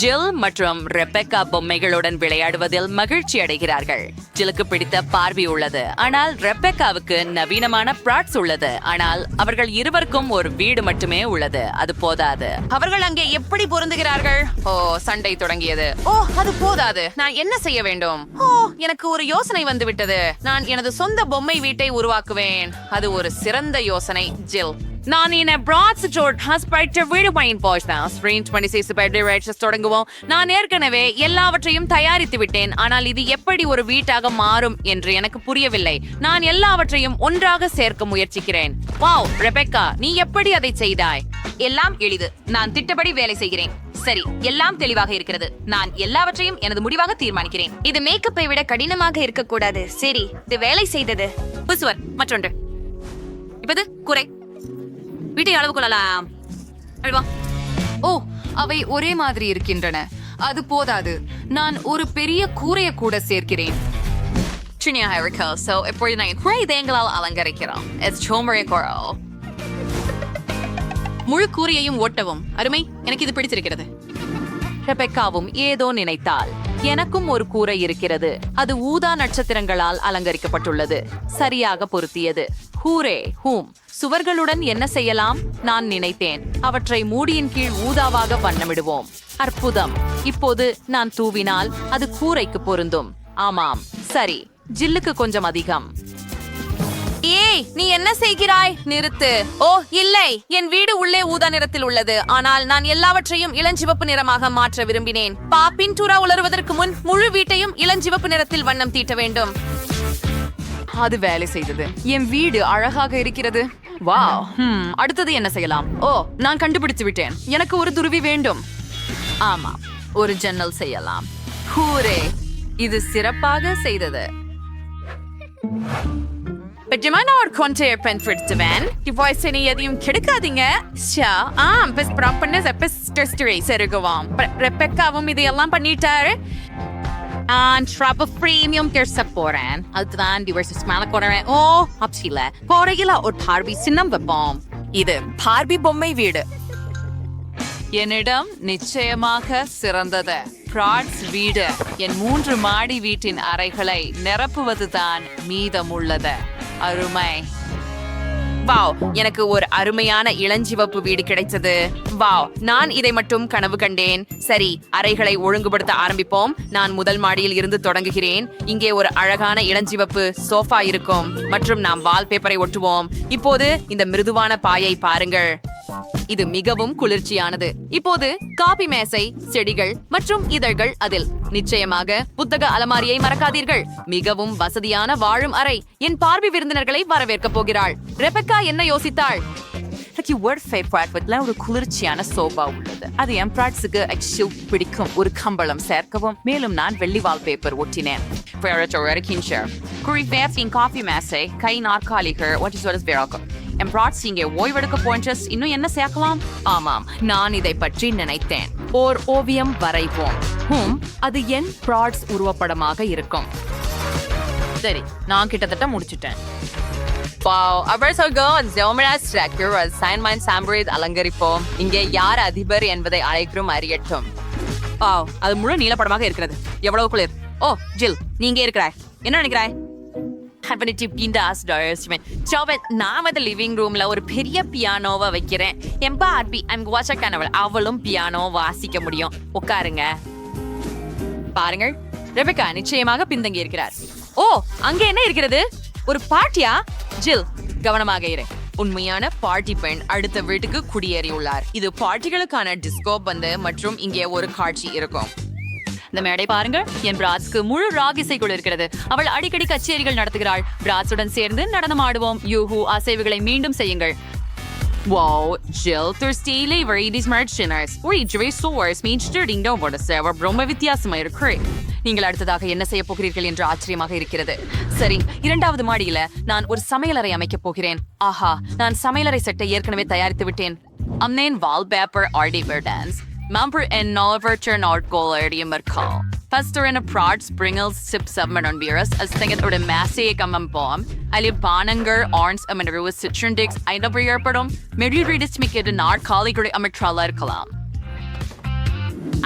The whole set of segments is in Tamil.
ஜில் மற்றும் ரெபெக்கா பொம்மைகளுடன் விளையாடுவதில் மகிழ்ச்சி அடைகிறார்கள். ஜில்லுக்கு பிடித்த பார்வி உள்ளது, ஆனால் ரெபெக்காவுக்கு நவீனமான ப்ராட்ஸ் உள்ளது. ஆனால் அவர்கள் இருவருக்கும் ஒரு வீடு மட்டுமே உள்ளது. அது போதாது. அவர்கள் அங்கே எப்படி பொருந்துகிறார்கள்? ஓ, சண்டை தொடங்கியது. ஓ, அது போதாது. நான் என்ன செய்ய வேண்டும்? ஓ, எனக்கு ஒரு யோசனை வந்து விட்டது. நான் எனது சொந்த பொம்மை வீட்டை உருவாக்குவேன். அது ஒரு சிறந்த யோசனை. ஜில், நான் என்ன பிராட்ஸ் ஜோட் ஹஸ்பைட் வீடு வாங்கி போய்தான் ஸ்பிரிங் 26 பர்த்டே தொடங்குவோம். நான் ஏற்கனவே எல்லாவற்றையும் தயாரித்து விட்டேன், ஆனால் இது எப்படி ஒரு வீட்டாக மாறும் என்று எனக்கு புரியவில்லை. நான் எல்லாவற்றையும் ஒன்றாக சேர்க்க முயற்சிக்கிறேன். வாவ், ரெபெக்கா, நீ எப்படி அதை செய்தாய்? எல்லாம் எளிது. நான் திட்டப்படி வேலை செய்கிறேன். சரி, எல்லாம் தெளிவாக இருக்கிறது. நான் எல்லாவற்றையும் எனது முடிவாக தீர்மானிக்கிறேன். இது மேக்கப்பை விட கடினமாக இருக்கக்கூடாது. சரி, இது வேலை செய்தது. புசுவர் மற்றொன்று. இப்பது குறை வீட்டை அளவு கொள்ளலாம். ஓ, அவை ஒரே மாதிரி இருக்கின்றன. அது போதாது. நான் ஒரு பெரிய கூரையை கூட சேர்க்கிறேன். சின்னியாக இருக்கு. சோ இப்பொழுது நான் குறை தேங்களால் அலங்கரிக்கிறோம். முழு கூரையையும் ஓட்டவும். அருமை, எனக்கு இது பிடிச்சிருக்கிறது. ரெபெக்காவும் ஏதோ நினைத்தாள். எனக்கும் ஒரு கூரை இருக்கிறது. அது ஊதா நட்சத்திரங்களால் அலங்கரிக்கப்பட்டுள்ளது. சரியாக பொருத்தியது. ஹூரே ஹூம். சுவர்களுடன் என்ன செய்யலாம்? நான் நினைத்தேன், அவற்றை மூடியின் கீழ் ஊதாவாக வண்ணமிடுவோம். அற்புதம். இப்போது நான் தூவினால் அது கூரைக்கு பொருந்தும். ஆமாம், சரி. ஜில்லுக்கு கொஞ்சம் அதிகம். ஏய், நீ என்ன செய்கிறாய்? நிறுத்து. ஓ இல்லை, என் வீடு உள்ளே ஊதா நிறத்தில் உள்ளது, ஆனால் நான் எல்லாவற்றையும் இளஞ்சிவப்பு நிறமாக மாற்ற விரும்பினேன். பின்துரா உலருவதற்கு முன் முழு வீட்டையும் இளஞ்சிவப்பு நிறத்தில் வண்ணம் தீட்ட வேண்டும். அது வேலை செய்தது. என் வீடு அழகாக இருக்கிறது. வாவ். அடுத்தது என்ன செய்யலாம்? ஓ, நான் கண்டுபிடிச்சு விட்டேன். எனக்கு ஒரு துருவி வேண்டும். ஆமா, ஒரு ஜன்னல் செய்யலாம். ஹூரே, இது சிறப்பாக செய்தது. எதையும் கெடுக்காதீங்க. ரெபெக்காவும் இதையெல்லாம் பண்ணிட்டாரு. போறேன். அதுதான் ஓ, அப்படி கோரையில ஒரு பார்வி சின்னம் வைப்போம். இது பார்வி பொம்மை வீடு. என்னிடம் நிச்சயமாக சிறந்தது பிராட்ஸ் வீடு. என் 3 மாடி வீட்டின் அறைகளை நிரப்புவதுதான் மீதமுள்ளது. அருமை. வாவ், எனக்கு ஒரு அருமையான இளஞ்சிவப்பு வீடு கிடைத்தது. வாவ், நான் இதை மட்டும் கனவு கண்டேன். சரி, அறைகளை ஒழுங்குபடுத்த ஆரம்பிப்போம். நான் முதல் மாடியில் இருந்து தொடங்குகிறேன். இங்கே ஒரு அழகான இளஞ்சிவப்பு சோஃபா இருக்கும் மற்றும் நாம் வால்பேப்பரை ஒட்டுவோம். இப்போது இந்த மிருதுவான பாயை பாருங்கள். இது மிகவும் குளிர்ச்சியானது. இப்போது காபி மேசை, செடிகள் மற்றும் இதழ்கள் அதில். நிச்சயமாக புத்தக அலமாரியை மறக்காதீர்கள். மிகவும் வசதியான வாழும் அறை. என் பார்வை விருந்தினர்களை வரவேற்க போகிறாள். ரெபெக்கா என்ன யோசித்தாள்? ஒரு குளிர்ச்சியான சோபா உள்ளது. அது என் பிராட்ஸுக்கு பிடிக்கும். ஒரு கம்பளம் சேர்க்கவும். மேலும் நான் வெள்ளி வால்பேப்பர் ஒட்டினேன். காபி மேசை, கை நாற்காலிகள், இங்கே ஓய்வெடுக்க போன்ற இன்னும் என்ன சேர்க்கலாம்? ஆமாம், நான் இதை பற்றி நினைத்தேன். ஓர் ஓவியம் வரைவோம். அது என் ப்ராட்ஸ் உருவப்படமாக இருக்கும். சரி, நான் கிட்டத்தட்ட முடிச்சிட்டேன். அலங்கரிப்போம். இங்கே யார் அதிபர் என்பதை அழைக்கிறோம் அறியட்டும். அது முழு நீலப்படமாக இருக்கிறது. எவ்வளவு குளிர். ஓ, ஜில், நீங்க இருக்கிறாய். என்ன நினைக்கிறாய்? நான் லிவிங் ரூம்ல ஒரு பெரிய பியானோவை வைக்கிறேன். அவளும் பியானோ வாசிக்க முடியும். உட்காருங்க. பாருங்கள், ரெபெக்கா நிச்சயமாக பின்தங்கி இருக்கிறார். ஓ, அங்க என்ன இருக்கிறது? ஒரு பார்ட்டியா? ஜில், கவனமாக இரு. உண்மையான பார்ட்டி பெண் அடுத்த வீட்டுக்கு குடியேறியுள்ளார். இது பார்ட்டிகளுக்கான டிஸ்கோ பந்து மற்றும் இங்கே ஒரு காட்சி இருக்கும். இந்த மேடை பாருங்கள். என் பிராட்ஸ்க்கு முழு ராக் இசைக்குள் இருக்கிறது. அவள் அடிக்கடி கச்சேரிகள் நடத்துகிறாள். பிராட்ஸுடன் சேர்ந்து நடனம் ஆடுவோம். யூஹூ, அசைவுகளை மீண்டும் செய்யுங்கள். Wow, Jill, Thursday various merchandise. ரொம்ப வித்தியாசமா இருக்கு. நீங்கள் அடுத்ததாக என்ன செய்ய போகிறீர்கள் என்று ஆச்சரியமாக இருக்கிறது. சரி, 2வது மாடியில நான் ஒரு சமையலறை அமைக்கப் போகிறேன். ஆஹா, நான் சமையலறை செட்டை ஏற்கனவே தயாரித்து விட்டேன். அம்னேன் வால்பேப்பர் ஆர்டிவர் டான்ஸ். Member en Nolverter Nordgålerium Merkal. Pastor en Prads Bringels Sip Submanon Virus as Thinget or the Massey Gammon Bomb. Ali Baninger Arns Amenru Citrundix Einabrier Perdom. Mary Readis Mikid and Art Colleague Amatralar Kalam.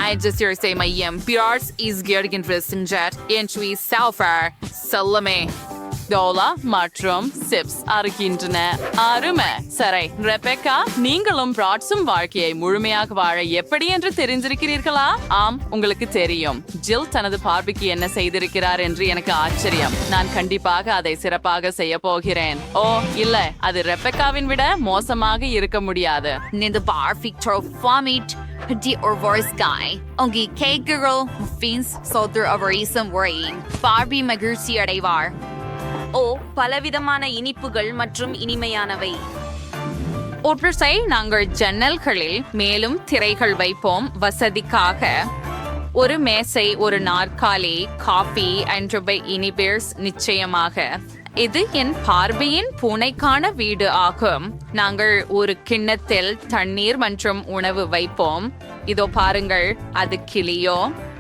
ஐஜசியர்ஸை மையம் பியார்ஸ் இஸ் கியர்கின்ற சிஞ்சட் என்று சல்ஃபர் செல்லமே டோலா மற்றும் சிப்ஸ் அறுக்கின்றன. அருமை. சரி ரெபெக்கா, நீங்களும் பிராட்ஸும் வாழ்க்கையை முழுமையாக வாழ எப்படி என்று தெரிஞ்சிருக்கிறீர்களா? ஆம், உங்களுக்கு தெரியும். ஜில் தனது பார்பிக்கு என்ன செய்திருக்கிறார் என்று எனக்கு ஆச்சரியம். நான் கண்டிப்பாக அதை சிறப்பாக செய்ய போகிறேன். ஓ இல்ல, அது ரெபெக்காவின் விட மோசமாக இருக்க முடியாது. இந்த பார்பிக்டோ ஃபாமிட் die Orvorsky. Ongi K-Girl, Fins, Soldier of Reason Worrying. Barbie மகிழ்ச்சி அடைவார். ஓ, பலவிதமான இனிப்புகள் மற்றும் இனிமையானவை. ஒற்றை நாங்கள் ஜன்னல்களில் மேலும் திரைகள் வைப்போம் வசதிக்காக. ஒரு மேசை, ஒரு நாற்காலி, காபி அண்ட் இனிபேர்ஸ் நிச்சயமாக. இது என் பார்வையின் பூனைக்கான வீடு ஆகும். நாங்கள் ஒரு கிண்ணத்தில் தண்ணீர் மற்றும் உணவு வைப்போம். இதோ பாருங்கள், அது கிளியோ.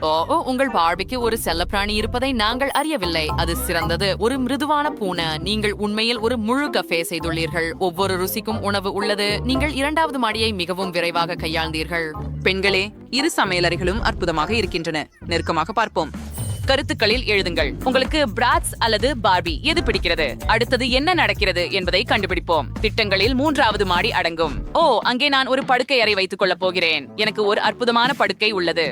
ஓ, உங்கள் பார்வைக்கு ஒரு செல்லப்பிராணி இருப்பதை நாங்கள் அறியவில்லை. அது சிறந்தது. ஒரு மிருதுவான பூனை. நீங்கள் உண்மையில் ஒரு முழு கஃபே செய்துள்ளீர்கள். ஒவ்வொரு ருசிக்கும் உணவு உள்ளது. நீங்கள் இரண்டாவது மாடியை மிகவும் விரைவாக கையாண்டீர்கள். பெண்களே, இரு சமையலறைகளும் அற்புதமாக இருக்கின்றன. நெருக்கமாக பார்ப்போம். கருத்துக்களில் எழுதுங்கள். உங்களுக்கு பிராட்ஸ் அல்லது பார்பி எது பிடிக்கிறது? அடுத்தது என்ன நடக்கிறது என்பதை கண்டுபிடிப்போம். திட்டங்களில் 3வது மாடி அடங்கும். ஓ, அங்கே நான் ஒரு படுக்கை அறை வைத்துக் கொள்ளப் போகிறேன். எனக்கு ஒரு அற்புதமான படுக்கை உள்ளது.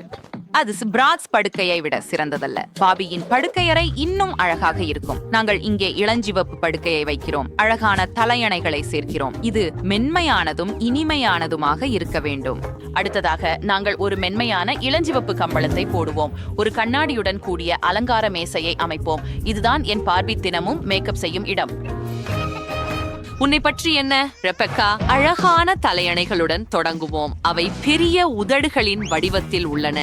அது பிராட்ஸ் படுக்கையை விட சிறந்ததல்ல. பாபியின் படுக்கையறை இன்னும் அழகாக இருக்கும். நாங்கள் இங்கே இளஞ்சிவப்பு படுக்கையை வைக்கிறோம். அழகான தலையணைகளை சேர்க்கிறோம். இது மென்மையானதும் இனிமையானதுமாக இருக்க வேண்டும். அடுத்ததாக நாங்கள் ஒரு மென்மையான இளஞ்சிவப்பு கம்பளத்தை போடுவோம். ஒரு கண்ணாடியுடன் கூடிய அலங்கார மேசையை அமைப்போம். இதுதான் என் பார்பி தினமும் மேக்கப் செய்யும் இடம். உன்னை பற்றி என்ன ரெபெக்கா? அழகான தலையணைகளுடன் தொடங்குவோம். அவை பெரிய உதடுகளின் வடிவத்தில் உள்ளன.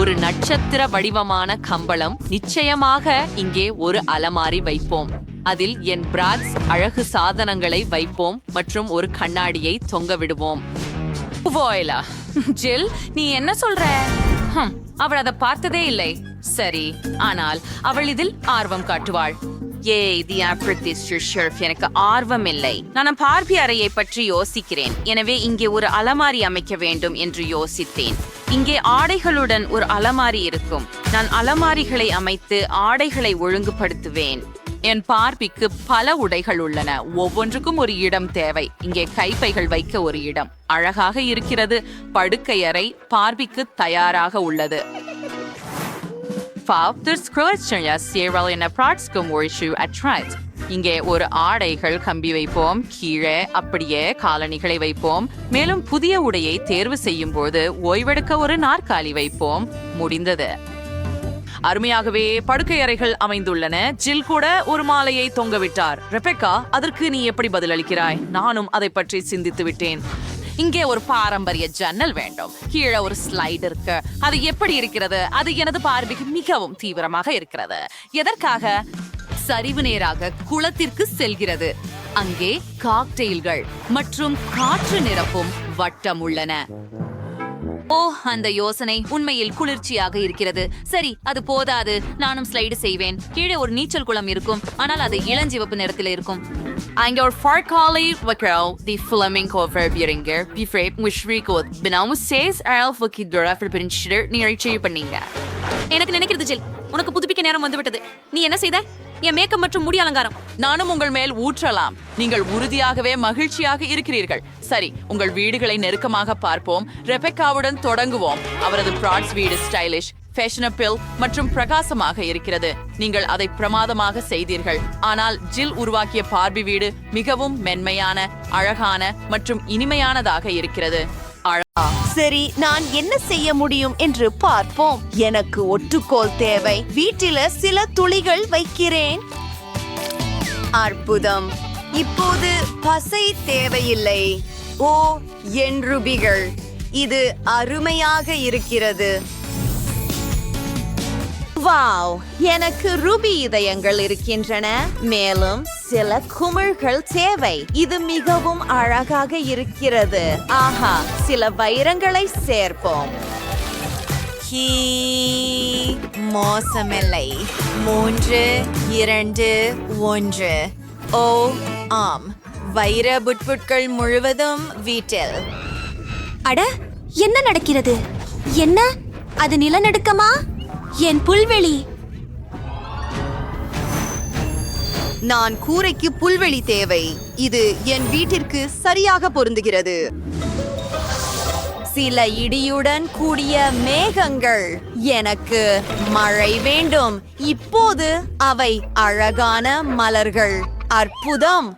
ஒரு நட்சத்திர வடிவமான கம்பளம். நிச்சயமாக இங்கே ஒரு அலமாரி வைப்போம். அதில் என் பிராட்ஸ் அழகு சாதனங்களை வைப்போம் மற்றும் ஒரு கண்ணாடியை தொங்க விடுவோம். ஜில், நீ என்ன சொல்ற? அவள் அதை பார்த்ததே இல்லை. சரி, ஆனால் அவள் இதில் ஆர்வம் காட்டுவாள். எனக்கு ஆர்வம் இல்லை. நான் பார்பி அறையை பற்றி யோசிக்கிறேன். எனவே இங்கே ஒரு அலமாரி அமைக்க வேண்டும் என்று யோசித்தேன். இங்கே ஆடைகளுடன் ஒரு அலமாரி இருக்கும். நான் அலமாரிகளை அமைத்து ஆடைகளை ஒழுங்குபடுத்துவேன். என் பார்பிக்கு பல உடைகள் உள்ளன. ஒவ்வொன்றுக்கும் ஒரு இடம் தேவை. இங்கே கைப்பைகள் வைக்க ஒரு இடம். அழகாக இருக்கிறது. படுக்கையறை பார்பிக்கு தயாராக உள்ளது. இங்கே ஒரு ஆடைகள் கம்பி வைப்போம். கீழே அப்படியே காலணிகளை வைப்போம். மேலும் புதிய உடையை தேர்வு செய்யும் போது ஓய்வெடுக்க ஒரு நாற்காலி வைப்போம். முடிந்தது. அருமையாகவே படுக்கை அறைகள் அமைந்துள்ளன. ஜில் கூட ஒரு மாலையை தொங்கவிட்டார். ரெபெக்கா, அதற்கு நீ எப்படி பதிலளிக்கிறாய்? நானும் அதை பற்றி சிந்தித்து விட்டேன். இங்கே ஒரு பாரம்பரிய ஜன்னல் வேண்டும். கீழே ஒரு ஸ்லைட் இருக்கு. அது எப்படி இருக்கிறது? அது எனது பார்வைக்கு மிகவும் தீவிரமாக இருக்கிறது. எதற்காக? சரிவு நேராக குளத்திற்கு செல்கிறது. அங்கே காக்டெயில்கள் மற்றும் காற்று நிரப்பும் வட்டம் உள்ளன. ஓ, அந்த யோசனை உண்மையில் குளிர்ச்சியாக இருக்கிறது. சரி, அது போதாது. நானும் ஸ்லைடு செய்வேன். கீழே ஒரு நீச்சல் குளம் இருக்கும், ஆனால் அது இளஞ்சிவப்பு நிறத்தில் இருக்கும். அங்கே ஒரு ஃபார்காலை வைக்கிறோம். தி ஃபிளமிங்கோ ஃபர்பியரிங்க பிஃப்ரேப் முஷ்ரிகோத் பினாமு சேஸ் ஆல்ஃபகி டொராஃபில் பிரின்ஷிடர் நீரை பண்ணீங்க. எனக்கு நினைக்கிறது ஜில், உனக்கு புதுப்பிக்க நேரம் வந்துவிட்டது. நீ என்ன செய்த? என் மேக்கப் மற்றும் முடி அலங்காரம். நானும் உங்கள் மேல் ஊற்றலாம். நீங்கள் உறுதியாகவே மகிழ்ச்சியாக இருக்கிறீர்கள். சரி, உங்கள் வீடுகளை நெருக்கமாக பார்ப்போம். ரெபெக்காவுடன் தொடங்குவோம். அவரது பிராட்ஸ் வீடு ஸ்டைலிஷ், ஃபேஷனபிள் மற்றும் பிரகாசமாக இருக்கிறது. நீங்கள் அதை பிரமாதமாக செய்தீர்கள். ஆனால் ஜில் உருவாக்கிய பார்பி வீடு மிகவும் மென்மையான, அழகான மற்றும் இனிமையானதாக இருக்கிறது. சரி, நான் என்ன செய்ய முடியும் என்று பார்ப்போம். எனக்கு ஒட்டுக்கோல் தேவை. வீட்டில சில துளிகள் வைக்கிறேன். அற்புதம். இப்போது பசை தேவையில்லை. ஓ, என் ரூபிகள், இது அருமையாக இருக்கிறது. வாவ், எனக்கு ரூபி இதயங்கள் இருக்கின்றன. மேலும் சில குமிழ்கள் தேவை. இது மிகவும் அழகாக இருக்கிறது. ஆஹா, சில வைரங்களை சேர்ப்போம். மோசமில்லை. 3, 2, 1. ஓ ஆம், வைர புட்புட்கள் முழுவதும் வீட்டில். அட, என்ன நடக்கிறது? என்ன? அது நிலநடுக்கமா? என் புல்வெளி. நான் கூரைக்கு புல்வெளி தேவை. இது என் வீட்டிற்கு சரியாக பொருந்துகிறது. சில இடியுடன் கூடிய மேகங்கள். எனக்கு மழை வேண்டும். இப்போது அவை அழகான மலர்கள். அற்புதம்.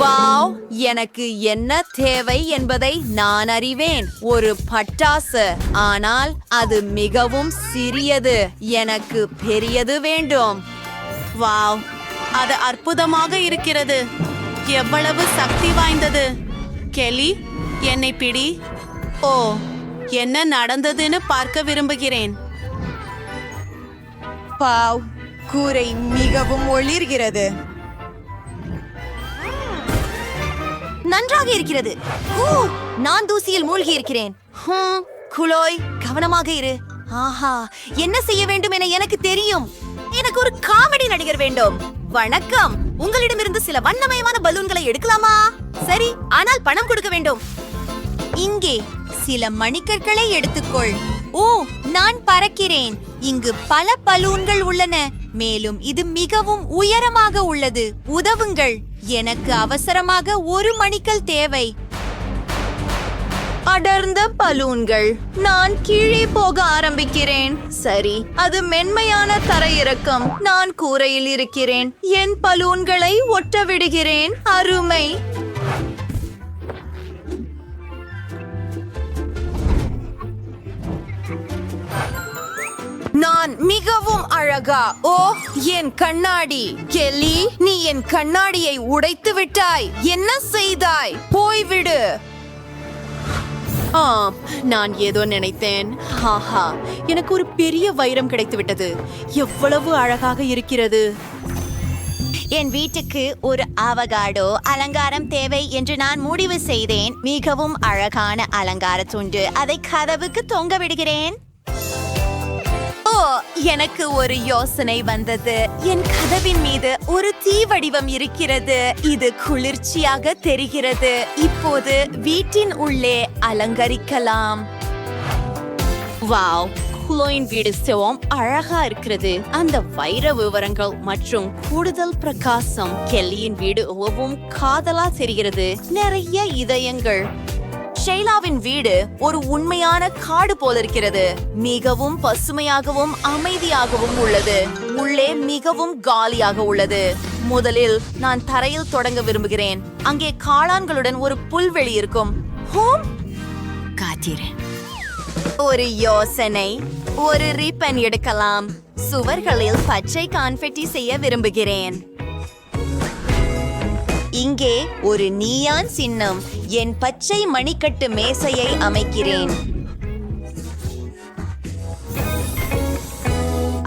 வாவ், எனக்கு என்ன தேவை என்பதை நான் அறிவேன். ஒரு பட்டாசு, ஆனால் அது மிகவும் சிறியது. எனக்கு பெரியது வேண்டும். வாவ், அது அற்புதமாக இருக்கிறது. எவ்வளவு சக்தி வாய்ந்தது. கெலி, என்னை பிடி. ஓ, என்ன நடந்ததுன்னு பார்க்க விரும்புகிறேன். பாவ், கூரை மிகவும் ஒளிர்கிறது. நன்றாக இருக்கிறது. நான் தூசியில் மூழ்கி இருக்கிறேன். குளோய், கவனமாக இரு. ஆஹா, என்ன செய்ய வேண்டும் என எனக்கு தெரியும். எனக்கு ஒரு காமெடி நடிகர் வேண்டும். வணக்கம், உங்களிடமிருந்து சில வண்ணமயமான பலூன்களை எடுக்கலாமா? சரி, ஆனால் பணம் கொடுக்க வேண்டும். இங்கே சில மணிக்கற்களை எடுத்துக்கொள். ஓ, நான் பறக்கிறேன். இங்கு பல பலூன்கள் உள்ளன. மேலும் இது மிகவும் உயரமாக உள்ளது. உதவுங்கள், எனக்கு அவசரமாக ஒரு மணிக்கல் தேவை. அடர்ந்த பலூன்கள். நான் கீழே போக ஆரம்பிக்கிறேன். சரி, அது மென்மையான தரையிறக்கம். நான் கூரையில் இருக்கிறேன். என் பலூன்களை ஒட்ட விடுகிறேன். அருமை. நான் மிகவும் அழகா? ஓ, என் கண்ணாடி. கெல்லி, நீ என் கண்ணாடியை உடைத்து விட்டாய். என்ன செய்தாய்? போய்விடு. நான் ஏதோ நினைத்தேன். ஆஹா, எனக்கு ஒரு பெரிய வைரம் கிடைத்து விட்டது. எவ்வளவு அழகாக இருக்கிறது. என் வீட்டுக்கு ஒரு அவகாடோ அலங்காரம் தேவை என்று நான் முடிவு செய்தேன். மிகவும் அழகான அலங்கார துண்டு. அதை கதவுக்கு தொங்க விடுகிறேன். ஓ, எனக்கு ஒரு யோசனை வந்தது. என் கதவின் மீது ஒரு தீ வடிவம் இருக்கிறது. இது குளிர்ச்சியாக தெரிகிறது. இப்போது வீட்டின் உள்ளே அலங்கரிக்கலாம். வாவ், குளோயின் வீடு சிவம் அழகா இருக்கிறது. அந்த வைர விவரங்கள் மற்றும் கூடுதல் பிரகாசம். கெல்லியின் வீடு ஓவும் காதலா தெரிகிறது. நிறைய இதயங்கள். ஷெய்லாவின் வீடு ஒரு உண்மையான காடு போல இருக்கிறது. மிகவும் பசுமையாகவும் அமைதியாகவும் உள்ளது. உள்ளே மிகவும் காலியாக உள்ளது. முதலில் நான் தரையில் தொடங்க விரும்புகிறேன். அங்கே காளான்களுடன் ஒரு புல்வெளி இருக்கும். காத்திரு. ஒரு யோசனை. ஒரு ரிப்பன் எடுக்கலாம். சுவர்களில் பச்சை கான்ஃபெட்டி செய்ய விரும்புகிறேன். இங்கே ஒரு நீயான் சின்னம். என் பச்சை மணிக்கட்டு மேசையை அமைக்கிறேன்.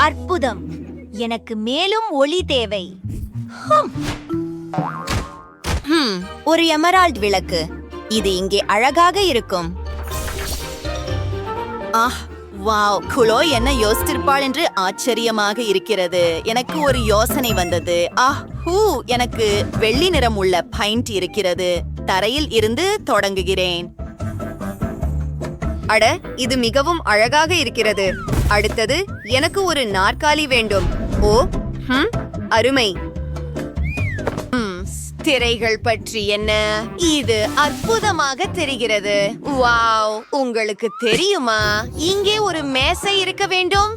அற்புதம். எனக்கு மேலும் ஒளி தேவை. ஒரு எமரால்ட் விளக்கு. இது இங்கே அழகாக இருக்கும். வாவ், குளோ என்ன யோசித்திருப்பாள் என்று ஆச்சரியமாக இருக்கிறது. எனக்கு ஒரு யோசனை வந்தது. எனக்கு வெள்ளி நிறம் உள்ள பைண்ட் இருக்கிறது. தரையில் இருந்து தொடங்குகிறேன். அட, இது மிகவும் அழகாக இருக்கிறது. அடுத்தது, எனக்கு ஒரு நாற்காலி வேண்டும். ஓ, அருமை. திரைகள் பற்றி என்ன? இது அற்புதமாக தெரிகிறது. வாவ், உங்களுக்கு தெரியுமா, இங்கே ஒரு மேசை இருக்க வேண்டும்.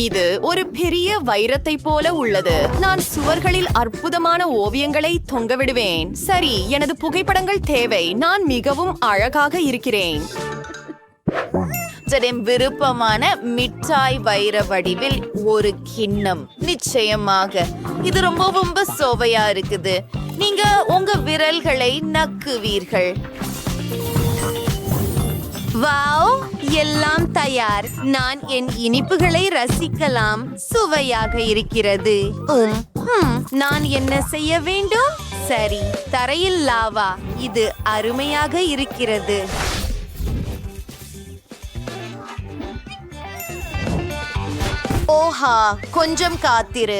இது ஒரு பெரிய வைரத்தை போல உள்ளது. நான் சுவர்களில் அற்புதமான ஓவியங்களை தொங்கவிடுவேன். சரி, எனது புகைப்படங்கள் தேவை. நான் மிகவும் அழகாக இருக்கிறேன். விருப்பமான மிட்டாய் வைர வடிவில் ஒரு கிண்ணம். நிச்சயமாக இது ரொம்ப சுவையா இருக்குது. நீங்க உங்க விரல்களை நக்குவீர்கள். வாவ், எல்லாம் தயார். நான் என் இனிப்புகளை ரசிக்கலாம். சுவையாக இருக்கிறது. நான் என்ன செய்ய வேண்டும்? சரி, தரையில் லாவா. இது அருமையாக இருக்கிறது. ஓஹா, கொஞ்சம் காத்திரு.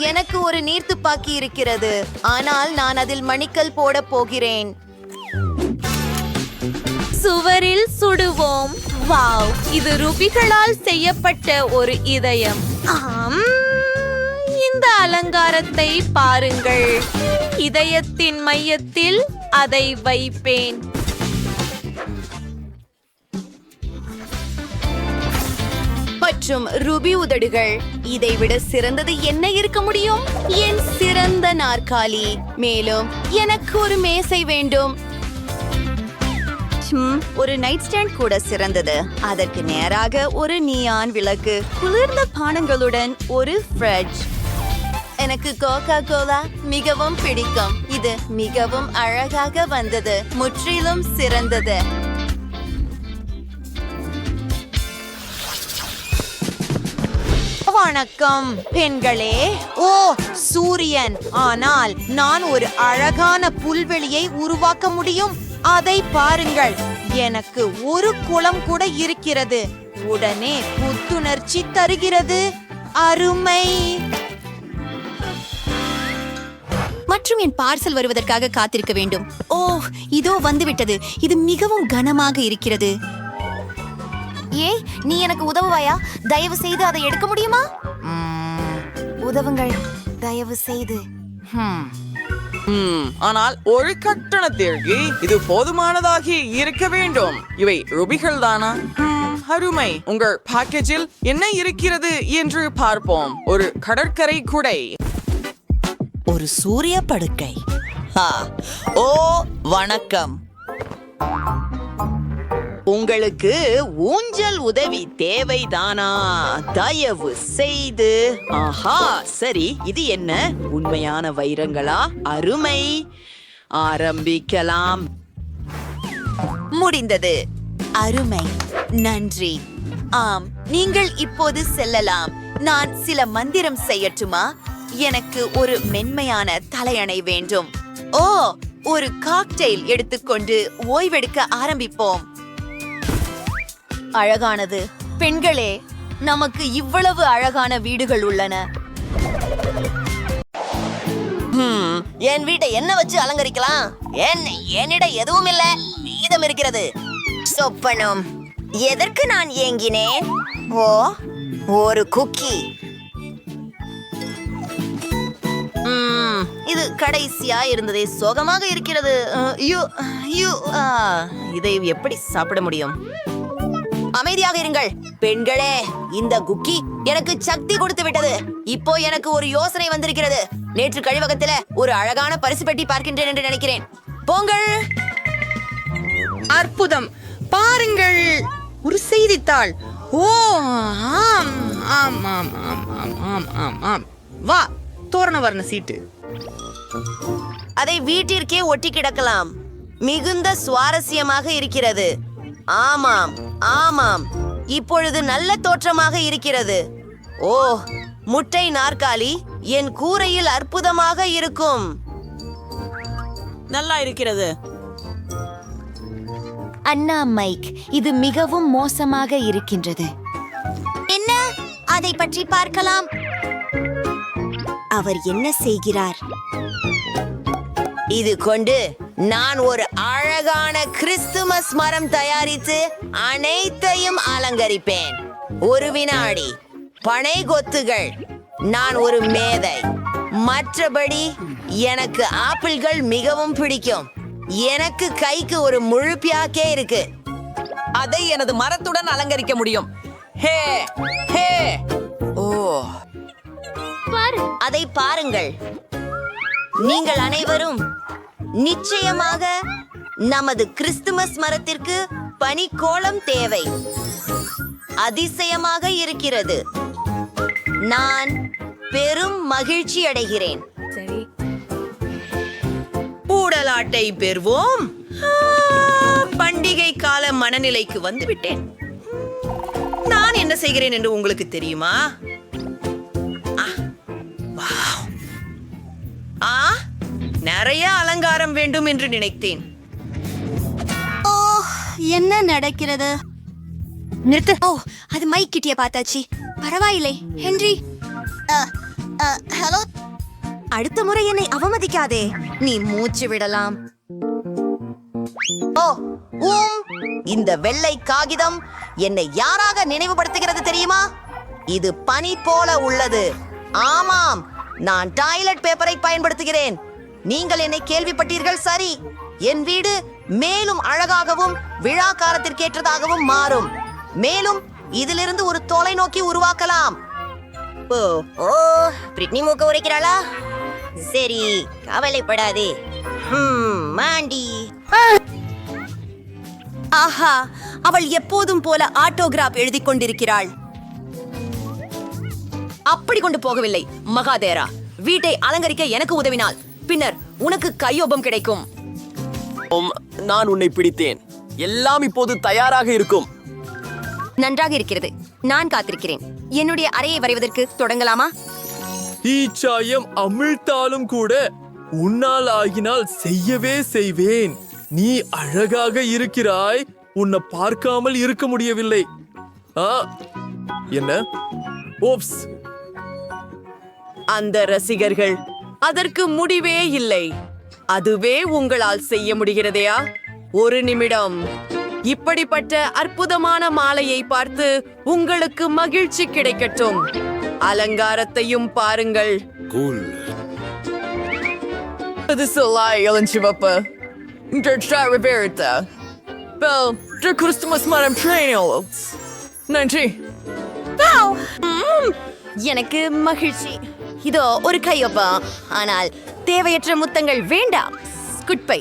எனக்கு ஒரு நீர்த்துப்பாக்கி இருக்கிறது. ஆனால் நான் அதில் மணிக்கல் போட போகிறேன். சுவரில் சுடுவோம். வாவ், இது ரூபிகளால் செய்யப்பட்ட ஒரு இதயம். ஆம், இந்த அலங்காரத்தை பாருங்கள். இதயத்தின் மையத்தில் அதை வைப்பேன். மற்றும் ரூபி உதடுகள். இதைவிட சிறந்தது என்ன இருக்க முடியும்? என் சிறந்த நாற்காலி. மேலும் எனக்கு ஒரு மேசை வேண்டும். ஒரு நைட் ஸ்டாண்ட் கூட சிறந்தது. அதற்கு நேராக ஒரு நியான் விளக்கு, குளிர்ந்த பானங்களுடன் ஒரு ஃப்ரிட்ஜ். எனக்கு கோகா கோலா மிகவும் பிடிக்கும். இது மிகவும் அழகாக வந்தது. முற்றிலும் சிறந்தது. வணக்கம் பெண்களே. ஓ சூரியன், ஆனால் நான் ஒரு அழகான புல்வெளியை உருவாக்க முடியும். அதை பாருங்கள், எனக்கு ஒரு குளம் கூட இருக்கிறது. உடனே புத்துணர்ச்சி தருகிறது. அருமை. மற்றும் என் பார்சல் வருவதற்காக காத்திருக்க வேண்டும். ஓ இதோ வந்துவிட்டது. இது மிகவும் கனமாக இருக்கிறது. ஏய், நீ எனக்கு உதவுவாயா? தயவு செய்து அதை எடுக்க முடியுமா? உதவுங்கள் தயவு செய்து. ஆனால் ஒரு கட்டணத்திற்கு இது போதுமானதாகி இருக்க வேண்டும். இவை ரூபிகள் தானா? அருமை. உங்கள் பேக்கேஜில் என்ன இருக்கிறது என்று பார்ப்போம். ஒரு கடற்கரை குடை, ஒரு சூரிய படுக்கை. ஓ வணக்கம். உங்களுக்கு ஊஞ்சல் உதவி தேவைதானா? தயவு செய்து. ஆஹா, சரி. இது என்ன, உண்மையான வைரங்களா? அருமை. ஆரம்பிக்கலாம். முடிந்தது. அருமை. நன்றி. ஆம், நீங்கள் இப்போது செல்லலாம். நான் சில மந்திரம் செய்யட்டுமா? எனக்கு ஒரு மென்மையான தலையணை வேண்டும். ஓ, ஒரு காக்டெயில் எடுத்துக்கொண்டு ஓய்வெடுக்க ஆரம்பிப்போம். அழகானது. பெண்களே, நமக்கு இவ்வளவு அழகான வீடுகள் உள்ளன. என் வீட்டை என்ன வச்சு அலங்கரிக்கலாம்? என்னிடம் எதுவும் இல்ல, மீதம் இருக்கிறது. சொப்பனம். எதற்கு நான் ஏங்கினேன்? ஓ, ஒரு குக்கி. இது கடைசியா இருந்ததே சோகமாக இருக்கிறது. இதை எப்படி சாப்பிட முடியும்? அமைதியாக இருங்கள் பெண்களே. இந்த குக்கி எனக்கு சக்தி கொடுத்து விட்டது. இப்போ எனக்கு ஒரு யோசனை வந்திருக்கிறது. நேற்று கழிவகத்துல ஒரு அழகான பரிசு பெட்டி பார்க்கின்றேன் என்று நினைக்கிறேன். பொங்கல். அற்புதம். பாருங்கள், ஒரு செய்தித்தாள். ஓ ஆம் ஆம் ஆம் ஆம் ஆம் ஆம் ஆம் ஆம். வா, தோரண வர்ண சீட்டு. அதை வீட்டிற்கே ஒட்டி கிடக்கலாம். மிகுந்த சுவாரஸ்யமாக இருக்கிறது. ஆமாம் ஆமாம், இப்பொழுது நல்ல தோற்றமாக இருக்கிறது. ஓ, முட்டை நாற்காலி என் கூரையில் அற்புதமாக இருக்கும். நல்லா இருக்கிறது. அண்ணா மைக், இது மிகவும் மோசமாக இருக்கின்றது. என்ன? அதை பற்றி பார்க்கலாம். அவர் என்ன செய்கிறார்? இது கொண்டு நான் ஒரு அழகான கிறிஸ்துமஸ் மரம் தயாரித்து அனைத்தையும் அலங்கரிப்பேன். ஒரு வினாடி. பனை கொத்துகள். நான் ஒரு மேதை. மற்றபடி எனக்கு ஆப்பிள்கள் மிகவும் பிடிக்கும். எனக்கு கைக்கு ஒரு முழு பியாக்கே இருக்கு. அதை எனது மரத்துடன் அலங்கரிக்க முடியும். ஹே ஹே. ஓ, அதை பாருங்கள். நீங்கள் அனைவரும் நிச்சயமாக நமது கிறிஸ்துமஸ் மரத்திற்கு பனிக்கோலம் தேவை. அதிசயமாக இருக்கிறது. நான் பெரும் மகிழ்ச்சி அடைகிறேன். ஊடலாட்டை பெறுவோம். பண்டிகை கால மனநிலைக்கு வந்துவிட்டேன். நான் என்ன செய்கிறேன் என்று உங்களுக்கு தெரியுமா? நிறைய அலங்காரம் வேண்டும் என்று நினைத்தேன். ஓ, என்ன நடக்கிறது? நிறுத்து. ஓ, அது மைக் கிட்டிய பார்த்தாச்சு. பரவாயில்லை ஹென்றி. ஹலோ. அடுத்த முறை என்னை அவமதிக்காதே. நீ மூச்சு விடலாம். ஓ, இந்த வெள்ளை காகிதம் என்னை யாராக நினைவுபடுத்துகிறது தெரியுமா? இது பனி போல உள்ளது. ஆமாம், நான் டாய்லெட் பேப்பரை பயன்படுத்துகிறேன். நீங்கள் என்னை கேள்விப்பட்டீர்கள், சரி. என் வீடு மேலும் அழகாகவும் விழா காலத்திற்கேற்றதாகவும் மாறும். மேலும் இதிலிருந்து ஒரு தொலைநோக்கி உருவாக்கலாம். ஓ ஓ பிரிட்னி மூக்க உரைக்கிறாளா? சரி, கவலைப்படாதே. மாண்டி. ஆஹா, அவள் எப்போதும் போல ஆட்டோகிராஃப் எழுதி கொண்டிருக்கிறாள். அப்படி கொண்டு போகவில்லை மகாதேரா. வீட்டை அலங்கரிக்க எனக்கு உதவினால் பின்னர் உனக்கு கையொப்பம் கிடைக்கும். நான் உன்னை பிடித்தேன். எல்லாம் இப்போது தயாராக இருக்கும். நன்றாக இருக்கிறது. நான் காத்திருக்கிறேன். என்னுடைய அறையை வரைவதற்கு தொடங்கலாமா? ஈச்சாயம் அமிழ்த்தாலும் கூட உன்னால் ஆகினால் செய்யவே செய்வேன். நீ அழகாக இருக்கிறாய். உன்னை பார்க்காமல் இருக்க முடியவில்லை. என்ன? ஓப்ஸ். அந்த ரசிகர்கள், அதற்கு முடிவே இல்லை. அதுவே உங்களால் செய்ய முடிகிறதையா? ஒரு நிமிடம். இப்படிப்பட்ட அற்புதமான மாலையை பார்த்து உங்களுக்கு மகிழ்ச்சி கிடைக்கட்டும். அலங்காரத்தையும் பாருங்கள். இது சொல்லாயலன் சிவப்பு. கிறிஸ்துமஸ் மரம் ட்ரெயினில். நன்றி. எனக்கு மகிழ்ச்சி. இதோ ஒரு கையொப்பம். ஆனால் தேவையற்ற முத்தங்கள் வேண்டாம். குட்பை.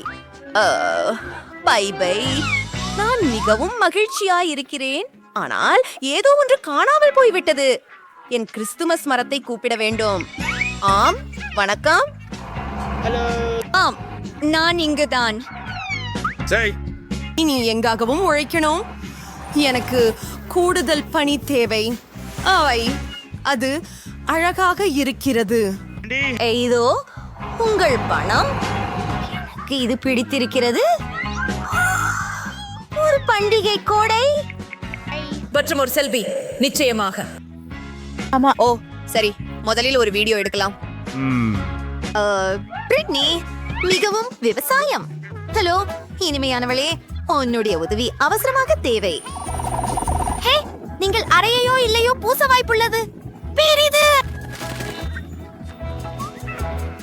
Bye bye. நான் மிகவும் மகிழ்ச்சியாய் இருக்கிறேன். ஆனால் ஏதோ ஒன்று காணாமல் போய்விட்டது. என் கிறிஸ்துமஸ் மரத்தை கூப்பிட வேண்டும். ஆம், வணக்கம். ஆம், நான் இங்குதான். இனி எங்காகவும் உழைக்கணும். எனக்கு கூடுதல் பணி தேவை. அது அழகாக இருக்கிறது. இதோ உங்கள் பணம். எனக்கு இது பிடித்திருக்கிறது. ஒரு பண்டிகை கோடை மற்றும் ஒரு செல்வி நிச்சயமாக. ஓ சரி, முதலில் ஒரு வீடியோ எடுக்கலாம். பிரிட்னி, மிகவும் விவசாயம். ஹலோ இனிமையானவளே, உன்னுடைய உதவி அவசரமாக தேவை. ஹே, நீங்கள் அறையையோ இல்லையோ பூச வாய்ப்புள்ளது. பெரிது.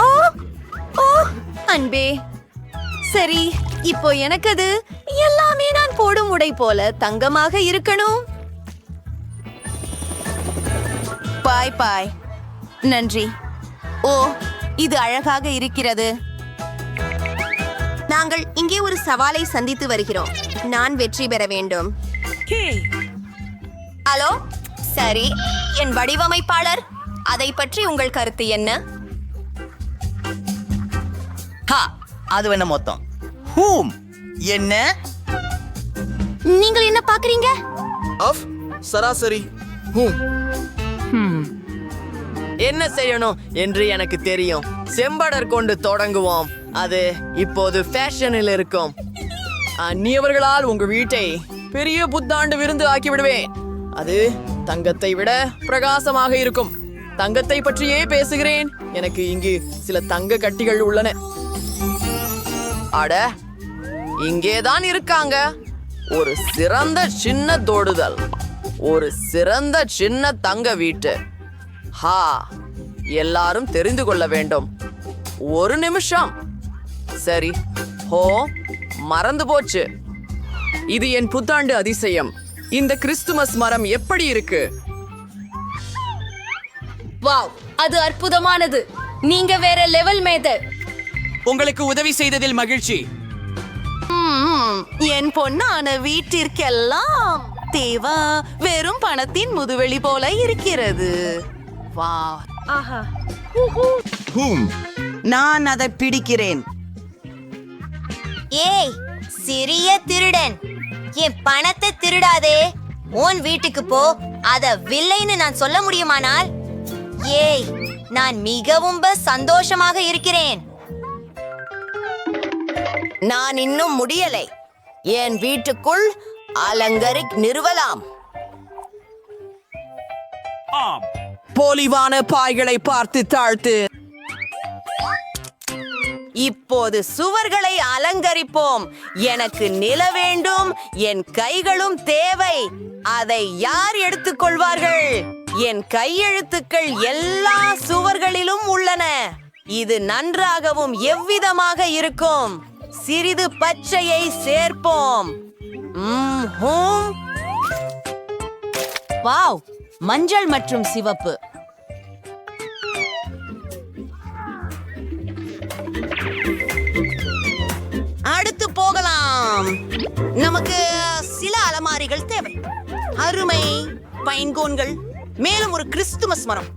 ஓ ஓ அன்பே, சரி. இப்போ எனக்கு அது எல்லாமே நான் போடும் உடை போல தங்கமாக இருக்கணும். பாய் பாய். நன்றி. ஓ, இது அழகாக இருக்கிறது. நாங்கள் இங்கே ஒரு சவாலை சந்தித்து வருகிறோம். நான் வெற்றி பெற வேண்டும். ஹலோ, சரி. என் வடிவமைப்பாளர், அதை பற்றி உங்கள் கருத்து என்ன? அது என்ன மொத்தம்? ஹூம், என்ன? நீங்கள் என்ன பாக்குறீங்க? சராசரி. என்ன செய்யணும் என்று எனக்கு தெரியும். செம்படர் கொண்டு தொடங்குவோம். அது இப்போது ஃபேஷனில் இருக்கும். அந்நியவர்களால் உங்க வீட்டை பெரிய புத்தாண்டு விருந்து ஆக்கி விடுவேன். அது தங்கத்தை விட பிரகாசமாக இருக்கும். தங்கத்தை பற்றியே பேசுகிறேன். எனக்கு இங்கு சில தங்க கட்டிகள் உள்ளன. அட, இங்கேதான் இருக்காங்க. ஒரு சிறந்த சின்ன தொடுதல். ஒரு சிறந்த சின்ன தங்க வீட்டு. எல்லாரும் தெரிந்து கொள்ள வேண்டும். ஒரு நிமிஷம். சரி. மறந்து போச்சு. இது என் புத்தாண்டு அதிசயம். இந்த கிறிஸ்துமஸ் மரம் எப்படி இருக்கு? வாவ், அது அற்புதமானது. நீங்க வேற லெவல் மேதர். உங்களுக்கு உதவி செய்ததில் மகிழ்ச்சி. என் பொண்ணான வீட்டிற்கெல்லாம் தேவா வெறும் பணத்தின் முதுவெளி போல இருக்கிறது. வாவ். நான் அதை பிடிக்கிறேன். ஏய் சிறிய திருடன், என் பணத்தை திருடாதே. உன் வீட்டுக்கு போ. அத வில்லைன்னு நான் சொல்ல முடியுமானால்? ஏய், நான் மிகவும் சந்தோஷமாக இருக்கிறேன். நான் இன்னும் முடியலை. என் வீட்டுக்குள் அலங்கரிக் நிறுவலாம். போலிவான பாய்களை பார்த்து தாழ்த்து. இப்போது சுவர்களை அலங்கரிப்போம். எனக்கு நில வேண்டும், என் கைகளும் தேவை. அதை யார் எடுத்துக்கொள்வார்கள்? என் கையெழுத்துக்கள் எல்லா சுவர்களிலும் உள்ளன. இது நன்றாகவும் எவ்விதமாக இருக்கும். சிறிது பச்சையை சேர்ப்போம். வாவ், மஞ்சள் மற்றும் சிவப்பு. அடுத்து போகலாம். நமக்கு சில அலமாரிகள் தேவை. அருமை, பைன்கோன்கள், மேலும் ஒரு கிறிஸ்துமஸ் மரம்.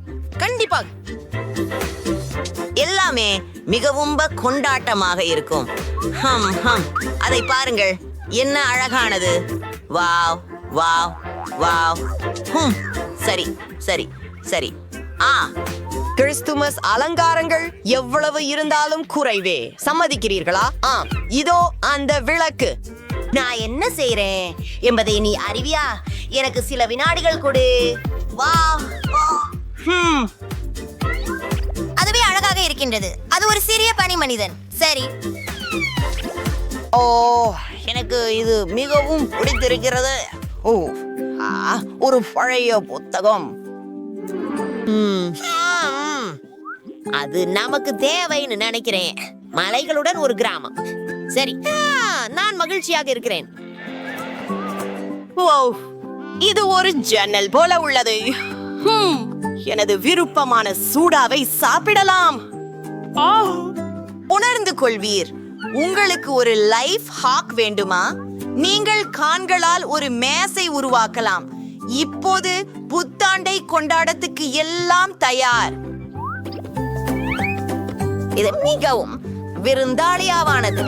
கண்டிப்பாக எல்லாமே மிகவும் கொண்டாட்டமாக இருக்கும். அதை பாருங்கள், என்ன அழகானது. Wow wow wow. சரி சரி சரி. கிறிஸ்துமஸ் அலங்காரங்கள் எவ்வளவு இருந்தாலும் குறைவே. சம்மதிக்கிறீர்களா? இதோ அந்த விளக்கு. நான் என்ன செய்றேன் என்பதை நீ அறிவியா? எனக்கு சில வினாடிகள் கொடு. வா. அதுவே அழகாக இருக்கின்றது. அது ஒரு சிறிய பனி மனிதன். சரி. ஓ, எனக்கு இது மிகவும் பிடித்திருக்கிறது. ஒரு பழைய புத்தகம். அது நமக்கு தேவைன்னு நினைக்கிறேன். மலைகளுடன் ஒரு கிராமம். சரி, நான் மகிழ்ச்சியாக இருக்கிறேன். இது ஒரு ஜன்னல் போல உள்ளது. எனது விருப்பமான சூடாவை சாப்பிடலாம். உணர்ந்து கொள்வீர். உங்களுக்கு ஒரு லைஃப் ஹாக் வேண்டுமா? நீங்கள் கான்களால் ஒரு மேசை உருவாக்கலாம். இப்போது புத்தாண்டை கொண்டாடத்துக்கு எல்லாம் தயார். இது மிகவும் விருந்தாளியாவானது.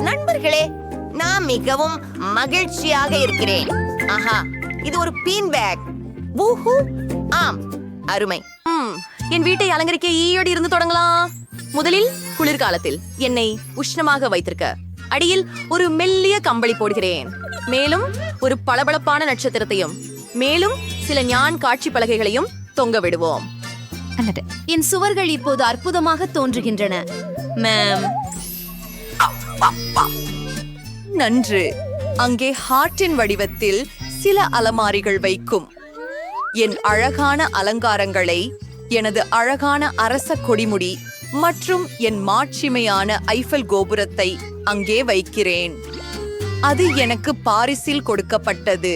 நண்பர்களே, நான் மிகவும் மகிழ்ச்சியாக இருக்கிறேன். இது ஒரு பீன் பேக். ஆம், அருமை. என் வீட்டை அலங்கரிக்க ஈயோடு இருந்து தொடங்கலாம். முதலில் குளிர்காலத்தில் என்னை உஷ்ணமாக வைத்திருக்க அடியில் ஒரு மெல்லிய கம்பளி போடுகிறேன். மேலும் ஒரு பளபளப்பான நட்சத்திரத்தையும் மேலும் சில ஞான் காட்சி பலகைகளையும் தொங்க விடுவோம். என் சுவர்கள் இப்போது அற்புதமாக தோன்றுகின்றன. மேம், நன்று. அங்கே ஹார்ட்டின் வடிவத்தில் சில அலமாரிகள் வைக்கும். என் அழகான அலங்காரங்களை, எனது அழகான அரச கொடிமுடி மற்றும் என் மாட்சிமையான ஐஃபல் கோபுரத்தை அங்கே வைக்கிறேன். அது எனக்கு பாரிஸில் கொடுக்கப்பட்டது.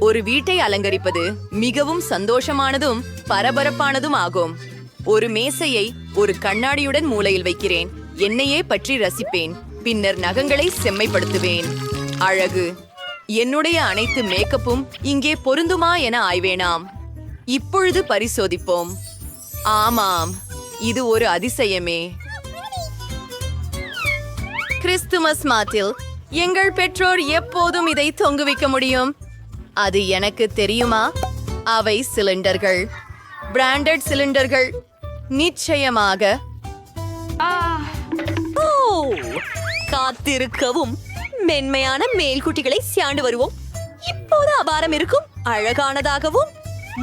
ஒரு வீட்டை அலங்கரிப்பது மிகவும் சந்தோஷமானதும் பரபரப்பானதும் ஆகும். ஒரு மேசையை ஒரு கண்ணாடியுடன் மூலையில் வைக்கிறேன். என்னையே பற்றி ரசிப்பேன். பின்னர் நகங்களை செம்மைப்படுத்துவேன். அழகு. என்னுடைய அனைத்து மேக்கப்பும் இங்கே பொருந்துமா என ஆய்வேனாம். இப்பொழுது பரிசோதிப்போம். ஆமாம், இது ஒரு அதிசயமே. கிறிஸ்துமஸ் மாத்தில் எங்கள் பெற்றோர் எப்போதும் இதை தொங்குவிக்க முடியும். அது எனக்கு தெரியுமா? அவை சிலிண்டர்கள், பிராண்டட் சிலிண்டர்கள். நிச்சயமாக. காத்திருக்கவும். மென்மையான மேல்குட்டிகளை சாண்டு வருவோம். இப்போது அபாரம் இருக்கும். அழகானதாகவும்.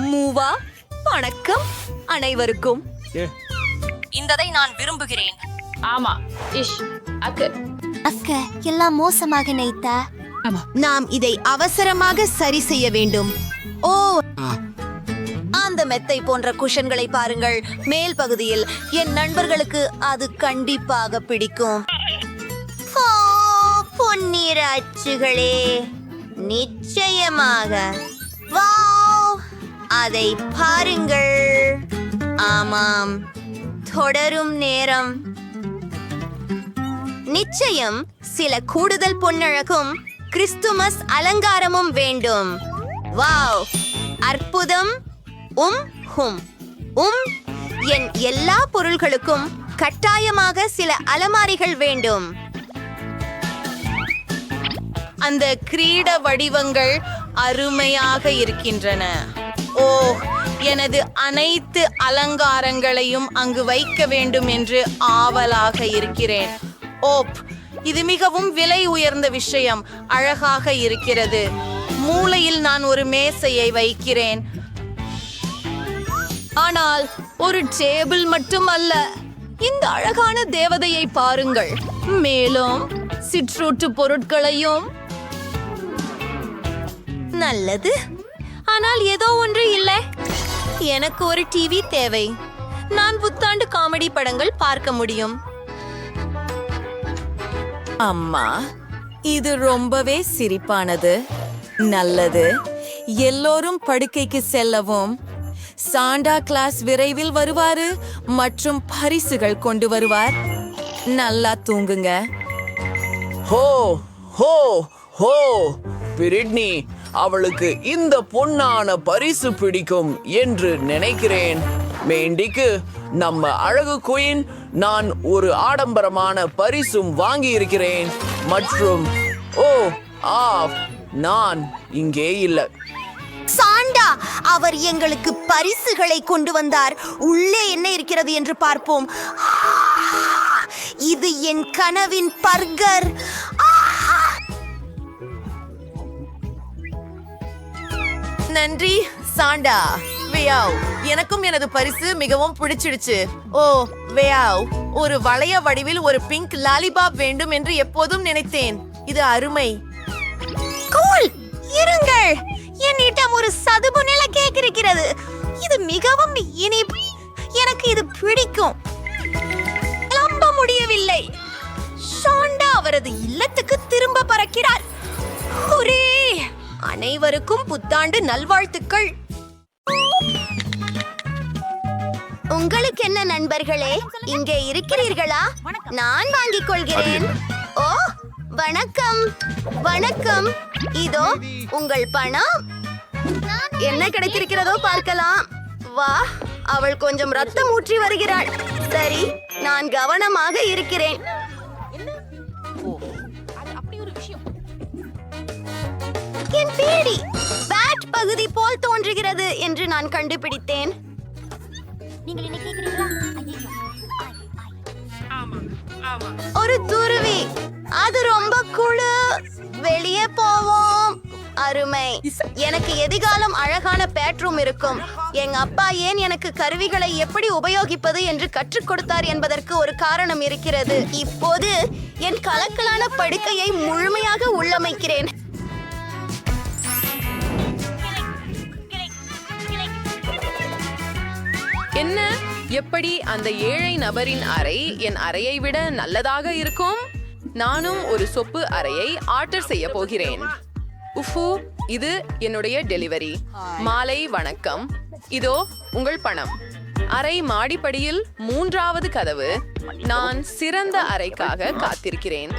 மூவா. வணக்கம் அனைவருக்கும். இந்ததை நான் விரும்புகிறேன். ஆமா, அக்க எல்லாம் மோசமாக நைத்தா. நாம் இதை அவசரமாக சரி செய்ய வேண்டும். ஓ, அந்த மெத்தை போன்ற குஷன்களை பாருங்கள். மேல் பகுதியில் என் நண்பர்களுக்கு அது கண்டிப்பாக பிடிக்கும். பொன்னிற அச்சுகளே, நிச்சயமாக. வாவ், அதை பாருங்கள். ஆமாம், தொடரும் நேரம். நிச்சயம் சில கூடுதல் பொன்னழகும் கிறிஸ்துமஸ் அலங்காரமும் வேண்டும். வாவ், அற்புதம். என் எல்லா பொருள்களுக்கும் கட்டாயமாக சில அலமாரிகள் வேண்டும். அந்த கிரீட வடிவங்கள் அருமையாக இருக்கின்றன. ஓ, எனது அனைத்து அலங்காரங்களையும் அங்கு வைக்க வேண்டும் என்று ஆவலாக இருக்கிறேன். ஓப், இது மிகவும் விலை உயர்ந்த விஷயம். அழகாக இருக்கிறது. மூலையில் நான் ஒரு மேசையை வைக்கிறேன். ஆனால் ஒரு டேபிள் மட்டும் அல்ல. இந்த அழகான தேவதையை பாருங்கள். மேலும் சிற்றூட்டு பொருட்களையும். நல்லது, ஆனால் ஏதோ ஒன்று இல்லை. எனக்கு ஒரு டிவி தேவை. நான் புத்தாண்டு காமெடி படங்கள் பார்க்க முடியும். அம்மா, இது ரொம்பவே சிரிப்பானது. நல்லது, எல்லோரும் படுக்கைக்கு செல்லவும். சாண்டா கிளாஸ் விரைவில் வருவாரு மற்றும் பரிசுகள் கொண்டு வருவார். நல்லா தூங்குங்க. ஹோ ஹோ ஹோ பிரிட்னி, அவளுக்கு இந்த பொன்னான பரிசு பிடிக்கும் என்று நினைக்கிறேன். மேண்டிக்கு நம்ம அழகு குயின் நான் ஒரு ஆடம்பரமான பரிசும் வாங்கி இருக்கிறேன். மற்றும் ஓ நான் இங்கே இல்லை. சாண்டா, அவர் எங்களுக்கு பரிசுகளை கொண்டு வந்தார். உள்ளே என்ன இருக்கிறது என்று பார்ப்போம். இது என் கனவின் பர்கர். நன்றி சாண்டா. வேயாவ், எனக்கும் எனது பரிசு மிகவும் பிடிச்சிடுச்சு. ஓ வேயாவ், ஒரு வளைய வடிவில் ஒரு பிங்க் லாலிபாப் வேண்டும் என்று எப்போதும் நினைத்தேன். இது அருமை. கூல், இருங்கள். என்னிடம் ஒரு சதுப்பு நில கேக் இருக்கிறது. இது மிகவும் இனிப்பு. எனக்கு இது பிடிக்கும். நம்ப முடியவில்லை. சாண்டா அவரது இல்லத்துக்கு திரும்ப பறக்கிறார். ஹுரே! அனைவருக்கும் புத்தாண்டு நல்வாழ்த்துக்கள். உங்களுக்கு என்ன நண்பர்களே, இங்கே இருக்கிறீர்களா? நான் வாங்கிக் கொள்கிறேன். ஓ, வணக்கம் வணக்கம். இதோ உங்கள் பணம். என்ன கிடைத்திருக்கிறதோ பார்க்கலாம். வா, அவள் கொஞ்சம் ரத்தம் ஊற்றி வருகிறாள். சரி, நான் கவனமாக இருக்கிறேன். என் பேடி பேட் பகுதி போல் தோன்றுகிறது என்று நான் கண்டுபிடித்தேன். ஒரு துருவி, அது ரொம்ப குழு. வெளியே போவோம். அருமை. எனக்கு எதிர்காலம் அழகான பெட்ரூம் இருக்கும். எங்க அப்பா ஏன் எனக்கு கருவிகளை எப்படி உபயோகிப்பது என்று கற்றுக் கொடுத்தார் என்பதற்கு ஒரு காரணம் இருக்கிறது. இப்போது என் கலக்கலான படுக்கையை முழுமையாக உள்ளமைக்கிறேன். என்ன, எப்படி அந்த ஏழை நபரின் அறை என் அறையை விட நல்லதாக இருக்கும்? நானும் ஒரு சொப்பு அறையை ஆர்டர் செய்ய போகிறேன். உஃபு, இது என்னுடைய டெலிவரி. மாலை வணக்கம். இதோ உங்கள் பணம். அறை மாடிப்படியில் 3வது கதவு. நான் சிறந்த அறைக்காக காத்திருக்கிறேன்.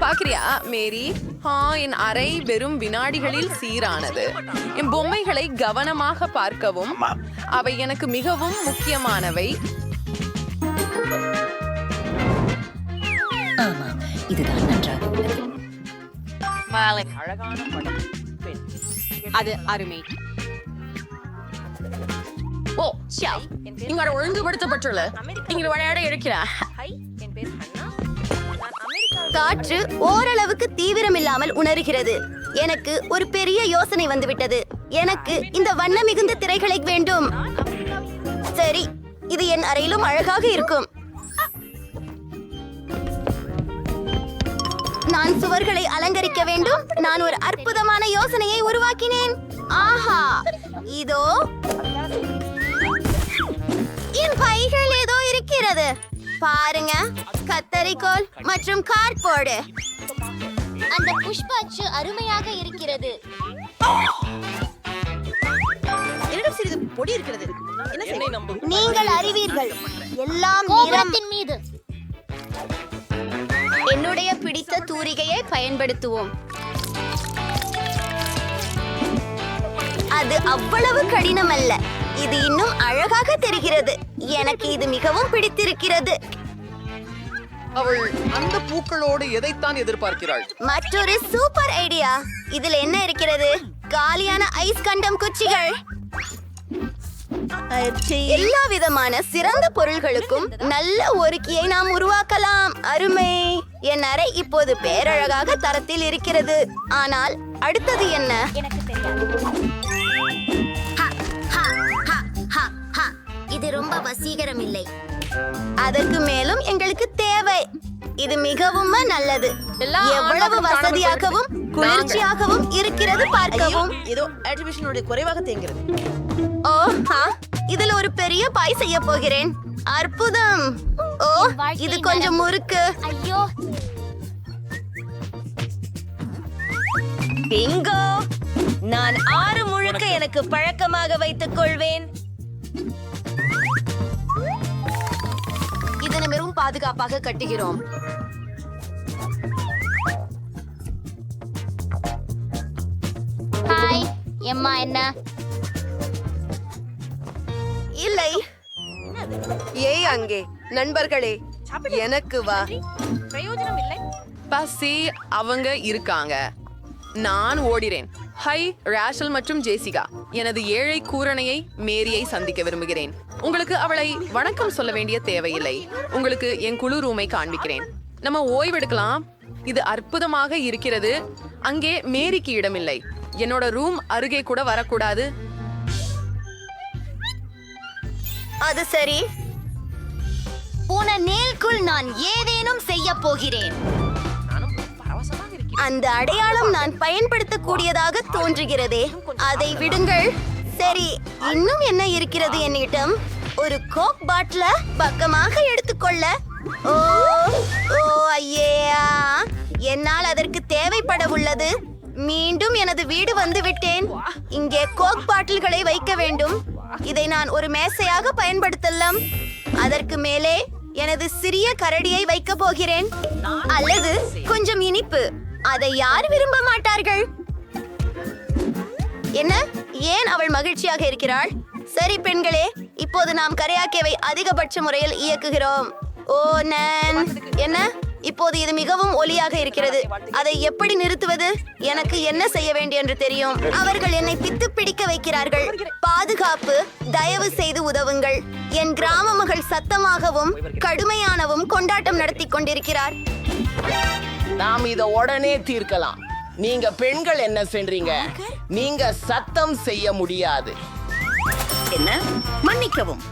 பாக்கிறியா மேரி? என் அறை வெறும் வினாடிகளில் சீரானது. என் பொம்மைகளை கவனமாக பார்க்கவும், அவை எனக்கு மிகவும் முக்கியமானவை. இதுதான் நன்றாக உள்ளது. அழகான படம். பெண். அது அருமை. ஓ ஷா, இங்க ஒழுங்குபடுத்தப்பட்டுள்ள இங்க விளையாட இருக்கிறார். காற்று ஓரளவுக்கு தீவிரமில்லாமல் உணர்கிறது. எனக்கு ஒரு பெரிய யோசனை வந்துவிட்டது. எனக்கு இந்த வண்ண மிகுந்த திரைகளை வேண்டும். சரி, இது என் அறையிலும் அழகாக இருக்கும். நான் சுவர்களை அலங்கரிக்க வேண்டும். நான் ஒரு அற்புதமான யோசனையை உருவாக்கினேன். ஆஹா, இதோ என் பைகள் ஏதோ இருக்கிறது. பாருங்க, கத்தரிக்கோல் மற்றும் கார்ட்போர்டு. அந்த புஷ்பாச்சு அருமையாக இருக்கிறது. என்னிடம் சிறிது பொடி இருக்கிறது. நீங்கள் அறிவீர்கள், எல்லாம் கோபுரத்தின் மீது. என்னுடைய பிடித்த தூரிகையை பயன்படுத்துவோம். அது அவ்வளவு கடினம் அல்ல. இது இன்னும் அழகாக தெரிகிறது. எனக்கு இது மிகவும் பிடித்திருக்கிறது. அவள் அந்த பூக்களோடு எதைத்தான் எதிர்பார்க்கிறாள்? மற்றொரு சூப்பர் ஐடியா. இதில் என்ன இருக்கிறது? காலியான ஐஸ் கண்டம் குச்சிகள். எல்லா விதமான சிறந்த பொருள்களுக்கும் நல்ல ஒருக்கியை நாம் உருவாக்கலாம். அருமை. என் அறை இப்போது பேரழகாக தரத்தில் இருக்கிறது. ஆனால் அடுத்தது என்ன? எனக்கு தெரியாது. இது ரொம்ப வசீகரம் இல்லை. அதற்கு மேலும் எங்களுக்கு தேவை. இது மிகவும் நல்லது. எவ்வளவு வசதியாகவும் குளிர்ச்சியாகவும் இருக்கிறது பார்க்கவும். ஏதோ ஆக்டிவேஷனுடைய குறைவாக தேங்கிறது. ஓ இதில் ஒரு பெரிய பாய் செய்ய போகிறேன். அற்புதம். ஓ இது கொஞ்சம் முறுக்கு. ஐயோ, பிங்கோ, நான் 6 முழுக்க எனக்கு பழக்கமாக வைத்துக் கொள்வேன். இதனை மிகவும் பாதுகாப்பாக கட்டுகிறோம். ஹாய் எம்மா, என்ன? இல்லை. ஏய் அங்கே நண்பர்களே, எனக்கு வா. பசி அவங்க இருக்காங்க. நான் ஓடிறேன். ஹை ராஷல் மற்றும் ஜேசிகா. எனது ஏழை கூரணையை மேரியை சந்திக்க விரும்புகிறேன். உங்களுக்கு அவளை வணக்கம் சொல்ல வேண்டிய தேவையில்லை. உங்களுக்கு என் குழு ரூமை காண்பிக்கிறேன். நம்ம ஓய்வெடுக்கலாம். இது அற்புதமாக இருக்கிறது. அங்கே மேரிக்கு இடமில்லை. என்னோட ரூம் அருகே கூட வரக்கூடாது. அது சரி. போன நேல்குள் நான் ஏதேனும் செய்ய போகிறேன். அந்த அடையாளம் நான் பயன்படுத்தக்கூடியதாக தோன்றுகிறதே. அதை விடுங்கள். சரி, இன்னும் என்ன இருக்கிறது என்னிடம்? ஒரு கோக் பாட்டில பக்கமாக எடுத்துக்கொள்ள. ஓ ஓ ஐயா, என்னால் அதற்கு தேவைப்பட உள்ளது. மீண்டும் எனது வீடு வந்து விட்டேன். இங்கே கோக் பாட்டில்களை வைக்க வேண்டும். இதை நான் ஒரு மேசையாக பயன்படுத்தலாம். அதற்கு மேலே எனது சிறிய கரடியை வைக்க போகிறேன். அல்லது கொஞ்சம் இனிப்பு. அதை யார் விரும்ப மாட்டார்கள்? என்ன, ஏன் அவள் மகிழ்ச்சியாக இருக்கிறாள்? சரி பெண்களே, இப்போது நாம் கரையாக்கேவை அதிகபட்ச முறையில் இயக்குகிறோம். ஓ நான் என்ன, இப்போது இது மிகவும் ஒலியாக இருக்கிறது. அதை எப்படி நிறுத்துவது? எனக்கு என்ன செய்ய வேண்டும் என்று தெரியும். அவர்கள் என்னை பித்து பிடிக்க வைக்கிறார்கள். பாதுகாப்பு, தயவு செய்து உதவுங்கள். என் கிராம மகள் சத்தமாகவும் கடுமையானவும் கொண்டாட்டம் நடத்தி கொண்டிருக்கிறார். நாம் இத உடனே தீர்க்கலாம். நீங்க பெண்கள் என்ன செய்றீங்க? நீங்க சத்தம் செய்ய முடியாது. என்ன? மன்னிக்கவும்.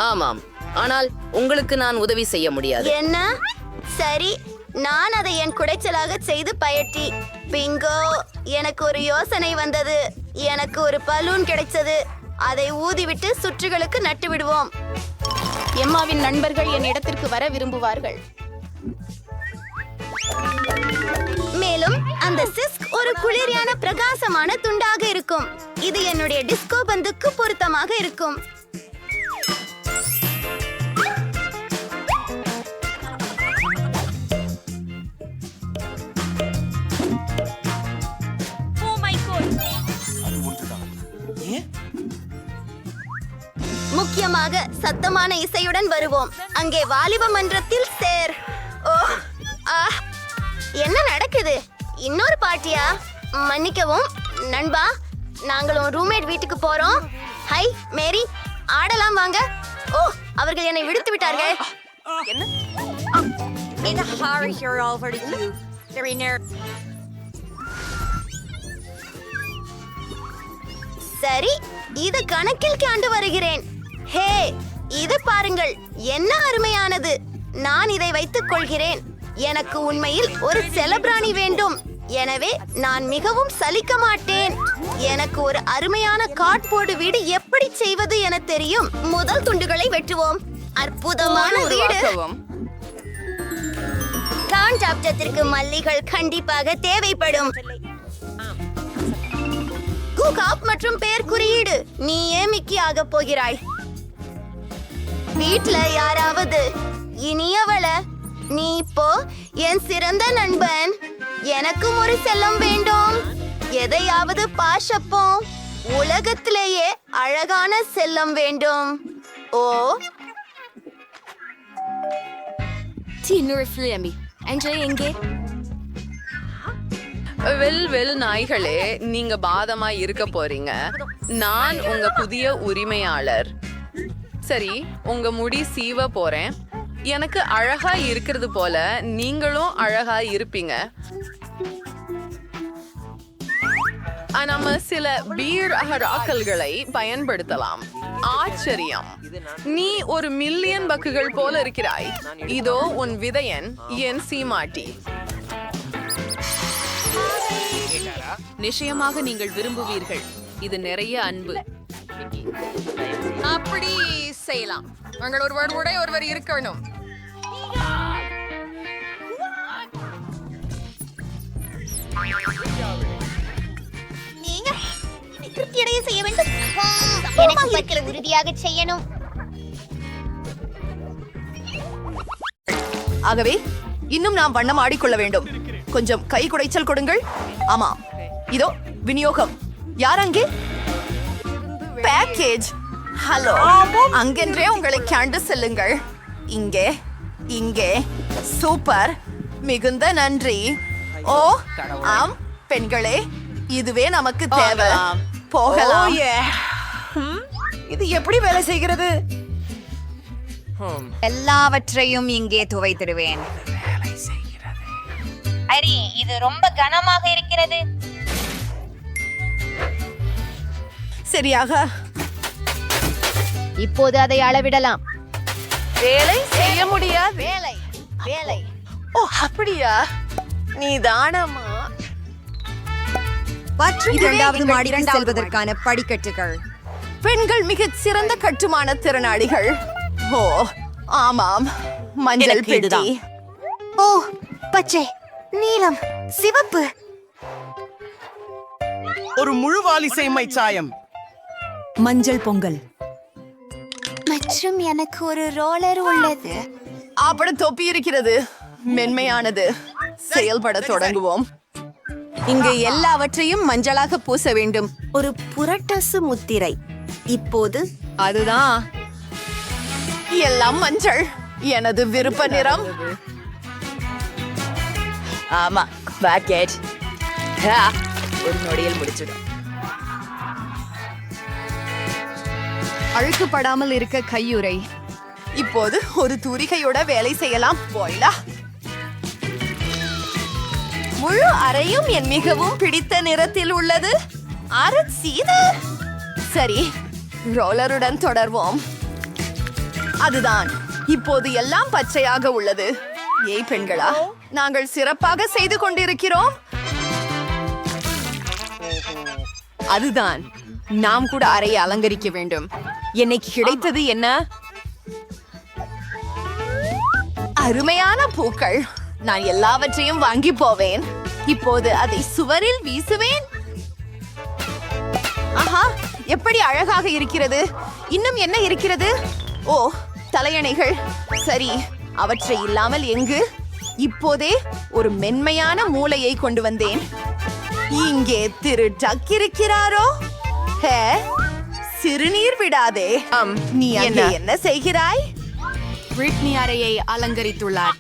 ஆமாம், ஆனால் உங்களுக்கு நான் உதவி செய்ய முடியாது. என்ன? சரி, நான் அதை என் குடைச்சலாக செய்து பயட்டி. பிங்கோ, எனக்கு ஒரு யோசனை வந்தது. எனக்கு ஒரு பலூன் கிடைச்சது. அதை ஊதிவிட்டு சுற்றுகளுக்கு நட்டு விடுவோம். எம்மாவின் நண்பர்கள் என் இடத்திற்கு வர விரும்புவார்கள். மேலும் அந்த சிஸ்க் ஒரு குளிரியான பிரகாசமான துண்டாக இருக்கும். இது என்னுடைய டிஸ்கோ பந்துக்கு பொருத்தமாக இருக்கும். முக்கியமாக சத்தமான இசையுடன் வருவோம். அங்கே வாலிப மன்றத்தில் சேர். ஓ என்ன நடக்குது? இன்னொரு பார்ட்டியா? மன்னிக்கவும் நண்பா, நாங்களும் ரூம்மேட் வீட்டுக்கு போறோம். ஹை மேரி, ஆடலாம் வாங்க. ஓ, அவர்கள் என்னை விடுத்து விட்டார்கள். சரி, இது கணக்கில் காண்டு வருகிறேன். ஹே, இது பாருங்கள், என்ன அருமையானது. நான் இதை வைத்துக் கொள்கிறேன். எனக்கு உண்மையில் ஒரு செலபிராணி வேண்டும். எனவே நான் மிகவும் சலிக்க மாட்டேன். எனக்கு ஒரு அருமையான கார்ட்போர்டு வீடு எப்படி செய்வது என தெரியும். முதல் துண்டுகளை வெட்டுவோம். அற்புதமான வீடு. கான்டாப்டத்திற்கு மல்லிகள் கண்டிப்பாக தேவைப்படும். குகாப் மற்றும் பெயர் குறியீடு. நீயே மிக்கி ஆக போகிறாய். வீட்ல யாராவது இனியவள, நீ இப்போ என் சிறந்த நண்பன். எனக்கும் ஒரு செல்லம் வேண்டும். எதையாவது பாஷப்போம். உலகத்திலேயே அழகான செல்லம் வேண்டும். ஓ எங்கே? வெல் நாய்களே, நீங்க பாதமா இருக்க போறீங்க. நான் உங்க புதிய உரிமையாளர். சரி, உங்க முடி சீவ போறேன். எனக்கு அழகா இருக்கிறது போல நீங்களும் அழகா இருப்பீங்க. நம்ம சில பீர் அகராக்கல்களை பயன்படுத்தலாம். ஆச்சரியம், நீ ஒரு மில்லியன் பக்குகள் போல இருக்கிறாய். இதோ உன் விதையன், என் சீமாட்டி. நிச்சயமாக நீங்கள் விரும்புவீர்கள். இது நிறைய அன்பு. அப்படி செய்யலாம். உங்கள் ஒருவர் இருக்கணும். நீங்க திருப்தியடைய செய்ய வேண்டும். எனக்கு பற்றி உறுதியாக செய்யணும். ஆகவே இன்னும் நாம் வண்ணம் ஆடிக்கொள்ள வேண்டும். கொஞ்சம் கை குடைச்சல் கொடுங்கள். ஆமாம், இதோ விநியோகம். யார் அங்கே? பேக்கேஜ். ஹலோ, அங்கென்றே உங்களை கேண்டு செல்லுங்கள். இங்கே இங்கே. சூப்பர், மிகுந்த நன்றி. ஓ ஆம் பெண்களே, இதுவே நமக்கு தேவை. போகலாம். இது எப்படி வேலை செய்கிறது? எல்லாவற்றையும் இங்கே துவைத்திடுவேன். அரி, இது ரொம்ப கனமாக இருக்கிறது. சரியாக. இப்போது அதை அளவிடலாம். வேலை செய்ய முடியாது. வேலை வேலை. ஓ அப்படியா? நீ தானம்மா. இரண்டாவது மாடிக்கு செல்வதற்கான படிக்கட்டுகள். பெண்கள் மிகச் சிறந்த கட்டுமான திறனாளிகள். ஓ ஆமாம், மஞ்சள் பெட்டி. ஓ, பச்சை, நீலம், சிவப்பு. ஒரு முழு வாலிசைமை சாயம். மஞ்சள் பொங்கல். மற்றும் எனக்கு ஒரு ரோலர் உள்ளது. அப்படி தொப்பி இருக்கிறது. மென்மையானது. செயல்பட தொடங்குவோம். இங்கு எல்லாவற்றையும் மஞ்சளாக பூச வேண்டும். ஒரு புரட்டசு முத்திரை. இப்போது அதுதான், எல்லாம் மஞ்சள். எனது விருப்ப நிறம். ஆமா, பாக்கெட் ஒரு நொடியில் முடிச்சிடும். அழுக்குப்படாமல் இருக்க கையுறை. இப்போது ஒரு தூரிகையோட வேலை செய்யலாம். போய்லா. முழு அறையும் என் மிகவும் பிடித்த நிறத்தில் உள்ளது. அரசீது. சரி, ரோலருடன் தொடர்வோம். அதுதான், இப்போது எல்லாம் பச்சையாக உள்ளது. ஏய் பெண்களா, நாங்கள் சிறப்பாக செய்து கொண்டிருக்கிறோம். அதுதான், நாம் கூட அறையை அலங்கரிக்க வேண்டும். என்னைக்கு கிடைத்தது என்ன? அருமையான பூக்கள். நான் எல்லாவற்றையும் வாங்கி போவேன். இப்போது அதை சுவரில் வீசுவேன். ஆஹா, எப்படி அழகாக இருக்கிறது. இன்னும் என்ன இருக்கிறது? ஓ, தலையணைகள். சரி, அவற்றை இல்லாமல் எங்கு? இப்போதே ஒரு மென்மையான மூளையை கொண்டு வந்தேன். இங்கே திரு டக் இருக்கிறாரோ? ஹே, சிறுநீர் விடாதே. நீ அங்கே என்ன செய்கிறாய்? பிரிட்னி அறையை அலங்கரித்துள்ளார்.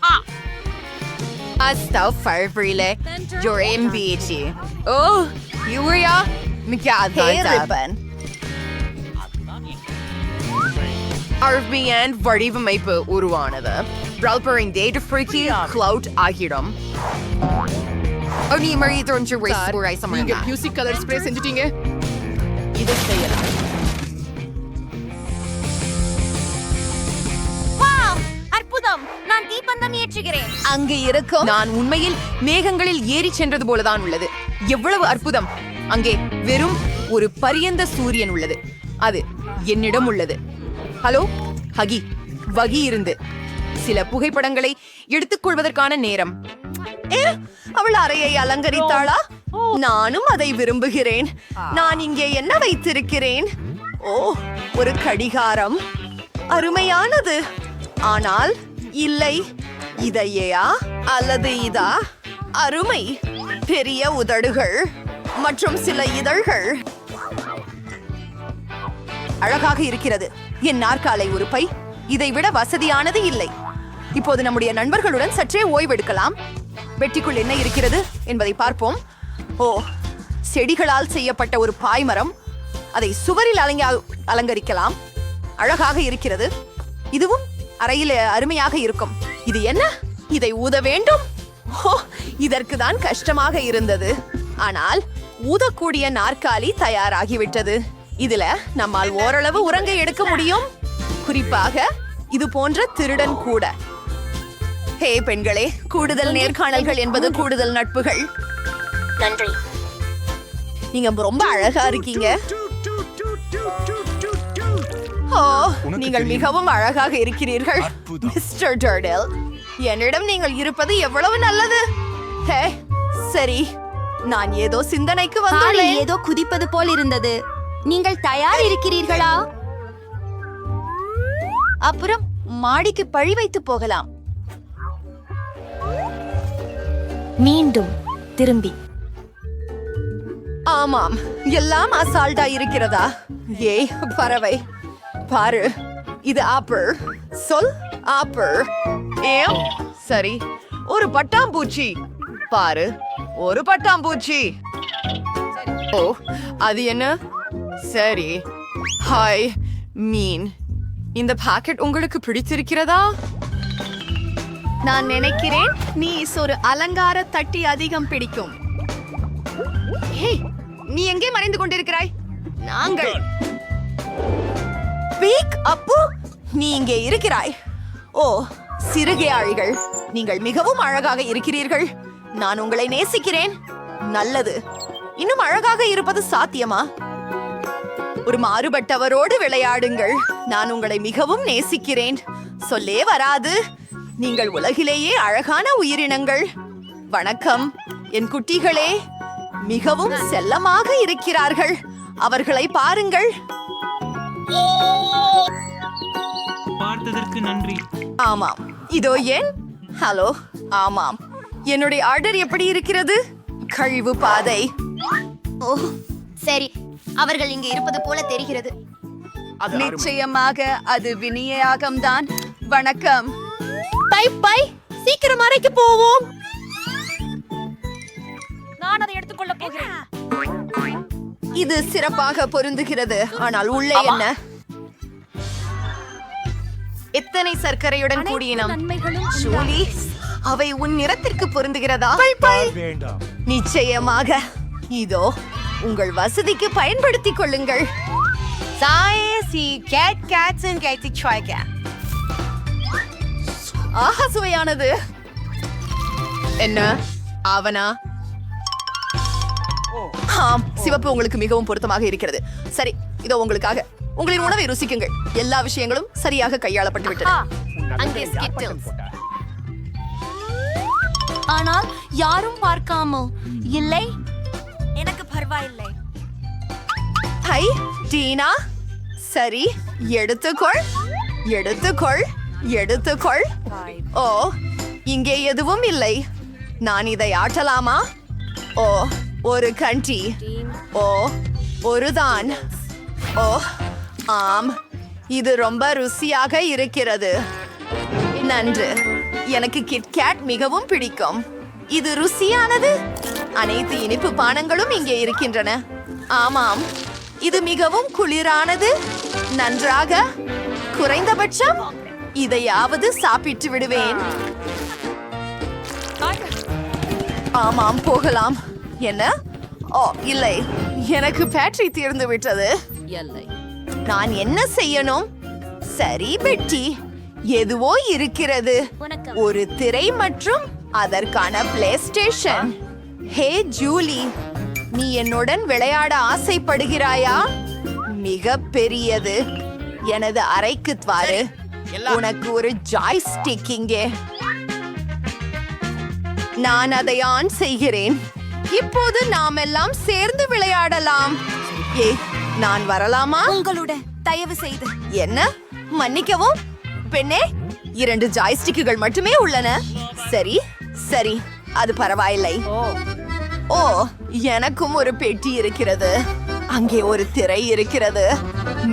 வடிவமைப்பு உருவானது. கிளவுட் ஆகிடும். நீங்க மியூசிக் கலர் ஸ்ப்ரே செஞ்சுட்டீங்க. இதை செய்யலாம். அற்புதம், நான் தீப்பந்தம் ஏற்றுகிறேன். அங்கு இருக்கும். நான் உண்மையில் மேகங்களில் ஏறி சென்றது போலதான் உள்ளது. எவ்வளவு அற்புதம். அங்கே வெறும் ஒரு பரியந்த சூரியன் உள்ளது. அது என்னிடம் உள்ளது. ஹலோ ஹகி, வகி இருந்து சில புகைப்படங்களை எடுத்துக்கொள்வதற்கான நேரம். அவள் அறையை அலங்கரித்தாளா? நானும் அதை விரும்புகிறேன். நான் இங்கே என்ன வைத்திருக்கிறேன்? ஓ, ஒரு கடிகாரம். அருமையானது. ஆனால் இல்லை, இதையா அல்லது இதா? அருமை. பெரிய உதடுகள் மற்றும் சில இதழ்கள். அழகாக இருக்கிறது. என் நாற்காலை ஒரு பை. இதை விட வசதியானது இல்லை. இப்போது நம்முடைய நண்பர்களுடன் சற்றே ஓய்வெடுக்கலாம். பெட்டிக்குள் என்ன இருக்கிறது என்பதை பார்ப்போம். ஓ, செடிகளால் செய்யப்பட்ட ஒரு பாய்மரம். அதை சுவரில் அலங்கரிக்கலாம். அழகாக இருக்கிறது. இதுவும் அறையில் அருமையாக இருக்கும். இது என்ன? இதை ஊத வேண்டும். ஓ, இதற்கு தான் கஷ்டமாக இருந்தது. ஆனால் ஊதக்கூடிய நாற்காலி தயாராகிவிட்டது. இதுல நம்மால் ஓரளவு உறங்க எடுக்க முடியும், குறிப்பாக இது போன்ற திருடன் கூட. ஹே பெண்களே, கூடுதல் நேர்காணல்கள் என்பது கூடுதல் நட்புகள். நன்றி. நீங்க ரொம்ப அழகா இருக்கீங்க. ஓ, நீங்கள் மிகவும் அழகாக இருக்கிறீர்கள் மிஸ்டர் டர்டல். என்னிடம் நீங்கள் இருப்பது எவ்வளவு நல்லது. ஹே, சரி, நான் ஏதோ சிந்தனைக்கு வந்துள்ளேன். ஏதோ குதிப்பது போல் இருந்தது. நீங்கள் தயார் இருக்கிறீர்களா? அப்புறம் மாடிக்கு பழி வைத்து போகலாம். மீண்டும் திரும்பி. ஆமாம், எல்லாம் அசால்ட்டா இருக்கிறதா? ஏய் பறவை, பாரு, இது ஆப்பிள். சொல் ஆப்பிள். ஏம், சரி, ஒரு பட்டாம்பூச்சி. பாரு, ஒரு பட்டாம்பூச்சி. ஓ, அது என்ன? சரி, ஹாய் மீன். இந்த பாக்கெட் உங்களுக்கு பிடித்திருக்கிறதா? நான் நினைக்கிறேன் நீ ஒரு அலங்கார தட்டி அதிகம் பிடிக்கும். ஹே, நீ எங்கே மறைந்து கொண்டிருக்கிறாய்? நாங்கள் பீக் அப்பு, நீ இங்கே இருக்கிறாய். ஓ, சிறுகையாழிகள், நீங்கள் மிகவும் அழகாக இருக்கிறீர்கள். நான் உங்களை நேசிக்கிறேன். நல்லது. இன்னும் அழகாக இருப்பது சாத்தியமா? ஒரு மாறுபட்டவரோடு விளையாடுங்கள். நான் உங்களை மிகவும் நேசிக்கிறேன். சொல்லே வராது. நீங்கள் உலகிலேயே அழகான உயிரினங்கள். வணக்கம் என் குட்டிகளே, மிகவும் செல்லமாக இருக்கிறார்கள். அவர்களை பாருங்கள். பார்த்ததற்கு நன்றி. ஆமாம், இதோ ஏன். ஹலோ. ஆமாம், என்னுடைய ஆர்டர் எப்படி இருக்கிறது? கழிவு பாதை. ஓ சரி, அவர்கள் இங்கே இருப்பது போல தெரிகிறது. நிச்சயமாக அது விநியோகம்தான். வணக்கம். பை பை, சீக்கிரம் அறைக்கு போவோம். நான் அதை எடுத்துக்கொள்ள போகிறேன். இது சிறப்பாக பொருந்துகிறது. ஆனால் உள்ளே என்ன? எத்தனை சர்க்கரையுடன் கூடியினம். ஜூலி, அவை உன் நிறத்திற்கு பொருந்துகிறதா? நிச்சயமாக. இதோ உங்கள் வசதிக்கு பயன்படுத்திக் கொள்ளுங்கள். ஆஹா, சுவையானது. என்ன ஆவனா? ஆம், சிவப்பு உங்களுக்கு மிகவும் பொருத்தமாக இருக்கிறது. சரி, இதோ உங்களுக்காக. உங்களின் உணவை ருசிக்குங்கள். எல்லா விஷயங்களும் சரியாக கையாளப்பட்டு விட்டன. அங்கே ஸ்கிட்டில்ஸ். ஆனால் யாரும் பார்க்காம இல்லை. எனக்கு பரவாயில்லை. ஹை டீனா, சரி, எடுத்துக்கொள், எடுத்துக்கொள், எடுத்துக்கொள். ஓ, இங்கே எதுவும் இல்லை. நான் இதை ஆட்டலாமா? ஓ, ஒரு கண்டி. ஓ, ஒருதான். ஓ, ஆம், இது ரொம்ப ருசியாக இருக்கிறது. நன்று. எனக்கு கிட்கேட் மிகவும் பிடிக்கும். இது ருசியானது. அனைத்து இனிப்பு பானங்களும் இங்கே இருக்கின்றன. ஆமாம், இது மிகவும் குளிரானது. நன்றாக. குறைந்தபட்சம் இதையாவது சாப்பிட்டு விடுவேன். ஆமாம், போகலாம். என்ன? ஓ இல்லை, எனக்கு பேட்டரி தீர்ந்து விட்டது. நான் என்ன செய்யணும்? சரி பெட்டி, எதுவோ இருக்கிறது. ஒரு திரை மற்றும் அதற்கான பிளே ஸ்டேஷன். ஹே ஜூலி, நீ என்னுடன் விளையாட ஆசைப்படுகிறாயா? மிக பெரியது. எனது அறைக்கு வாரு. உனக்கு ஒரு ஜாய்ஸ்டிக் இங்கே. நான் அதை ஆன் செய்கிறேன். இப்போது நாம் எல்லாம் சேர்ந்து விளையாடலாம். ஏய், நான் வரலாமா? உங்களோட தயவு செய்து. என்ன? மன்னிக்கவும் பெண்ணே, 2 ஜாய்ஸ்டிக்குகள் மட்டுமே உள்ளன. சரி சரி, அது பரவாயில்லை. ஓ, எனக்கும் ஒரு பெட்டி இருக்கிறது. அங்கே ஒரு திரை இருக்கிறது.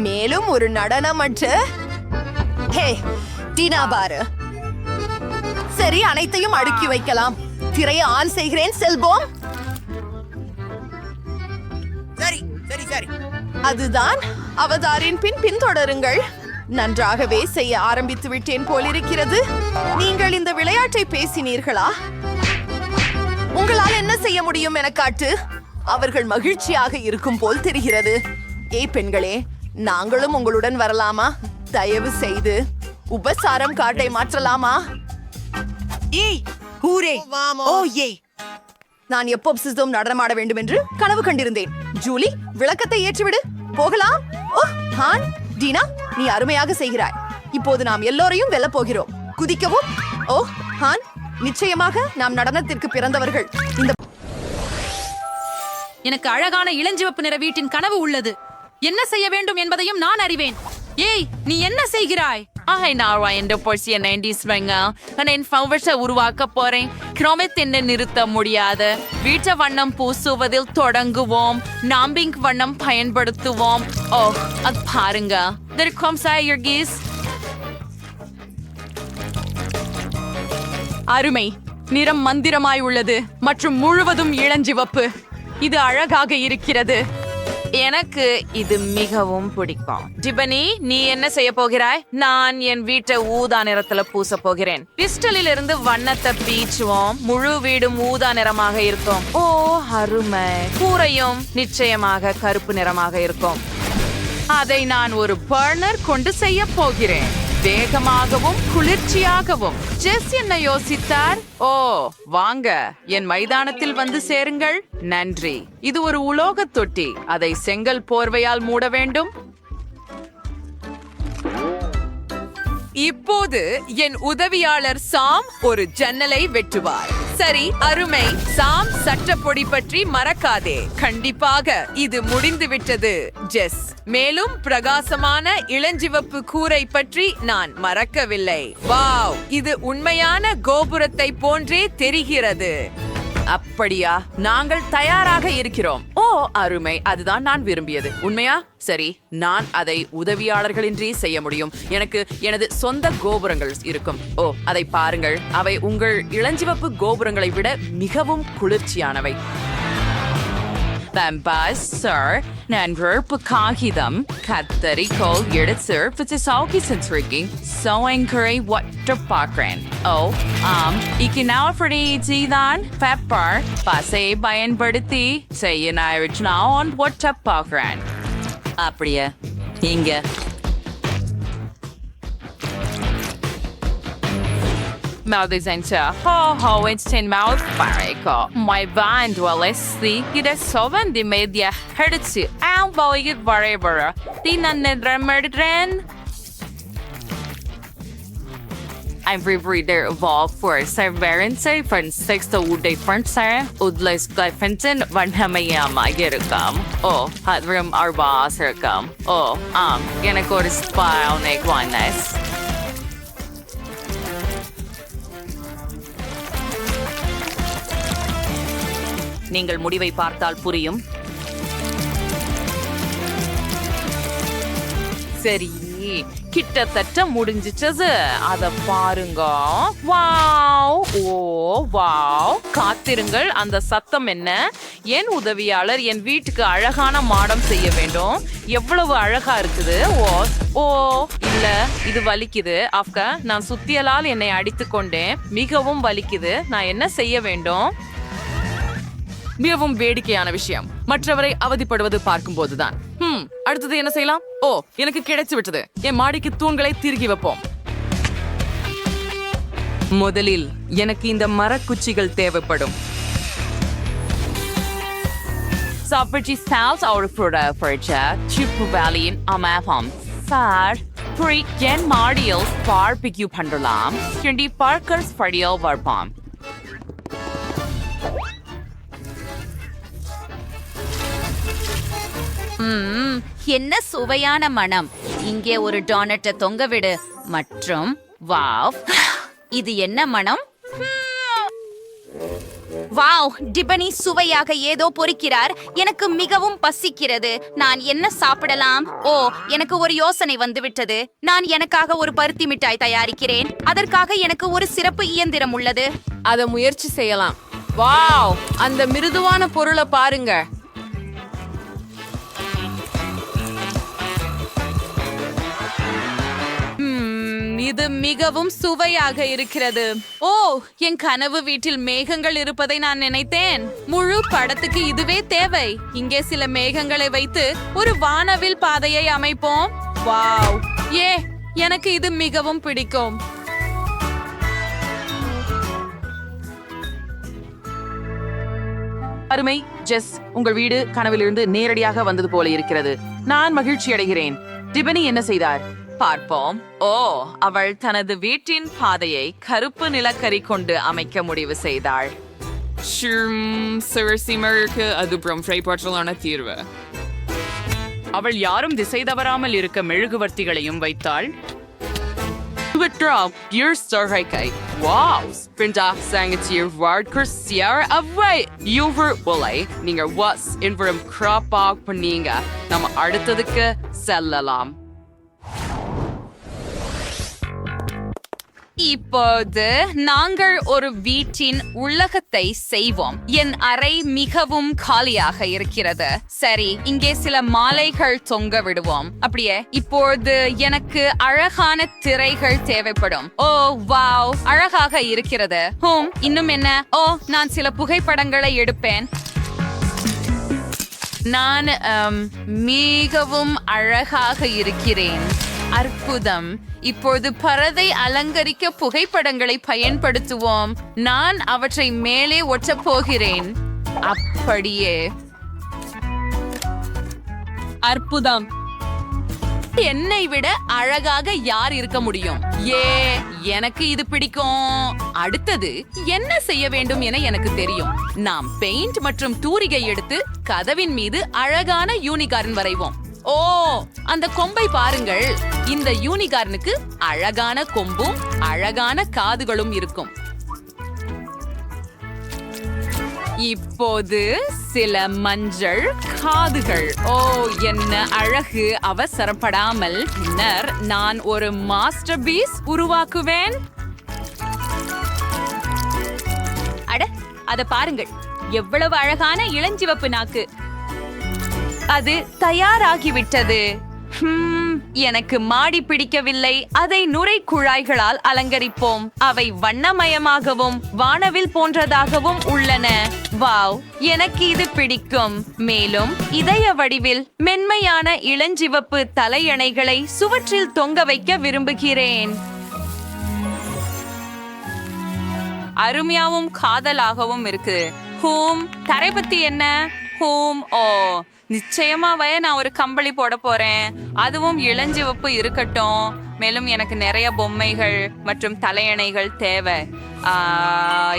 மேலும் ஒரு நடனமற்ற. ஹே டீனா, பாரு. சரி, அனைத்தையும் அடுக்கி வைக்கலாம். திரையை ஆன் செய்கிறேன். செல்போம். சரி சரி சரி. அதுதான். அவதாரின் பின்தொடருங்கள். நன்றாகவே செய்ய ஆரம்பித்து விட்டேன் போலிருக்கிறது. நீங்கள் இந்த விளையாட்டை பேசினீர்களா? உங்களால் என்ன செய்ய முடியும் என காட்டு. அவர்கள் மகிழ்ச்சியாக இருக்கும் போல் தெரிகிறது. ஏய் பெண்களே, நாங்களும் உங்களுடன் வரலாமா? தயவு செய்து உபசாரம் கார்டை மாற்றலாமா? ஏய் ஹூரே ஓ ஏய் நான் எப்போ சிஸ்டம் நடனமாட வேண்டும் என்று கனவு கண்டிருந்தேன். ஜூலி, விளக்கத்தை ஏற்றிவிடு. போகலாம். ஓ ஹான், டீனா, நீ அருமையாக செய்கிறாய். இப்போது நாம் எல்லோரையும் வெல்ல போகிறோம். குதிக்கவும். ஓ ஹான், நிச்சயமாக நாம் நடனத்திற்கு பிறந்தவர்கள். இந்த எனக்கு அழகான இளஞ்சிவப்பு நிற வீட்டின் கனவு உள்ளது. என்ன செய்ய வேண்டும் என்பதையும் நான் அறிவேன். ஏய், நீ என்ன செய்கிறாய்? உருவாக்க போறேன். கிரோமத்தின் நிறுத்த முடியாத வீட்டு வண்ணம் பூசுவதில் தொடங்குவோம். நாம்பிங் வண்ணம் பயன்படுத்துவோம். ஓ, அது பாருங்க. அருமை. நிறம் மந்திரமாய் உள்ளது மற்றும் முழுவதும் இளஞ்சிவப்பு. இது அழகாக இருக்கிறது. எனக்கு இது மிகவும் பிடிக்கும். டிபனி, நீ என்ன செய்ய போகிறாய்? நான் என் வீட்டை ஊதா நிறத்துல பூச போகிறேன். பிஸ்டலில் இருந்து வண்ணத்தை பீச்சுவோம். முழு வீடும் ஊதா நிறமாக இருக்கும். ஓ அருமை. கூரையும் நிச்சயமாக கருப்பு நிறமாக இருக்கும். அதை நான் ஒரு பர்னர் கொண்டு செய்ய போகிறேன். வேகமாகவும் குளிர்ச்சியாகவும். ஜெஸ் என்ன யோசித்தார்? ஓ வாங்க, என் மைதானத்தில் வந்து சேருங்கள். நன்றி. இது ஒரு உலோக தொட்டி. அதை செங்கல் போர்வையால் மூட வேண்டும். இப்போது என் உதவியாளர் சாம் ஒரு ஜன்னலை வெட்டுவார். சரி, அருமை. சாம், சட்டப்பொடி பற்றி மறக்காதே. கண்டிப்பாக இது முடிந்து விட்டது ஜெஸ். மேலும் பிரகாசமான இளஞ்சிவப்பு கூரை பற்றி நான் மறக்கவில்லை. வாவ், இது உண்மையான கோபுரத்தை போன்றே தெரிகிறது. அப்படியா? நாங்கள் தயாராக இருக்கிறோம். ஓ அருமை, அதுதான் நான் விரும்பியது. உண்மையா? சரி, நான் அதை உதவியாளர்களின்றி செய்ய முடியும். எனக்கு எனது சொந்த கோபுரங்கள் இருக்கும். ஓ, அதை பாருங்கள். அவை உங்கள் இளஞ்சிவப்பு கோபுரங்களை விட மிகவும் குளிர்ச்சியானவை. நண்பர் காகிதம் கத்தரிக்கோள் எடுத்து பிச்சை சென்றிருக்கேன். சோங்கரை ஒட்ட பார்க்கிறேன். ஓ ஆம், இக்கினால்தான் பெப்பர் பசையை பயன்படுத்தி செய்ய நான் ஒட்ட பார்க்கிறேன். அப்படியே இங்க it's 10 mouth Barrico. My band will see it is 7 the media heard to and void wherever. I'm reader evolved for severance from 6 to different Sarah Udless Glyphenton when Hamayama get a gum. Oh, hot room our boss her gum. Oh, gonna go to spy on egg one nice. நீங்கள் முடிவை பார்த்தால் புரியும். சரி, கிட்டத்தட்ட முடிஞ்சிச்சது. அத பாருங்க. வாவ், ஓ வாவ். காத்திருங்கள், அந்த சத்தம் என்ன? என் உதவியாளர் என் வீட்டுக்கு அழகான மாடம் செய்ய வேண்டும். எவ்வளவு அழகா இருக்குது. ஓ ஓ இல்ல, இது வலிக்குது. ஆஃப்கா, நான் சுத்தியலால் என்னை அடித்துக் கொண்டேன். மிகவும் வலிக்குது. நான் என்ன செய்ய வேண்டும்? மிகவும் வேடிக்கையான விஷயம் மற்றவரை அவதிப்படுவது பார்க்கும் போதுதான். அடுத்தது என்ன செய்யலாம்? ஓ, எனக்கு கிடைச்சு விட்டது. என் மாடிக்கு தூண்களை திருகி வைப்போம். முதலில் எனக்கு இந்த மரக்குச்சிகள் தேவைப்படும். சாப்பிட்டு சால்ஸ் ஒரு சிப்பு வேலியின் அமேஃபாம் சார் என் மாடியில் பார்பிக்யூ பண்ணலாம். பார்க்கர்ஸ் படியில் வரப்பாம். என்ன சுவையான மனம். இங்கே ஒரு டோனட்டை தொங்கவிடு. மற்றும் வாவ், இது என்ன மனம்? வாவ், டிபனி சுவையாக ஏதோ பொரிக்கிறார். எனக்கு மிகவும் பசிக்கிறது. நான் என்ன சாப்பிடலாம்? ஓ, எனக்கு ஒரு யோசனை வந்துவிட்டது. நான் எனக்காக ஒரு பருத்தி மிட்டாய் தயாரிக்கிறேன். அதற்காக எனக்கு ஒரு சிறப்பு இயந்திரம் உள்ளது. அதை முயற்சி செய்யலாம். வாவ், அந்த மிருதுவான பொருளை பாருங்க. இது மிகவும் சுவையாக இருக்கிறது. ஓ, என் கனவு வீட்டில் மேகங்கள் இருப்பதை நான் நினைத்தேன். முழு படத்துக்கு இதுவே தேவை. இங்கே சில மேகங்களை வைத்து ஒரு வானவில் பாதையை அமைப்போம். வாவ், எனக்கு இது மிகவும் பிடிக்கும். அருமை ஜெஸ், உங்கள் வீடு கனவிலிருந்து நேரடியாக வந்தது போல இருக்கிறது. நான் மகிழ்ச்சி அடைகிறேன். டிபனி என்ன செய்தார்? பார்ப்போம். ஓ, அவள் தனது வீட்டின் பாதையை கருப்பு நிலக்கரி கொண்டு அமைக்க முடிவு செய்தாள். அது பிரம்ஃப்ரைப்பற்றலான தீர்வு. அவள் யாரும் திசை தவறாமல் இருக்க மெழுகுவர்த்திகளையும் வைத்தாள். நம்ம அடுத்ததுக்கு செல்லலாம். இப்போது நாங்கள் ஒரு வீட்டின் உள்ளகத்தை செய்வோம். என் அறை மிகவும் காலியாக இருக்கிறது. சரி, இங்கே சில மாலைகள் தொங்க விடுவோம். அப்படியே இப்போது எனக்கு அழகான திரைகள் தேவைப்படும். ஓ வாவ், அழகாக இருக்கிறது. இன்னும் என்ன? ஓ, நான் சில புகைப்படங்களை எடுப்பேன். நான் மிகவும் அழகாக இருக்கிறேன். அற்புதம். இப்போது பரதை அலங்கரிக்க புகைப்படங்களை பயன்படுத்துவோம். நான் அவற்றை மேலே ஒட்டப் போகிறேன். அப்படியே. அற்புதம். என்னை விட அழகாக யார் இருக்க முடியும்? எனக்கு இது பிடிக்கும். அடுத்தது என்ன செய்ய வேண்டும் என எனக்கு தெரியும். நாம் பெயிண்ட் மற்றும் தூரிகை எடுத்து கதவின் மீது அழகான யூனிகார்ன் வரைவோம். ஓ, அந்த கொம்பை பாருங்கள். இந்த யூனிகார்னுக்கு அழகான கொம்பும் அழகான காதுகளும் இருக்கும். இப்போது சில மஞ்சள் காதுகள். ஓ, என்ன அழகு. அவசரப்படாமல் பின்னர் நான் ஒரு மாஸ்டர் பீஸ் உருவாக்குவேன். அட, அத பாருங்கள். எவ்வளவு அழகான இளஞ்சிவப்பு நாக்கு. அது தயாராகிவிட்டது. எனக்கு மாடி பிடிக்கவில்லை. அதை நுரை குழாய்களால் அலங்கரிப்போம். அவை வண்ணமயமாகவும் வானவில் போன்றதாகவும் உள்ளன. வாவ், எனக்கு இது பிடிக்கும். மேலும் இதய வடிவில் மென்மையான இளஞ்சிவப்பு தலையணைகளை சுவற்றில் தொங்க வைக்க விரும்புகிறேன். அருமையாவும் காதலாகவும் இருக்கு. தரை பத்தி என்ன? ஓ, நிச்சயமாவே நான் ஒரு கம்பளி போட போறேன். அதுவும் இளஞ்சிவப்பு இருக்கட்டும். மேலும் எனக்கு நிறைய பொம்மைகள் மற்றும் தலையணைகள் தேவை.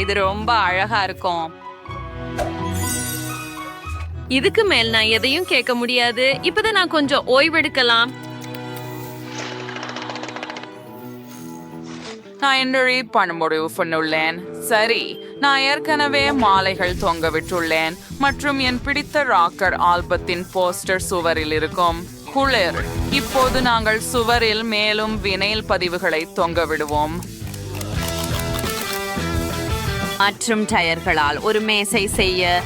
இது ரொம்ப அழகா இருக்கும். இதுக்கு மேல் நான் எதையும் கேட்க முடியாது. இப்பதான் நான் கொஞ்சம் ஓய்வெடுக்கலாம். நான் என்ன பண்ண முடிவு பண்ணுள்ளேன். சரி, நான் ஏற்கனவே மாலைகள் தொங்க விட்டுள்ளேன் மற்றும் என் பிடித்த ராக்கர் ஆல்பத்தின் போஸ்டர் சுவரில் இருக்கும். குளிர். இப்போது நாங்கள் சுவரில் மேலும் வினைல் பதிவுகளை தொங்க விடுவோம். மற்றும் டயர்களால் ஒரு மேசை செய்ய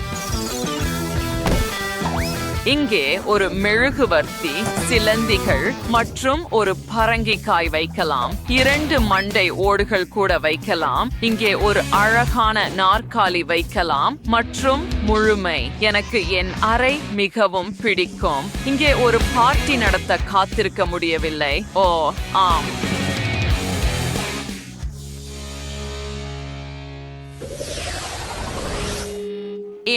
இங்கே ஒரு மெழுகுவர்த்தி, சிலந்திகள் மற்றும் ஒரு பரங்கிக்காய் வைக்கலாம். 2 மண்டை ஓடுகள் கூட வைக்கலாம். இங்கே ஒரு அழகான நாற்காலி வைக்கலாம் மற்றும் முழுமை. எனக்கு என் அறை மிகவும் பிடிக்கும். இங்கே ஒரு பார்ட்டி நடத்த காத்திருக்க முடியவில்லை. ஓ ஆம்,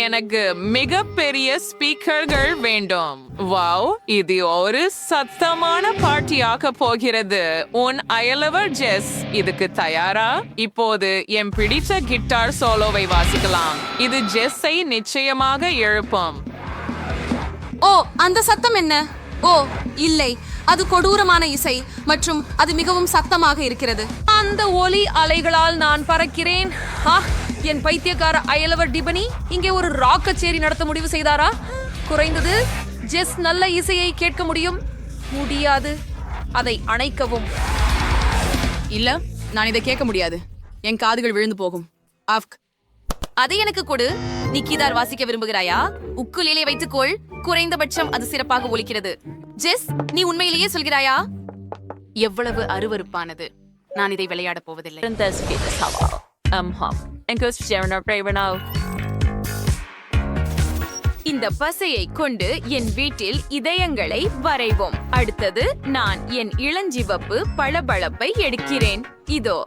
எனக்கு மிகப்பெரிய ஸ்பீக்கர்கள் வேண்டும். வாவ், இது ஒரு சத்தமான பார்ட்டியாக போகிறது. உன் அயலவர் ஜெஸ் இதுக்கு தயாரா? இப்போது என் பிடித்த கிட்டார் சோலோவை வாசிக்கலாம். இது ஜெஸ்ஸை நிச்சயமாக எழுப்பும். ஓ, அந்த சத்தம் என்ன? ஓ இல்லை, அது கொடூரமான இசை மற்றும் அது மிகவும் சத்தமாக இருக்கிறது. அந்த ஒலி அலைகளால் நான் பறக்கிறேன். என் பைத்தியக்கார அயலவர் டிபனி இங்கே ஒரு ராக் கச்சேரி நடத்த முடிவு செய்தாரா? குறைந்தது ஜெஸ் நல்ல இசையை கேட்க முடியாது. அதை அணைக்கவும். இல்ல, நான் இதை கேட்க முடியாது. என் காதுகள் விழுந்து போகும். அதை எனக்கு கொடு. நீ கீதார் வாசிக்க விரும்புகிறாயா? உக்குலேலே வைத்துக்கொள். குறைந்தபட்சம் அது சிறப்பாக ஒலிக்கிறது. ஜெஸ், நீ உண்மையிலேயே சொல்கிறாயா? எவ்வளவு அருவருப்பானது. நான் இதை விளையாட போவதில்லை. இந்த பசையை கொண்டு என் வீட்டில் இதயங்களை வரைவோம். அடுத்தது நான் என் இளஞ்சிவப்பு பளபளப்பை எடுக்கிறேன். இதோ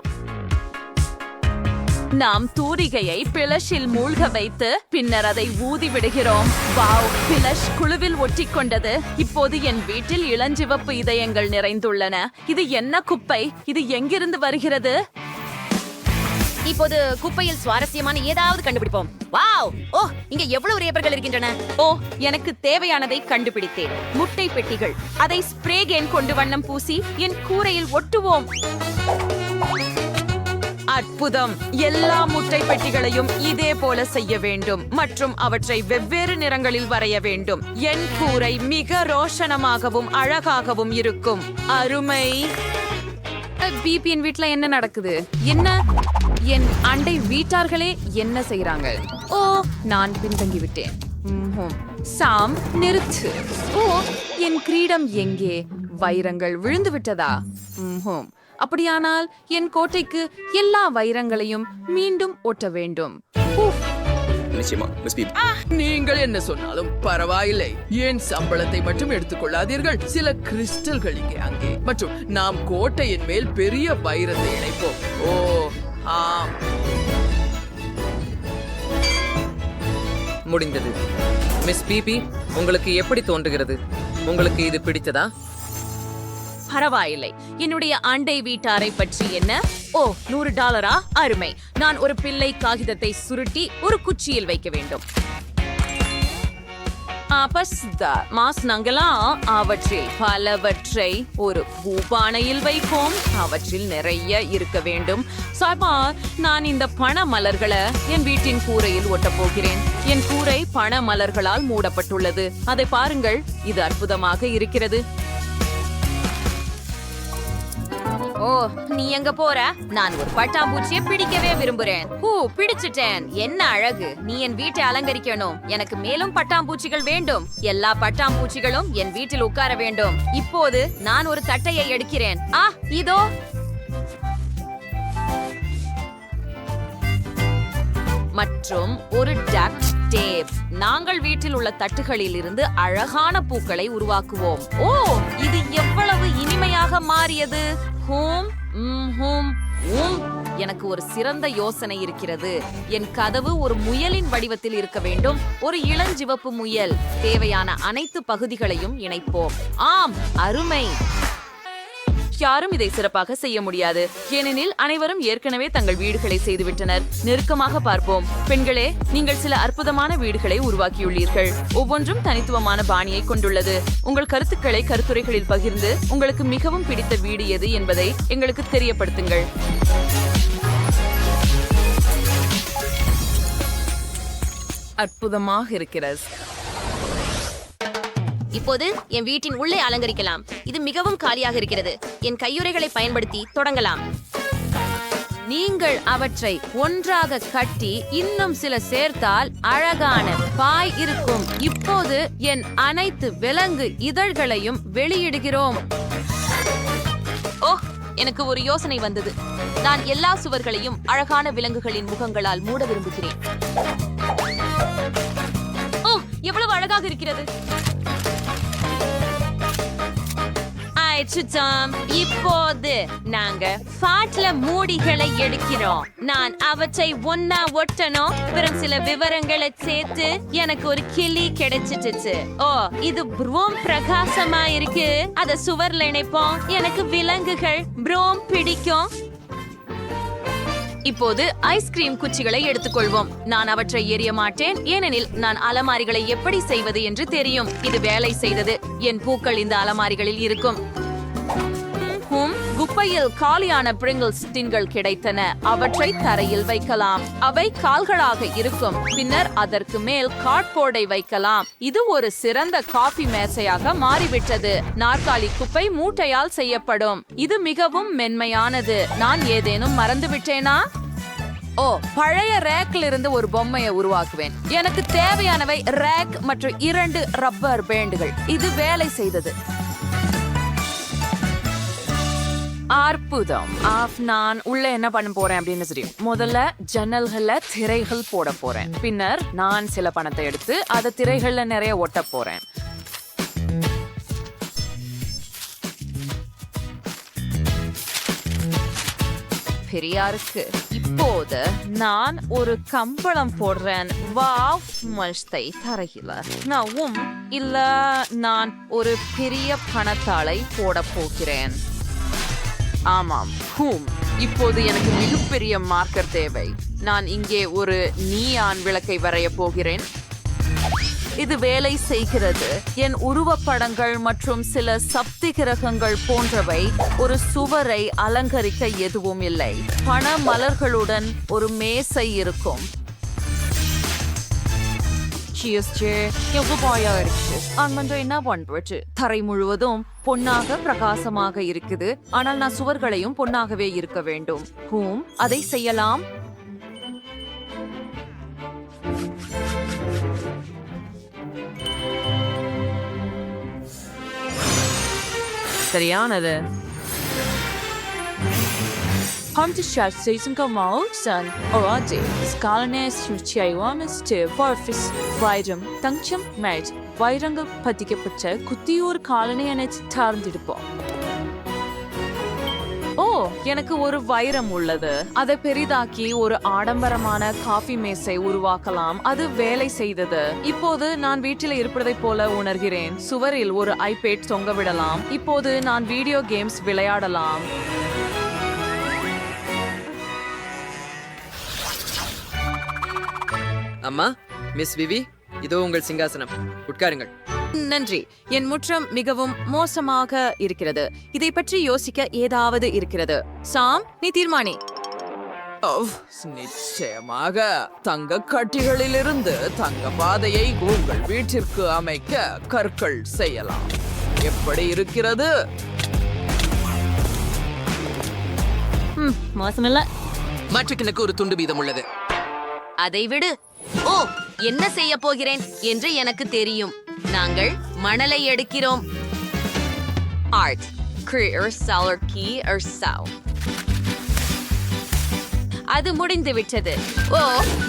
நாம் தூரிகையை பிளஷில் மூழ்க வைத்து பின்னர் அதை ஊதி விடுகிறோம். வாவ், பிளஷ் குழுவில் ஒட்டிக்கொண்டது. இப்போது என் வீட்டில் இளஞ்சிவப்பு இதயங்கள் நிறைந்துள்ளன. இது என்ன குப்பை? இது எங்கிருந்து வருகிறது? இப்போது குப்பையில் சுவாரஸ்யமான ஏதாவது கண்டுபிடிப்போம். வாவ், ஓ, இங்க எவ்வளவு ரேப்பர்கள் இருக்கின்றன. ஓ, எனக்கு தேவையானதை கண்டுபிடித்தேன். முட்டை பெட்டிகள். அதை ஸ்ப்ரே கேன் கொண்டு வண்ணம் பூசி என் கூரையில் ஒட்டுவோம். அற்புதம்! எல்லா முட்டை பெட்டிகளையும் இதே போல செய்ய வேண்டும் மற்றும் அவற்றை வெவ்வேறு நிறங்களில் வரைய வேண்டும். என் கூரை மிக ரோஷனமாகவும் அழகாகவும் இருக்கும். அருமை! பிபியின் வீட்ல என்ன நடக்குது? என்ன? என் அண்டை வீட்டார்களே என்ன செய்றாங்க? ஓ, நான் பின்தங்கி விட்டேன். சாம், நிறுத்து. ஓ, என் கிரீடம் எங்கே? வைரங்கள் விழுந்து விட்டதா? அப்படியானால் என் கோட்டைக்கு எல்லா வைரங்களையும் மீண்டும் ஒட்ட வேண்டும். நீங்கள் என்ன சொன்னாலும் பரவாயில்லை. என் சம்பளத்தை மட்டும் எடுத்துக்கொள்ளாதீர்கள். சில கிறிஸ்டல்கள் இங்கே அங்கே மற்றும் நாம் கோட்டையின் மேல் பெரிய வைரத்தை இணைப்போம். ஓ ஆம், முடிந்தது. மிஸ் பிபி, உங்களுக்கு எப்படி தோன்றுகிறது? உங்களுக்கு இது பிடித்ததா? பரவாயில்லை. என்னுடைய அண்டை வீட்டாரை பற்றி என்ன? ஓ, $100. அருமை. நான் ஒரு பிள்ளை காகிதத்தை சுருட்டி ஒரு குச்சியில் வைக்க வேண்டும். அவற்றில் பலவற்றை ஒரு பூபானையில் வைப்போம். அவற்றில் நிறைய இருக்க வேண்டும். சாபா, நான் இந்த பண மலர்களை என் வீட்டின் கூரையில் ஒட்டப் போகிறேன். என் கூரை பண மலர்களால் மூடப்பட்டுள்ளது. அதை பாருங்கள், இது அற்புதமாக இருக்கிறது. ஓ, நீ எங்க போற? நான் ஒரு பட்டாம்பூச்சியை பிடிக்கவே விரும்புறேன். பிடிச்சிட்டேன். என்ன அழகு! நீ என் வீட்டை அலங்கரிக்கணும். எனக்கு மேலும் பட்டாம்பூச்சிகள் வேண்டும். எல்லா பட்டாம்பூச்சிகளும் என் வீட்டில் உட்கார வேண்டும். இப்போது நான் ஒரு தட்டையை எடுக்கிறேன். இதோ. மற்றும் ஒரு டக்ட் டேப். நாங்கள் வீட்டில் உள்ள தட்டுகளில் இருந்து அழகான பூக்களை உருவாக்குவோம். ஓ, இது எவ்வளவு இனிமையாக மாறியது! எனக்கு ஒரு சிறந்த யோசனை இருக்கிறது. என் கதவு ஒரு முயலின் வடிவத்தில் இருக்க வேண்டும். ஒரு இளஞ்சிவப்பு முயல். தேவையான அனைத்து பகுதிகளையும் இணைப்போம். ஆம், அருமை! யாரும் இதை சிறப்பாக செய்ய முடியாது, ஏனெனில் அனைவரும் ஏற்கனவே தங்கள் வீடுகளை செய்துவிட்டனர். நெருக்கமாக பார்ப்போம். பெண்களே, நீங்கள் சில அற்புதமான வீடுகளை உருவாக்கியுள்ளீர்கள். ஒவ்வொன்றும் தனித்துவமான பாணியை கொண்டுள்ளது. உங்கள் கருத்துக்களை கருத்துரைகளில் பகிர்ந்து உங்களுக்கு மிகவும் பிடித்த வீடு எது என்பதை எங்களுக்கு தெரியப்படுத்துங்கள். அற்புதமாக இருக்கிறது. இப்போது என் வீட்டின் உள்ளே அலங்கரிக்கலாம். இது மிகவும் காலியாக இருக்கிறது. என் கையுறைகளை பயன்படுத்தி தொடங்கலாம். நீங்கள் அவற்றை ஒன்றாக கட்டி இன்னும் சில சேர்த்தால் அழகான பாய் இருக்கும். இப்போது என் அனைத்து விலங்கு இதழ்களையும் வெளியிடுகிறோம். ஓ, எனக்கு ஒரு யோசனை வந்தது. நான் எல்லா சுவர்களையும் அழகான விலங்குகளின் முகங்களால் மூட விரும்புகிறேன். ஓ, எவ்வளவு அழகாக இருக்கிறது! இப்போது நாங்க பாட்ல மூடிகளை எடுக்கிறோம். நான் அவற்றை ஒன்னா ஒட்டணும். பிறகு சில விவரங்களை சேர்த்து எனக்கு ஒரு கிளி கிடைச்சிட்டு. ஓ, இது ப்ரோம் பிரகாசமா இருக்கு. அத சுவர்ல இணைப்போம். எனக்கு விலங்குகள் ப்ரோம் பிடிக்கும். இப்போது ஐஸ்கிரீம் குச்சிகளை எடுத்துக்கொள்வோம். நான் அவற்றை எரிய மாட்டேன், ஏனெனில் நான் அலமாரிகளை எப்படி செய்வது என்று தெரியும். இது வேலை செய்தது. என் பூக்கள் இந்த அலமாரிகளில் இருக்கும். குப்பையில் காலியான பிரிங்கிள்ஸ் டின்கள் கிடைத்தன. அவற்றை தரையில் வைக்கலாம். அவை கால்களாக இருக்கும். பின்னர் அதற்கு மேல் கார்ட்போர்டை வைக்கலாம். இது ஒரு சிறந்த காபி மேசையாக மாறிவிட்டது. நாற்காலி குப்பை மூட்டையால் செய்யப்படும். இது மிகவும் மென்மையானது. நான் ஏதேனும் மறந்துவிட்டேனா? ஓ, பழைய ரேக்ல இருந்து ஒரு பொம்மையை உருவாக்குவேன். எனக்கு தேவையானவை ரேக் மற்றும் 2 ரப்பர் பேண்டுகள். இது வேலை செய்தது. அற்புதம். நான் உள்ள என்ன பண்ண போறேன் அப்படின்னு தெரியும். முதல்ல ஜன்னல்கள்ல திரைகள் போட போறேன். பின்னர் நான் சில பணத்தை எடுத்து அதை திரைகள்ல நிறைய ஒட்ட போறேன். பெரியாருக்கு இப்போது நான் ஒரு கம்பளம் போடுறேன். வாவ், மஸ்தை தரையில நான் இல்ல, நான் ஒரு பெரிய பணத்தாளை போட போகிறேன். ஆமாம், இப்போது எனக்கு மிகப்பெரிய மார்க்கர் தேவை. நான் இங்கே ஒரு நீயான் விளக்கை வரைய போகிறேன். இது வேலை செய்கிறது. என் உருவப்படங்கள் மற்றும் சில சக்தி கிரகங்கள் போன்றவை ஒரு சுவரை அலங்கரிக்க எதுவும் இல்லை. பண மலர்களுடன் ஒரு மேசை இருக்கும். என்ன பண்றது? தரை முழுவதும் பொன்னாக பிரகாசமாக இருக்குது. ஆனால் நான் சுவர்களையும் பொன்னாகவே இருக்க வேண்டும். அதை செய்யலாம். சரியானது. வைரங்கள் பதிக்கப்பட்ட குத்தியோர் காலனி சார்ந்திருப்போம். எனக்கு ஒரு வைரம் உள்ளது. அதை பெரிதாக்கி ஒரு ஆடம்பரமான காஃபி மேசை உருவாக்கலாம். அது வேலை செய்தது. இப்போது நான் வீட்டில் இருப்பதை போல உணர்கிறேன். சுவரில் ஒரு ஐபேட் தொங்க விடலாம். இப்போது நான் வீடியோ கேம்ஸ் விளையாடலாம். அம்மா, மிஸ் விவி, இதோ உங்கள் சிங்காசனம். உட்காருங்கள். நன்றி. என் முற்றம் மிகவும் மோசமாக இருக்கிறது. இதை பற்றி யோசிக்க ஏதாவது இருக்கிறது? சாம், நீ தீர்மானி. நிச்சயமாக தங்க கட்டிகளிலிருந்து தங்க பாதையை உங்கள் வீட்டிற்கு அமைக்க கற்கள் செய்யலாம். எப்படி இருக்கிறது? மோசமில்ல. மற்றக்கு ஒரு துண்டு வீதம் உள்ளது. அதை விடு. என்ன செய்ய போகிறேன் என்று எனக்கு தெரியும். நாங்கள் மணலை எடுக்கிறோம். Art. Creator, seller, key or sell. அது முடிந்து விட்டது.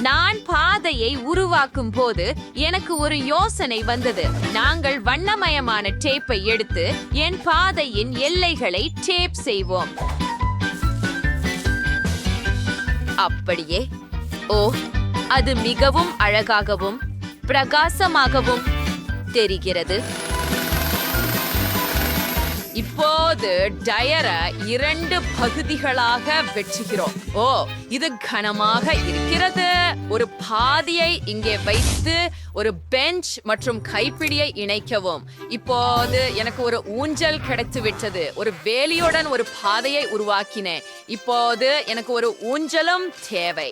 நான் பாதையை உருவாக்கும் போது எனக்கு ஒரு யோசனை வந்தது. நாங்கள் வண்ணமயமான டேப்பை எடுத்து என் பாதையின் எல்லைகளை டேப் செய்வோம். அப்படியே. அது மிகவும் அழகாகவும் பிரகாசமாகவும் தெரிகிறது. இப்போது டயரை 2 பகுதிகளாக வெட்டுகிறோம். இது கனமாக இருக்கிறது. ஒரு பாதியை இங்கே வைத்து ஒரு பெஞ்ச் மற்றும் கைப்பிடியை இணைக்கவும். இப்போது எனக்கு ஒரு ஊஞ்சல் கிடைத்து விட்டது. ஒரு வேலியுடன் ஒரு பாதையை உருவாக்கினேன். இப்போது எனக்கு ஒரு ஊஞ்சலும் தேவை.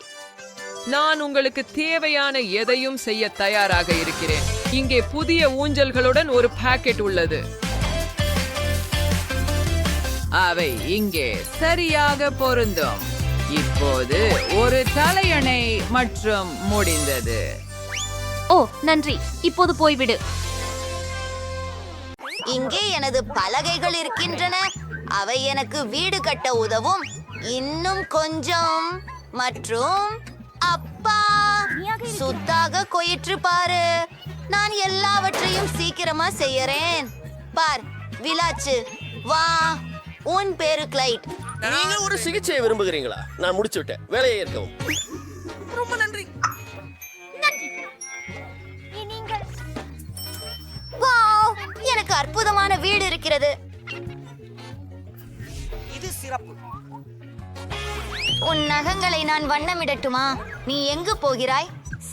நான் உங்களுக்கு தேவையான எதையும் செய்ய தயாராக இருக்கிறேன். இங்கே புதிய ஊஞ்சல்களுடன் ஒரு பாக்கெட் உள்ளது. அவை இங்கே சரியாக பொருந்தும். இப்போது ஒரு தலையணை மற்றும் முடிந்தது. நன்றி. இப்போது போய்விடு. இங்கே எனது பலகைகள் இருக்கின்றன. அவை எனக்கு வீடு கட்ட உதவும். இன்னும் கொஞ்சம். மற்றும் அப்பா, சுத்தாக கொயிற்று பாரு. நான் எல்லாவற்றையும் சீக்கிரமா செய்யறேன். பார், விலாச்சு. வா, உன் பேரு கிளைட். நீங்க ஒரு சிகிச்சையை விரும்புகிறீங்களா? நான் முடிச்சு விட்டேன். வேலையை ஏற்கவும். ரொம்ப நன்றி. எனக்கு அற்புதமான வீடு இருக்கிறது. இது சிறப்பு. உன் நகங்களை நான் வண்ணமிடட்டுமா? நீ எங்கு போகிறாய்?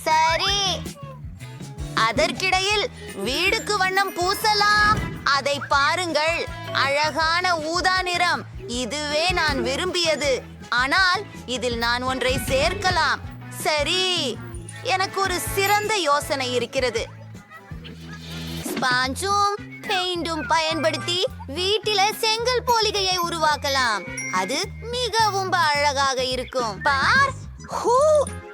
சரி, அதற்கிடையில் வீடுக்கு வண்ணம் பூசலாம். அதை பாருங்கள், அழகான ஊதா நிறம். இதுவே நான் விரும்பியது. ஆனால் இதில் நான் ஒன்றை சேர்க்கலாம். சரி, எனக்கு ஒரு சிறந்த யோசனை இருக்கிறது. ஸ்பாஞ்சும் பெயிண்டும் பயன்படுத்தி வீட்டில செங்கல் போலிகையை உருவாக்கலாம். அது மிகவும் அழகாக இருக்கும். பார்,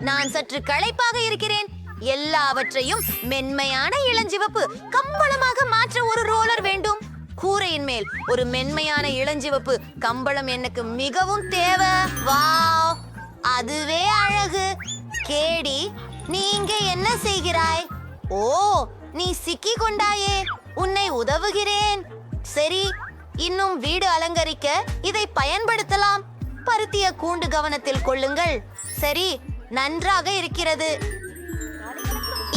நான் சற்று களைப்பாக இருக்கிறேன். எல்லாவற்றையும் மென்மையான இளஞ்சிவப்பு கம்பளமாக மாற்ற ஒரு ரோலர் வேண்டும். கூரையின் மேல் ஒரு மென்மையான இளஞ்சிவப்பு கம்பளம் எனக்கு மிகவும் தேவை. வாவ், அதுவே அழகு. கேடி, நீ இங்கே என்ன செய்கிறாய்? ஓ, நீ சிக்கி கொண்டாயே. உன்னை உதவுகிறேன். சரி, இன்னும் வீடு அலங்கரிக்க இதை பயன்படுத்தலாம். பருத்திய கூண்டு கவனத்தில் கொள்ளுங்கள். சரி, நன்றாக இருக்கிறது.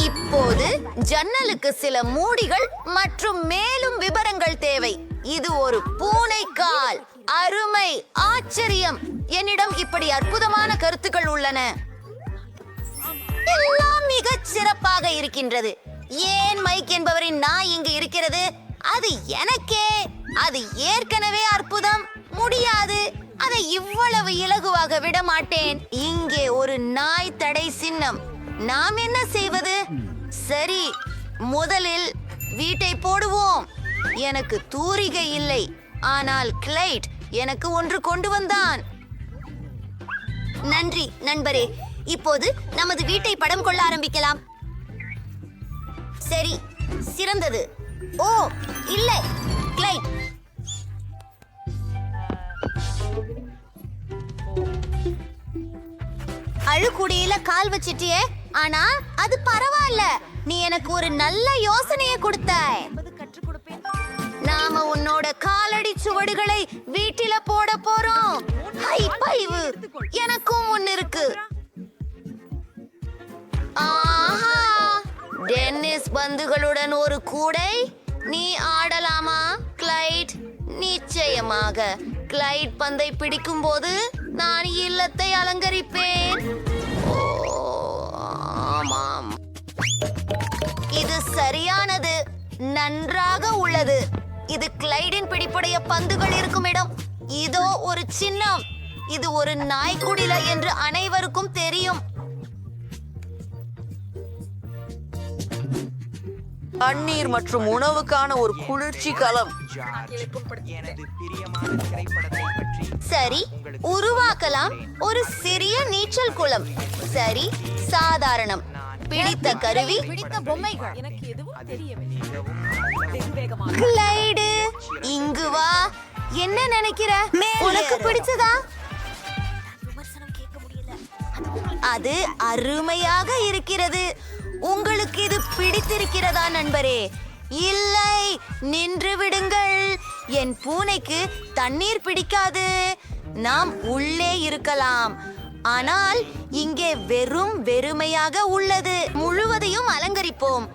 இப்போது ஜன்னலுக்கு சில மூடிகள் மற்றும் மேலும் விவரங்கள் தேவை. இது ஒரு பூனைக்கால். அருமை, ஆச்சரியம். என்னிடம் இப்படி அற்புதமான கருத்துக்கள் உள்ளன. எல்லாம் மிகச் சிறப்பாக இருக்கின்றது. ஏன் மைக் என்பவரின் நாய் இங்கு இருக்கிறது? அது எனக்கே. அது ஏற்கனவே அற்புதம். முடியாது, அதை இவ்வளவு இலகுவாக விட மாட்டேன். இங்கே ஒரு நாய் தடை சின்னம். நாம் என்ன செய்வது? சரி, முதலில் வீட்டை போடுவோம். எனக்கு தூரிகை இல்லை, ஆனால் கிளைட் எனக்கு ஒன்று கொண்டு வந்தான். நன்றி நண்பரே. இப்போது நமது வீட்டை படம் கொள்ள ஆரம்பிக்கலாம். சரி, சிறந்தது. ஓ இல்லை, கிளைட், அழுக்குடியில கால் வச்சிட்டியே. ஆனா அது பரவாயில்ல. நீ எனக்கு ஒரு நல்ல யோசனையை கொடுத்தாய். நாம உன்னோட காலடி சுவடுகளை வீட்டில போட போறோம். ஹை பைவு, எனக்கும் ஒன்னு இருக்கு. ஆஹா, டென்னிஸ் பந்துகளுடன் ஒரு கூடை. நீ ஆடலாமா கிளைட்? நிச்சயமாக. கிளைட் பந்தை பிடிக்கும் போது நான் இல்லத்தை அலங்கரிப்பேன். ஆமாம், இது சரியானது. நன்றாக உள்ளது. இது கிளைடின் பிடிப்புடைய பந்துகள் இருக்கும் இடம். இதோ ஒரு சின்னம். இது ஒரு நாய்க்குடில என்று அனைவருக்கும் தெரியும். தண்ணீர் மற்றும் உணவுக்கான ஒரு குளிர்ச்சி களம். சரி, உருவாக்கலாம் ஒரு சிறிய நீச்சல் குளம். சரி, சாதாரணம். பிடித்த கருவி, பிடித்த பொம்மைகள். கிளைடு, இங்கு வா. என்ன நினைக்கிற? உனக்கு பிடிச்சதா? அது அருமையாக இருக்கிறது. உங்களுக்கு இது பிடித்திருக்கிறதா நண்பரே? இல்லை, நின்று விடுங்கள். என் பூனைக்கு தண்ணீர் பிடிக்காது. நாம் உள்ளே இருக்கலாம். ஆனால் இங்கே வெறுமையாக உள்ளது. முழுவதையும் அலங்கரிப்போம்.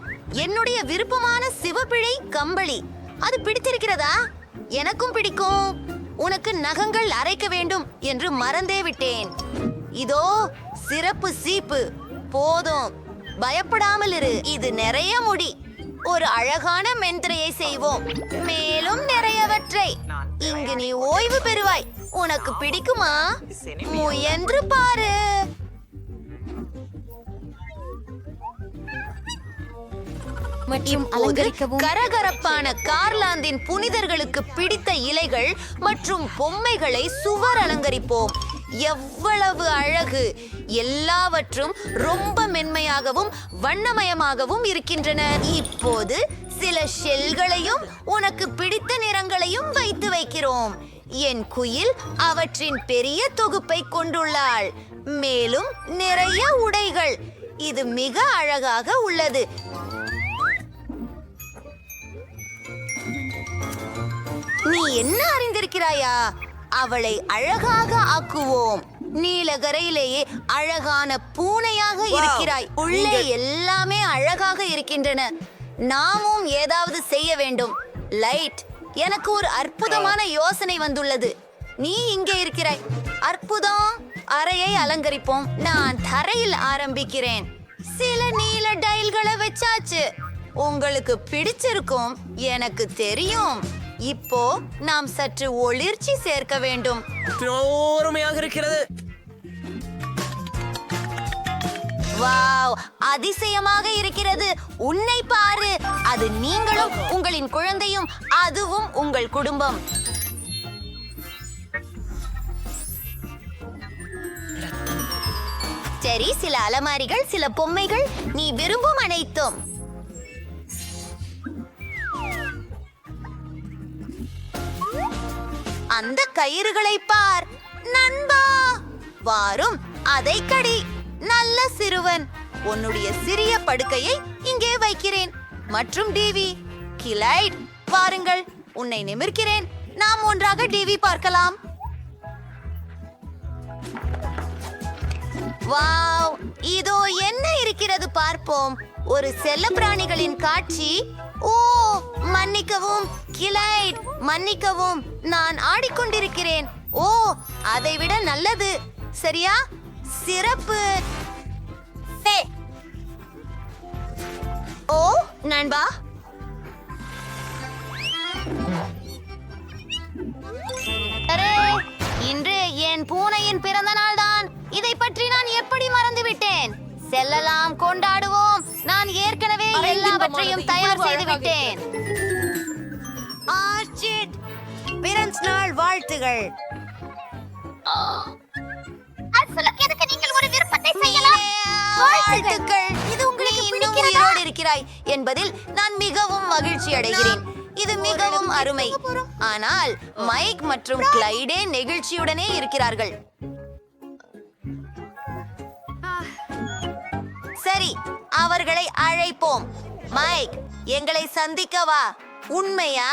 என்னுடைய விருப்பமான சிவப்பிழை கம்பளி. அது பிடித்திருக்கிறதா? எனக்கும் பிடிக்கும். உனக்கு நகங்கள் அரைக்க வேண்டும் என்று மறந்தே விட்டேன். இதோ சிறப்பு சீப்பு. போதும், பயப்படாமல் இரு. இது நிறைய முடி. ஒரு அழகான மென்திரையை செய்வோம். மேலும் நிறையவற்றை. இங்கு நீ ஓய்வு பெறுவாய். உனக்கு பிடிக்குமா? முயன்று பாரு. இப்போது கரகரப்பான கார்லாந்தின் புனிதர்களுக்கு பிடித்த இலைகள் மற்றும் பொம்மைகளை சுவர் அலங்கரிப்போம். எவ்வளவு அழகு! எல்லாவற்றும் ரொம்ப மென்மையாகவும் வண்ணமயமாகவும் இருக்கின்றன. இப்போது சில ஷெல்களையும் உனக்கு பிடித்த நிறங்களையும் வைத்து வைக்கிறோம். என் குயில் அவற்றின் பெரிய தொகுப்பை கொண்டுள்ளாள். மேலும் நிறைய உடைகள். இது மிக அழகாக உள்ளது. நீ என்ன அறிந்திருக்கிறாயா? அவளை அழகாக ஆக்குவோம். நீலகரையிலேயே அழகான பூனையாக இருக்கிறாய். உள்ளே எல்லாமே அழகாக இருக்கின்றன. நாமும் ஏதாவது செய்ய வேண்டும். லைட், எனக்கு ஒரு அற்புதமான யோசனை வந்துள்ளது. நீ இங்கே இருக்கிறாய். அற்புதம். அறையை அலங்கரிப்போம். நான் தரையில் ஆரம்பிக்கிறேன். சில நீல டைல்களை வச்சாச்சு. உங்களுக்கு பிடிச்சிருக்கும், எனக்கு தெரியும். இப்போ நாம் சற்று ஒளிர்ச்சி சேர்க்க வேண்டும். அருமையாக இருக்கிறது. வாவ், அதிசயமாக இருக்கிறது. உன்னை பாரு. அது நீங்களும் உங்களின் குழந்தையும், அதுவும் உங்கள் குடும்பம். சரி, சில அலமாரிகள், சில பொம்மைகள், நீ விரும்பும் அனைத்தும். அந்த கயிறுகளை பார் நண்பா. வாரும் அதை கடி. நல்ல சிறுவன். உன்னுடைய சிறிய படுக்கையை இங்கே வைக்கிறேன். மற்றும் டிவி. கிளைட், வாருங்கள், உன்னை நிமிர்க்கிறேன். நாம் ஒன்றாக டிவி பார்க்கலாம். வாவ், இதோ என்ன இருக்கிறது பார்ப்போம். ஒரு செல்லப்பிராணிகளின் காட்சி. ஓ, மன்னிக்கவும் கிளைட், மன்னிக்கவும், நான் ஆடிக்கொண்டிருக்கிறேன். ஓ, அதைவிட நல்லது. சரியா? சிறப்பு. ஓ நண்பா, அரே, இன்று என் பூனையின் பிறந்த நாள் தான். இதை பற்றி நான் எப்படி மறந்துவிட்டேன்? செல்லலாம், கொண்டாடுவோம். நான் ஏற்கனவே எல்லாவற்றையும் தயார் செய்து விட்டேன். ஆர்ச்சிட், பிறந்த நாள் வாழ்த்துகள். நீங்கள் ஒரு விருப்பத்தை செய்யலாம். வாழ்த்துக்கள். இது உங்களுக்கு இன்னும் உயிரோடு இருக்கிறாய் என்பதில் நான் மிகவும் மகிழ்ச்சி அடைகிறேன். இது மிகவும் அருமை. ஆனால் மைக் மற்றும் கிளைடே நெகிழ்ச்சியுடனே இருக்கிறார்கள். சரி, அவர்களை அழைப்போம். மைக், எங்களை சந்திக்க வா. உண்மையா?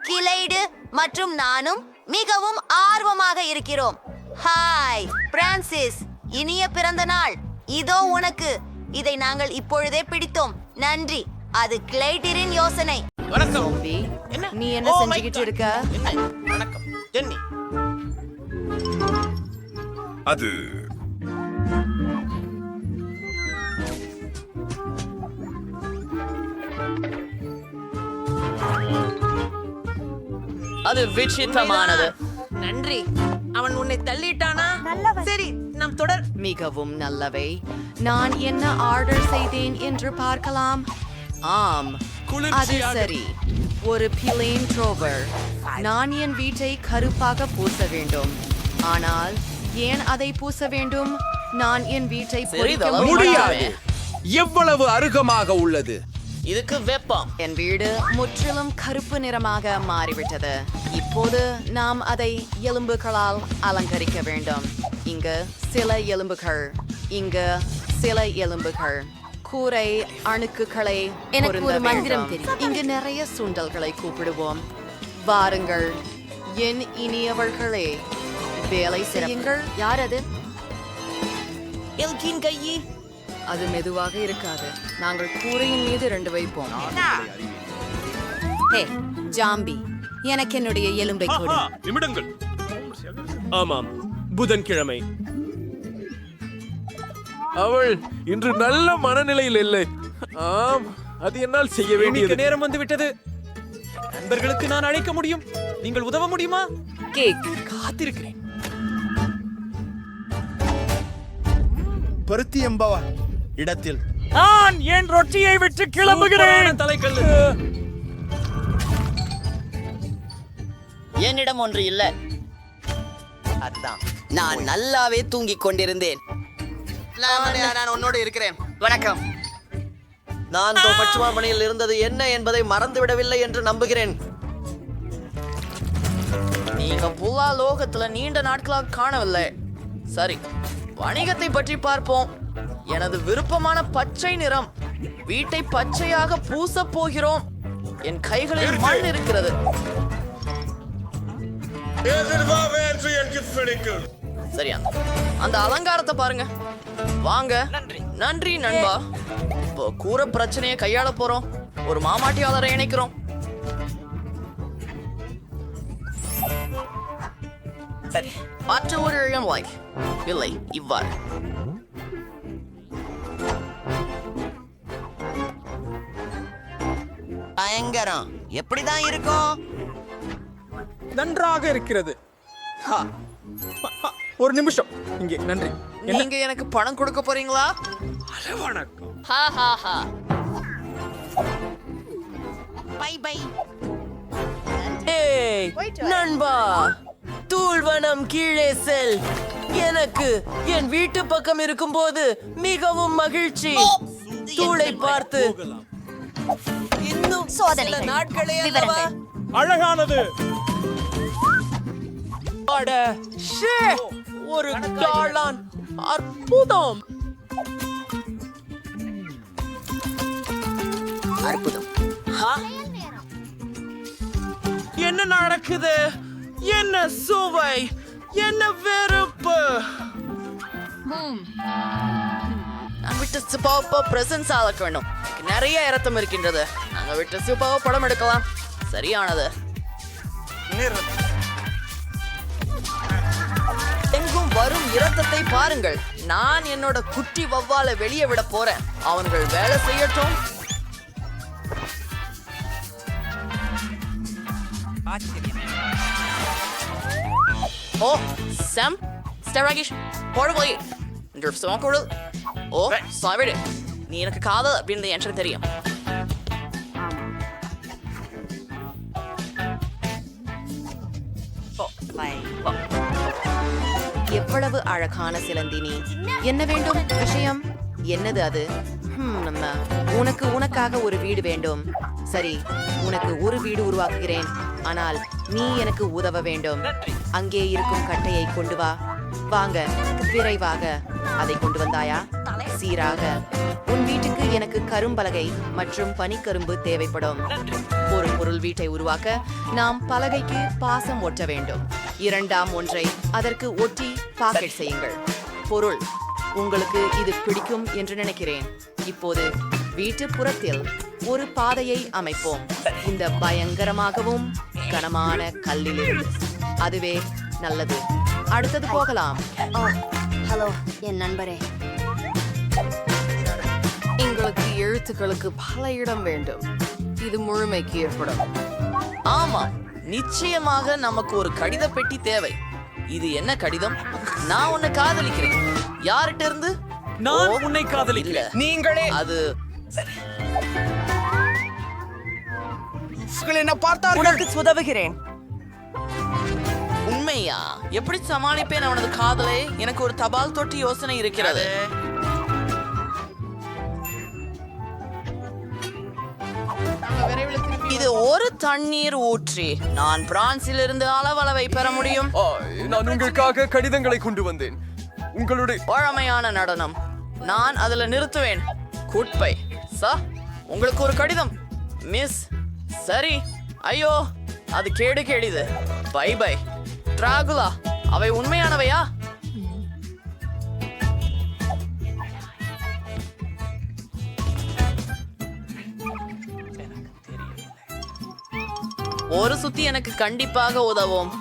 கிளைடு மற்றும் நானும் மிகவும் ஆர்வமாக இருக்கிறோம். ஹாய் பிரான்சிஸ், இனிய பிறந்த நாள். இதோ உனக்கு. இதை நாங்கள் இப்பொழுதே பிடித்தோம். நன்றி. அது கிளைடிரின் யோசனை. வணக்கம். நீ என்ன செஞ்சுக்கிட்டு இருக்க? வணக்கம் ஜென்னி. அது அது விசித்திரமானது. நன்றி. அவன் உன்னை தள்ளிட்டானா? சரி, நாம் தொடர். மிகவும் நல்லவை. நான் என்ன ஆர்டர் செய்தேன் என்று பார்க்கலாம். ஆம், அது சரி. ஒரு பிளேன் ட்ரோவர். நான் என் வீட்டை கருப்பாக பூச வேண்டும். ஆனால் ஏன் அதை பூச வேண்டும்? நான் என் வீட்டை பொறிக்க முடியாது. எவ்வளவு அருகமாக உள்ளது. இதுக்கு வெப்பம். என் வீடு முற்றிலும் கருப்பு நிறமாக மாறிவிட்டது. இப்போது நாம் அதை எலும்புகளால் அலங்கரிக்க வேண்டும். இங்கு சில எலும்புகள், இங்கு சில எலும்புகள். கூரை அணுக்குகளை எனக்கு ஒரு பொருந்த மந்திரம் வேண்டும். தெரியும். இங்கு நிறைய சுண்டல்களை கூப்பிடுவோம். வாருங்கள் என் இனியவர்களே, வேலை செய்யுங்கள். யார் அது? எல்கின் கையி. அது மெதுவாக இருக்காது. நாங்கள் கூரையின் மீது 2 வைப்போம். ஹே ஜாம்பி, எனக்கு என்னுடைய எலும்பை கொடு. நிமிடங்கள். ஆமாம், புதன்கிழமை. அவள் இன்று நல்ல மனநிலையில் இல்லை. ஆம், அது என்னால் செய்ய வேண்டிய நேரம் வந்து விட்டது. நண்பர்களுக்கு நான் அழைக்க முடியும். நீங்கள் உதவ முடியுமா? கேக். காத்திருக்கிறேன். பருத்தி எம்பவா இடத்தில் நான் என் ரொட்டியை விட்டு கிளம்புகிறேன். தலைக்கல்லு. என்னிடம் ஒன்று இல்ல. அதுதான், நான் நல்லாவே தூங்கிக் கொண்டிருந்தேன். நான் உன்னோடு இருக்கிறேன். வணக்கம். நான் பணியில் இருந்தது என்ன என்பதை மறந்துவிடவில்லை என்று நம்புகிறேன். நீங்க புலா லோகத்துல நீண்ட நாட்களாக காணவில்லை. சரி, வணிகத்தை பற்றி பார்ப்போம். எனது விருப்பமான பச்சை நிறம். வீட்டை பச்சையாக பூசப் போகிறோம். என் கைகளில் மண் இருக்கிறது. சரி, அந்த அலங்காரத்தை பாருங்க. வாங்க. நன்றி நண்பா. இப்போ கூரை பிரச்சனையை கையாள போறோம். ஒரு மாமாட்டியாளரை இணைக்கிறோம். சரி, மற்ற ஒரு இடம் இல்லை, இவ்வாறு. பயங்கரம். எப்படிதான் இருக்கும்? நன்றாக இருக்கிறது. ஒரு நிமிஷம் இங்கே. நன்றி. நீங்க எனக்கு பணம் கொடுக்க போறீங்களா? வணக்கம். ஹா ஹா ஹா. Bye bye. ஏய் நண்பா, தூள்வனம் கீழே செல். எனக்கு என் வீட்டு பக்கம் இருக்கும்போது மிகவும் மகிழ்ச்சி. தூளை பார்த்து இன்னும் சோதனை நாட்களே விவரங்கள். அழகானது. அட, ஷே! ஒரு டாலான் அற்புதம். அற்புதம். என்ன நடக்குது? என்ன சுவை? என்ன வெறுப்பு? நான் விட்ட சூப்பாவை பிரசன்ஸ் ஆளக்க வேண்டும். நிறைய இரத்தம் இருக்கின்றது. நாங்க விட்ட சூப்பாவை படம் எடுக்கலாம். சரியானது. எங்கும் வரும் இரத்தத்தை பாருங்கள். நான் என்னோட குட்டி வவ்வாலை வெளியே விட போறேன். அவன்கள் வேலை செய்யட்டும். ஓ சாம் ஸ்டெராகிஷ் போடுவோய் என்று சுமக்குழு. ஓ சாவிடு, நீ எனக்கு காதல் அப்படின்னு எனக்கு தெரியும். எவ்வளவு அழகான சிலந்தினி. என்ன வேண்டும் விஷயம்? என்னது அது? நம்ம உனக்காக ஒரு வீடு வேண்டும். சரி, உனக்கு ஒரு வீடு உருவாக்குகிறேன். ஆனால் நீ எனக்கு உதவ வேண்டும். அங்கே இருக்கும் கட்டையை கொண்டு வா. வாங்க, விரைவாக. அதை கொண்டு வந்தாயா? சீராக. உன் வீட்டுக்கு எனக்கு கரும்பலகை மற்றும் பனிக்கரும்பு தேவைப்படும். ஒரு பொருள் வீட்டை உருவாக்க நாம் பலகைக்கு பாசம் ஒட்ட வேண்டும். இரண்டாம் ஒன்றை அதற்கு ஒட்டி பாக்கெட் செய்யுங்கள். பொருள், உங்களுக்கு இது பிடிக்கும் என்று நினைக்கிறேன். இப்போது வீட்டு புறத்தில் ஒரு பாதையை அமைப்போம். இந்த பயங்கரமாகவும் கனமான கல்லில். அதுவே நல்லது. அடுத்தது போகலாம். ஹலோ என் நண்பரே. எங்களுக்கு எழுத்துக்களுக்கு பல இடம் வேண்டும். இது முழுமைக்கு ஏற்படும். ஆமா, நிச்சயமாக நமக்கு ஒரு கடித பெட்டி தேவை. இது என்ன கடிதம்? நான் உன்னை காதலிக்கிறேன். யார்கிட்ட இருந்து? நான் உன்னை காதலிக்கிறேன். நீங்களே அது என்ன பார்த்தார்கள். உனக்கு உதவுகிறேன். உண்மையா? எப்படி சமாளிப்பேன் அவனது காதலை? எனக்கு ஒரு தபால் தொட்டி யோசனை இருக்கிறது. இது ஒரு தண்ணீர் ஊற்றி நான் பிரான்சிலிருந்து அளவளவை பெற முடியும். நான் உங்களுக்காக கடிதங்களை கொண்டு வந்தேன். உங்களுடைய பழமையான நடனம். நான் அதுல நிறுத்துவேன். குட்பை சா, உங்களுக்கு ஒரு கடிதம் மிஸ். சரி. ஐயோ, அது கேடிது. By by Dracula. அவை உண்மையானவையா? ஒரு சுத்தி எனக்கு கண்டிப்பாக உதவும்.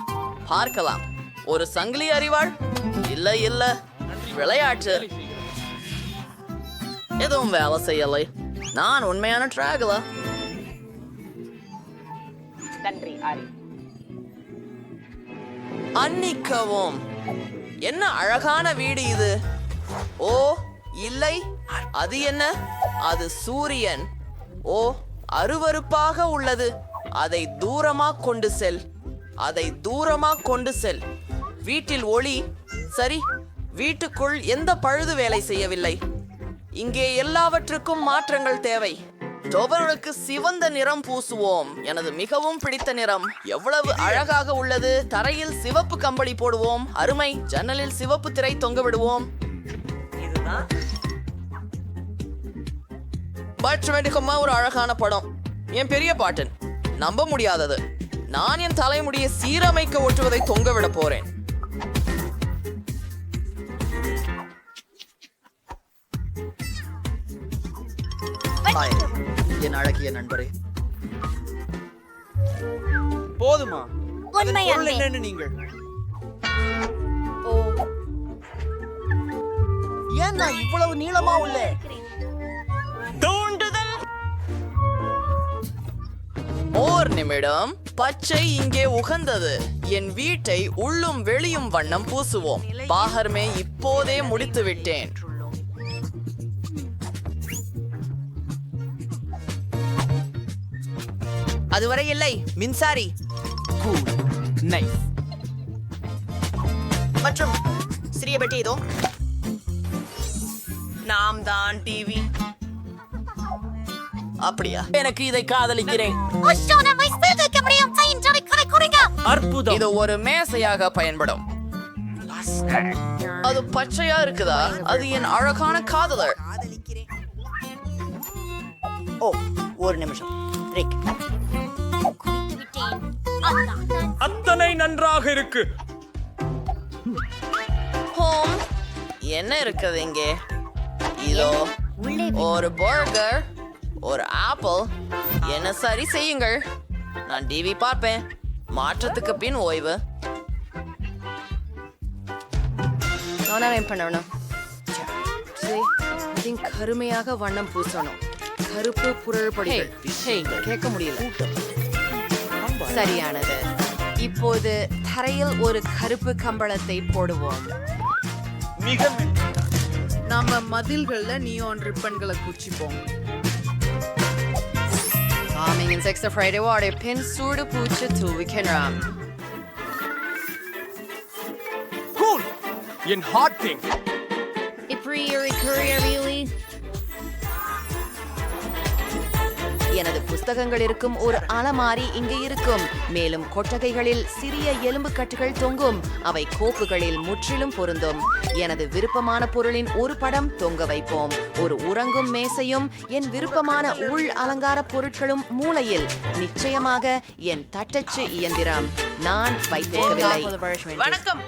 பார்க்கலாம். ஒரு சங்கிலி அறிவாள்? இல்ல விளையாட்டு. எதுவும் வேலை செய்யலை. நான் உண்மையான டிராகுலா. நன்றி ஆரி. அன்னிக்கவும். என்ன அழகான வீடு இது. ஓ இல்லை, அது என்ன? அது சூரியன். ஓ, அருவருப்பாக உள்ளது. அதை தூரமா கொண்டு செல். அதை தூரமா கொண்டு செல். வீட்டில் ஒளி. சரி, வீட்டுக்குள் எந்த பழுது வேலை செய்யவில்லை. இங்கே எல்லாவற்றுக்கும் மாற்றங்கள் தேவை. டோபர்களுக்கு சிவந்த நிறம் பூசுவோம். எனது மிகவும் பிடித்த நிறம். எவ்வளவு அழகாக உள்ளது. தரையில் சிவப்பு கம்பளி போடுவோம். அருமை. ஜன்னலில் சிவப்பு திரை தொங்க விடுவோம். ஒரு அழகான படம். என் பெரிய பாட்டன். நம்ப முடியாதது. நான் என் தலைமுடியை சீரமைக்க ஒட்டுவதை தொங்க விட போறேன். என் அழகிய நண்பரே. போதுமா? உண்மை அன்பே. என்னன்னு நீங்கள் ஏன் நான் இவ்வளவு நீளமா உள்ள தூண்டுதல்? ஓர் நிமிடம். பச்சை இங்கே உகந்தது. என் வீட்டை உள்ளும் வெளியும் வண்ணம் பூசுவோம். பாகர்மே இப்போதே முடித்து விட்டேன். அதுவரை இல்லை. மின்சாரி மற்றும் சிறிய பெட்டி இதோ. நாம் தான் டிவி. அப்படியா? எனக்கு இதை காதலிக்கிறேன். அற்புதம். இது ஒரு மேசையாக பயன்படும். அது பச்சையா இருக்குதா? அது என் அழகான காதலர். ஓ, ஒரு நிமிஷம். ரிக், அத்தனை நன்றாக இருக்கு. ஹோம், என்ன இருக்குது இங்கே? இதோ ஒரு பர்கர், ஒரு ஆப்பிள். என்ன சரி செய்யுங்கள். நான் டிவி பார்ப்பேன். மாற்றத்துக்கு பின் ஓய்வு. நான் என்ன பண்ணணும்? கருமையாக வண்ணம் பூசணும். கருப்பு புரள் படிகள். கேட்க முடியல. சரியானது. இப்போது தரையில் ஒரு கருப்பு கம்பளத்தை போடுவோம். மிக நம்ம மதில்கள்ல நியான் ரிப்பன்களை குச்சிப்போம். Calming Sexta Friday water pin சூடு பூச்சு தூவிக்கலாம். கூல். என் ஹாட் திங். எனது புஸ்தகங்கள் இருக்கும் ஒரு அலமாரி இங்கு இருக்கும். மேலும் கொட்டகைகளில் சிறிய எலும்பு கட்டுகள் தொங்கும். அவை கோப்புகளில் முற்றிலும் பொருந்தும். எனது விருப்பமான பொருளின் ஒரு படம் தொங்க வைப்போம். ஒரு உறங்கும் மேசையும் என் விருப்பமான உள் அலங்கார பொருட்களும் மூலையில். நிச்சயமாக என் தட்டச்சு இயந்திரம். நான் வைத்திருக்கவில்லை. வணக்கம்.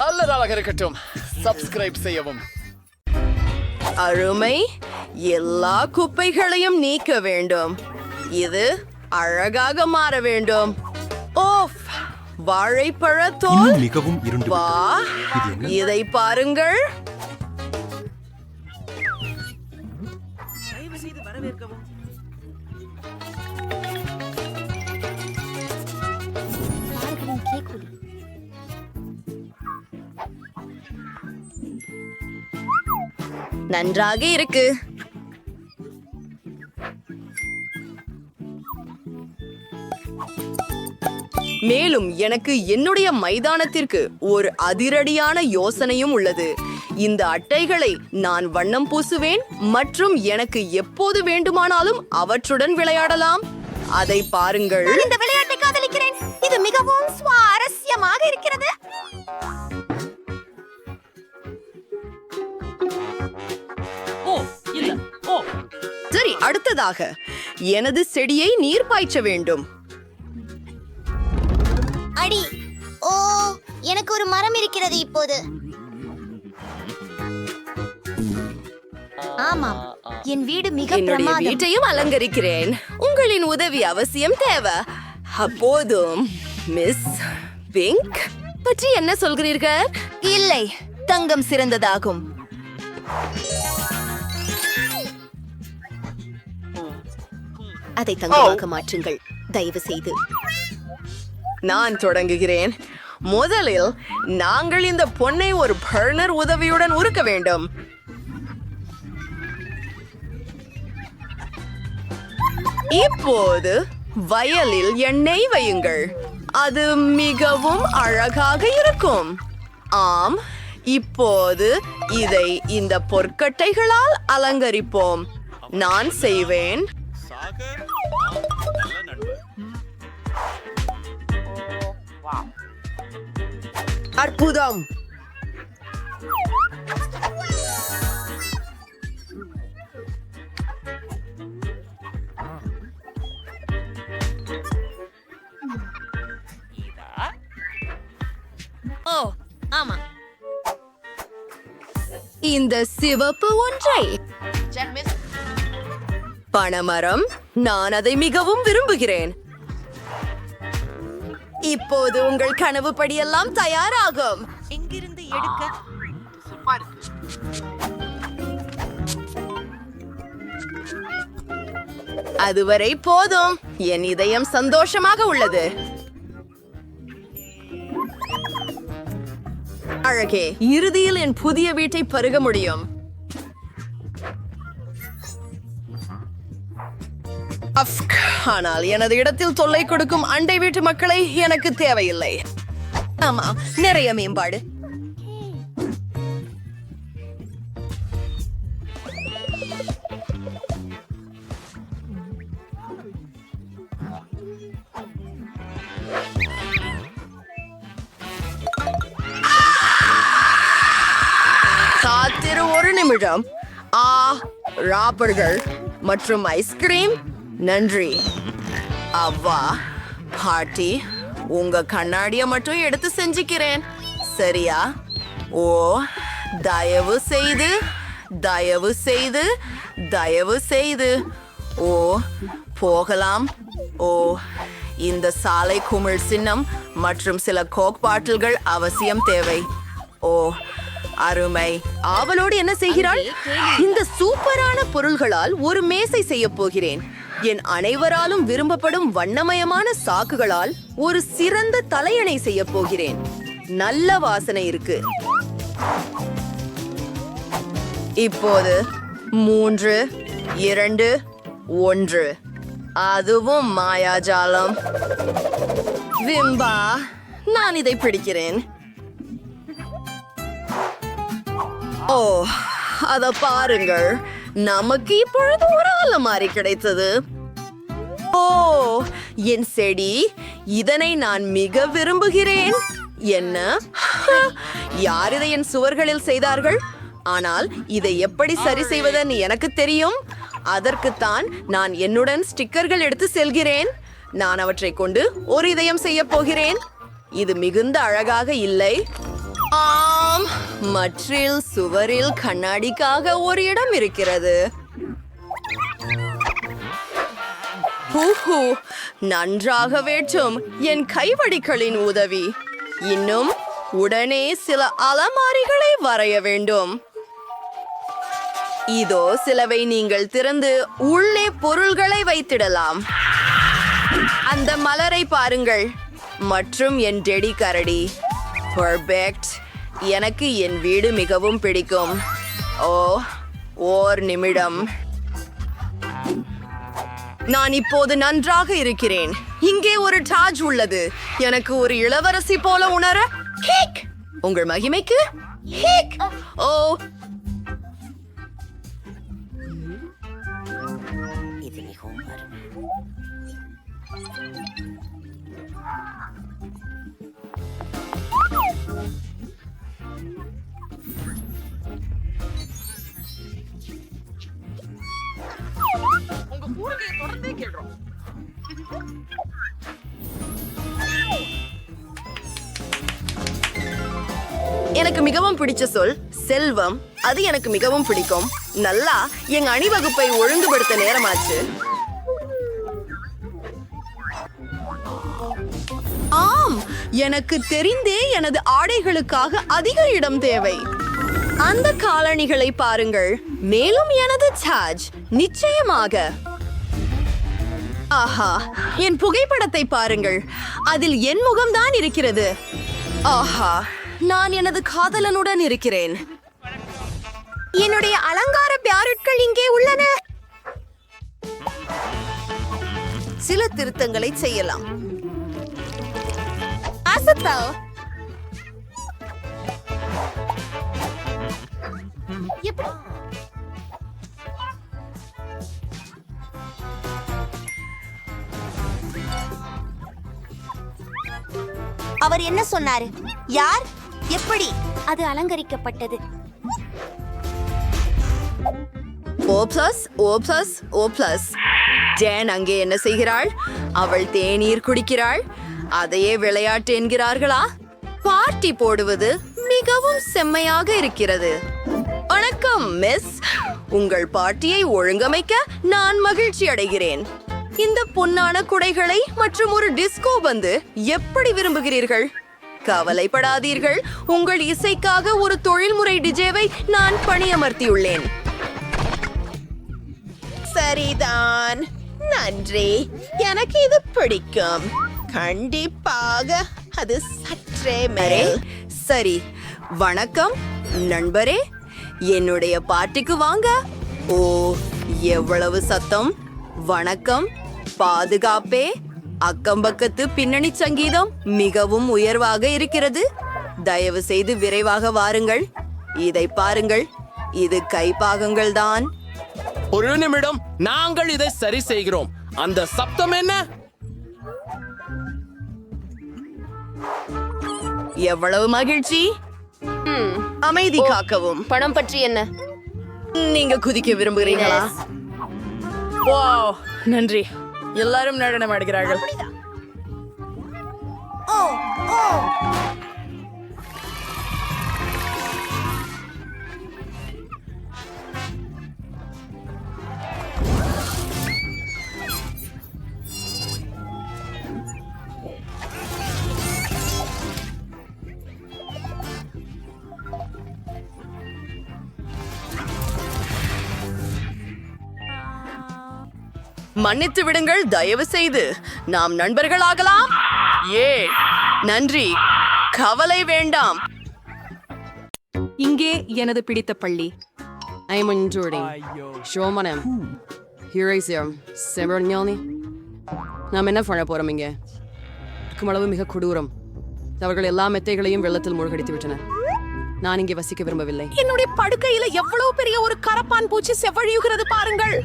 நல்ல நாளாக இருக்கட்டும். சப்ஸ்கிரைப் செய்யவும். அருமை. எல்லா குப்பைகளையும் நீக்க வேண்டும். இது அழகாக மாற வேண்டும். ஓஃப், வாழைப்பழ தோல் மிகவும் இருண்டு. வா, இதை பாருங்கள். நன்றாக இருக்கு. மேலும் எனக்கு என்னுடைய மைதானத்திற்கு ஒரு அதிரடியான யோசனையும் உள்ளது. இந்த அட்டைகளை நான் வண்ணம் பூசுவேன் மற்றும் எனக்கு எப்போது வேண்டுமானாலும் அவற்றுடன் விளையாடலாம். அதை பாருங்கள். இந்த விளையாட்டை காதலிக்கிறேன். இது மிகவும் சுவாரஸ்யமாக இருக்கிறது. சரி, அடுத்ததாக எனது செடியை நீர் பாய்ச்ச வேண்டும். அடி, ஓ, எனக்கு ஒரு மரம் இருக்கிறது இப்போது. ஆமாம், என் வீடு மிக என்னுடைய பிரமாதம். வீட்டையும் அலங்கரிக்கிறேன். உங்களின் உதவி அவசியம் தேவை. அப்போதும் மிஸ் பிங்க் பற்றி என்ன சொல்கிறீர்கள்? இல்லை, தங்கம் சிறந்ததாகும். அதை தங்கமாக மாற்றுங்கள் தயவு செய்து. நான் தொடங்குகிறேன். முதலில் நாங்கள் இந்த பொன்னை ஒரு பர்னர் உதவியுடன் உருக்க வேண்டும். இப்போது வயலில் எண்ணெய் வையுங்கள். அது மிகவும் அழகாக இருக்கும். ஆம், இப்போது இதை இந்த பொற்கட்டைகளால் அலங்கரிப்போம். நான் செய்வேன். அற்புதம். ஓ, ஆமா. இந்த சிவப்பு ஒன்றை பனைமரம், நான் அதை மிகவும் விரும்புகிறேன். இப்போது உங்கள் கனவு படியெல்லாம் தயாராகும். எங்கிருந்து எடுக்க? அதுவரை போதும். என் இதயம் சந்தோஷமாக உள்ளது. அழகே, இறுதியில் என் புதிய வீட்டை பருக முடியும். ஆனால் எனது இடத்தில் தொல்லை கொடுக்கும் அண்டை வீட்டு மக்களை எனக்கு தேவையில்லை. ஆமா, நிறைய மேம்பாடு. ஒரு நிமிடம். ராப்பர்கள் மற்றும் ஐஸ்கிரீம். நன்றி. அவ்வா பாட்டி, உங்க கண்ணாடிய மட்டும் எடுத்து செஞ்சுக்கிறேன், சரியா? ஓ, தயவு செய்து தயவு செய்து தயவு செய்து. ஓ, போகலாம். ஓ, இந்த சாலை குமிழ் சின்னம் மற்றும் சில கோக் பாட்டில்கள் அவசியம் தேவை. ஓ, அருமை. அவளோடு என்ன செய்கிறாள்? இந்த சூப்பரான பொருள்களால் ஒரு மேசை செய்ய போகிறேன். என் அனைவராலும் விரும்பப்படும் வண்ணமயமான சாக்குகளால் ஒரு சிறந்த தலையணை செய்ய போகிறேன். நல்ல வாசனை இருக்கு. இப்போது 3, 2, 1. அதுவும் மாயாஜாலம். விம்பா, நான் இதை பிடிக்கிறேன். ஓ, அத பாருங்கள், நமக்கு இப்பொழுது ஒரு அலமாரி கிடைத்தது. ஓ, என் செடி, இதனை நான் மிக விரும்புகிறேன். என்ன? யார் இதை என் சுவர்களில் செய்தார்கள்? ஆனால் இதை எப்படி சரி செய்வதுன்னு எனக்கு தெரியும். அதற்குத்தான் நான் என்னுடன் ஸ்டிக்கர்கள் எடுத்து செல்கிறேன். நான் அவற்றை கொண்டு ஒரு இதயம் செய்ய போகிறேன். இது மிகுந்த அழகாக இல்லை. ஆம், மற்றில் சுவரில் கண்ணாடிக்காக ஒரு இடம் இருக்கிறது. நன்றாக வேற்றும் என் கைவடிகளின் உதவி. இன்னும் உடனே சில அலமாரிகளை வரைய வேண்டும். இதோ சிலவை நீங்கள் திறந்து உள்ளே பொருள்களை வைத்திடலாம். அந்த மலரை பாருங்கள், மற்றும் என் டெடி கரடி. பெர்ஃபெக்ட். எனக்கு என் வீடு மிகவும் பிடிக்கும். ஓ, ஓர் நிமிடம். நான் இப்போது நன்றாக இருக்கிறேன். இங்கே ஒரு டாஜ் உள்ளது. எனக்கு ஒரு இளவரசி போல உணர. ஹேக், உங்கள் மகிமைக்கு. ஹேக். ஓ, இது மிகவும் அருமை. உங்க கூறுகையை தொடர்ந்தே கேள்றோம். எனக்கு மிகவும் பிடிச்ச சொல் செல்வம். அது எனக்கு மிகவும் பிடிக்கும். நல்லா எங்க அணிவகுப்பை ஒழுங்குபடுத்த நேரமாச்சு. ஆம், எனக்கு தெரிந்தே எனது ஆடைகளுக்காக அதிக இடம் தேவை. அந்த காலணிகளை பாருங்கள். மேலும் எனது சார்ஜ் நிச்சயமாக. ஆஹா, என் புகைப்படத்தை பாருங்கள். அதில் என் முகம்தான் இருக்கிறது. ஆஹா, நான் எனது காதலனுடன் இருக்கிறேன். என்னுடைய அலங்கார பியாருட்கள் இங்கே உள்ளன. சில திருத்தங்களை செய்யலாம். அவர் என்ன சொன்னாரு? யார்? எப்படி அது அலங்கரிக்கப்பட்டது? ஜேன் அங்கே என்ன செய்கிறாள்? அவள் தேநீர் குடிக்கிறாள். அதையே விளையாட்டு என்கிறார்களா? பார்ட்டி போடுவது மிகவும் செம்மையாக இருக்கிறது. வணக்கம் மிஸ். உங்கள் பார்ட்டியை ஒழுங்கமைக்க நான் மகிழ்ச்சி அடைகிறேன். இந்த பொன்னான குடைகளை மற்றும் ஒரு டிஸ்கோ பந்து எப்படி விரும்புகிறீர்கள்? கவலைப்படாதீர்கள், உங்கள் இசைக்காக ஒரு தொழில்முறை டிஜேவை நான் பணியமர்த்தியுள்ளேன். சரிதான், நன்றி. எனக்கு இது பிடிக்கும். கண்டிப்பாக அது சற்றே மேல். சரி, வணக்கம் நண்பரே, என்னுடைய பார்ட்டிக்கு வாங்க. ஓ, எவ்வளவு சத்தம்! வணக்கம், பாதுகாப்பே. அக்கம்பக்கத்து பின்னணி சங்கீதம் மிகவும் உயர்வாக இருக்கிறது. தயவு செய்து விரைவாக வாருங்கள். இதை பாருங்கள், இது கைப்பாகங்கள் தான். ஒரு நிமிடம், நாங்கள் இதை சரி செய்கிறோம். அந்த சப்தம் என்ன? எவ்வளவு மகிழ்ச்சி! அமைதி காக்கவும். பணம் பற்றி என்ன? நீங்க குதிக்க விரும்புகிறீங்களா? வாவ், நன்றி. எல்லாரும் நடனம் ஆடுகிறார்கள். மன்னித்து விடுங்கள், தயவு செய்து நாம் நண்பர்களாகலாம். நன்றி, கவலை வேண்டாம். இங்கே எனது பிடித்த பள்ளி. I'm enjoying. ஷோமனம். ஹீரோயிசம். செவர்ஞானி. நாம் என்ன பண்ண போறோம் இங்கே? அளவு மிக கொடூரம். அவர்கள் எல்லா மெத்தைகளையும் வெள்ளத்தில் மூழ்கடித்து விட்டனர். நான் இங்கே வசிக்க விரும்பவில்லை. என்னுடைய படுக்கையில எவ்வளவு பெரிய ஒரு கரப்பான் பூச்சி செவ்வழியுகிறது பாருங்கள்.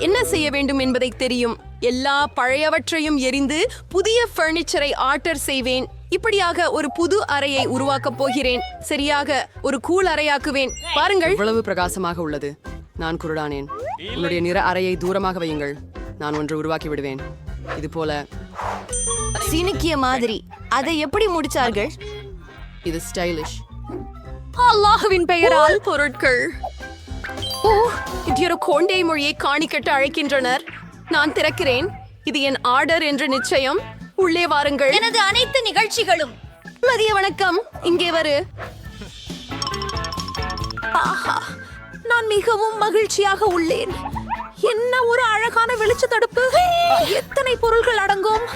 என்ன செய்ய வேண்டும் என்பதை தெரியும். எல்லா பழையவற்றையும் எரிந்து புதிய பர்னிச்சரை ஆர்டர் செய்வேன். இப்படியாக ஒரு புது அறையை உருவாக்கப் போகிறேன். சரியாக ஒரு கூல் அறையாக்குவேன். பாருங்கள், இவ்வளவு பிரகாசமாக உள்ளது. நான் குருடானேன். உன்னுடைய நிற அறையை தூரமாக வையுங்கள். நான் ஒன்று உருவாக்கி விடுவேன். இது போல சினிக்கிய மாதிரி. அதை எப்படி முடிச்சார்கள்? இது ஸ்டைலிஷ். அல்லாஹ்வின் பெயரால் பொருட்கள். ஓ, இது கோண்டை மொழியை காணிக்கட்டு அழைக்கின்றனர். நான் திறக்கிறேன். இது என் ஆர்டர் என்று நிச்சயம். உள்ளே வாருங்கள். எனது அனைத்து நிகழ்ச்சிகளும். மதிய வணக்கம். இங்கே வரு. ஆஹா, நான் மிகவும் மகிழ்ச்சியாக உள்ளேன். என்ன ஒரு அழகான வெளிச்ச தடுப்பு. எத்தனை பொருள்கள் அடங்கும்.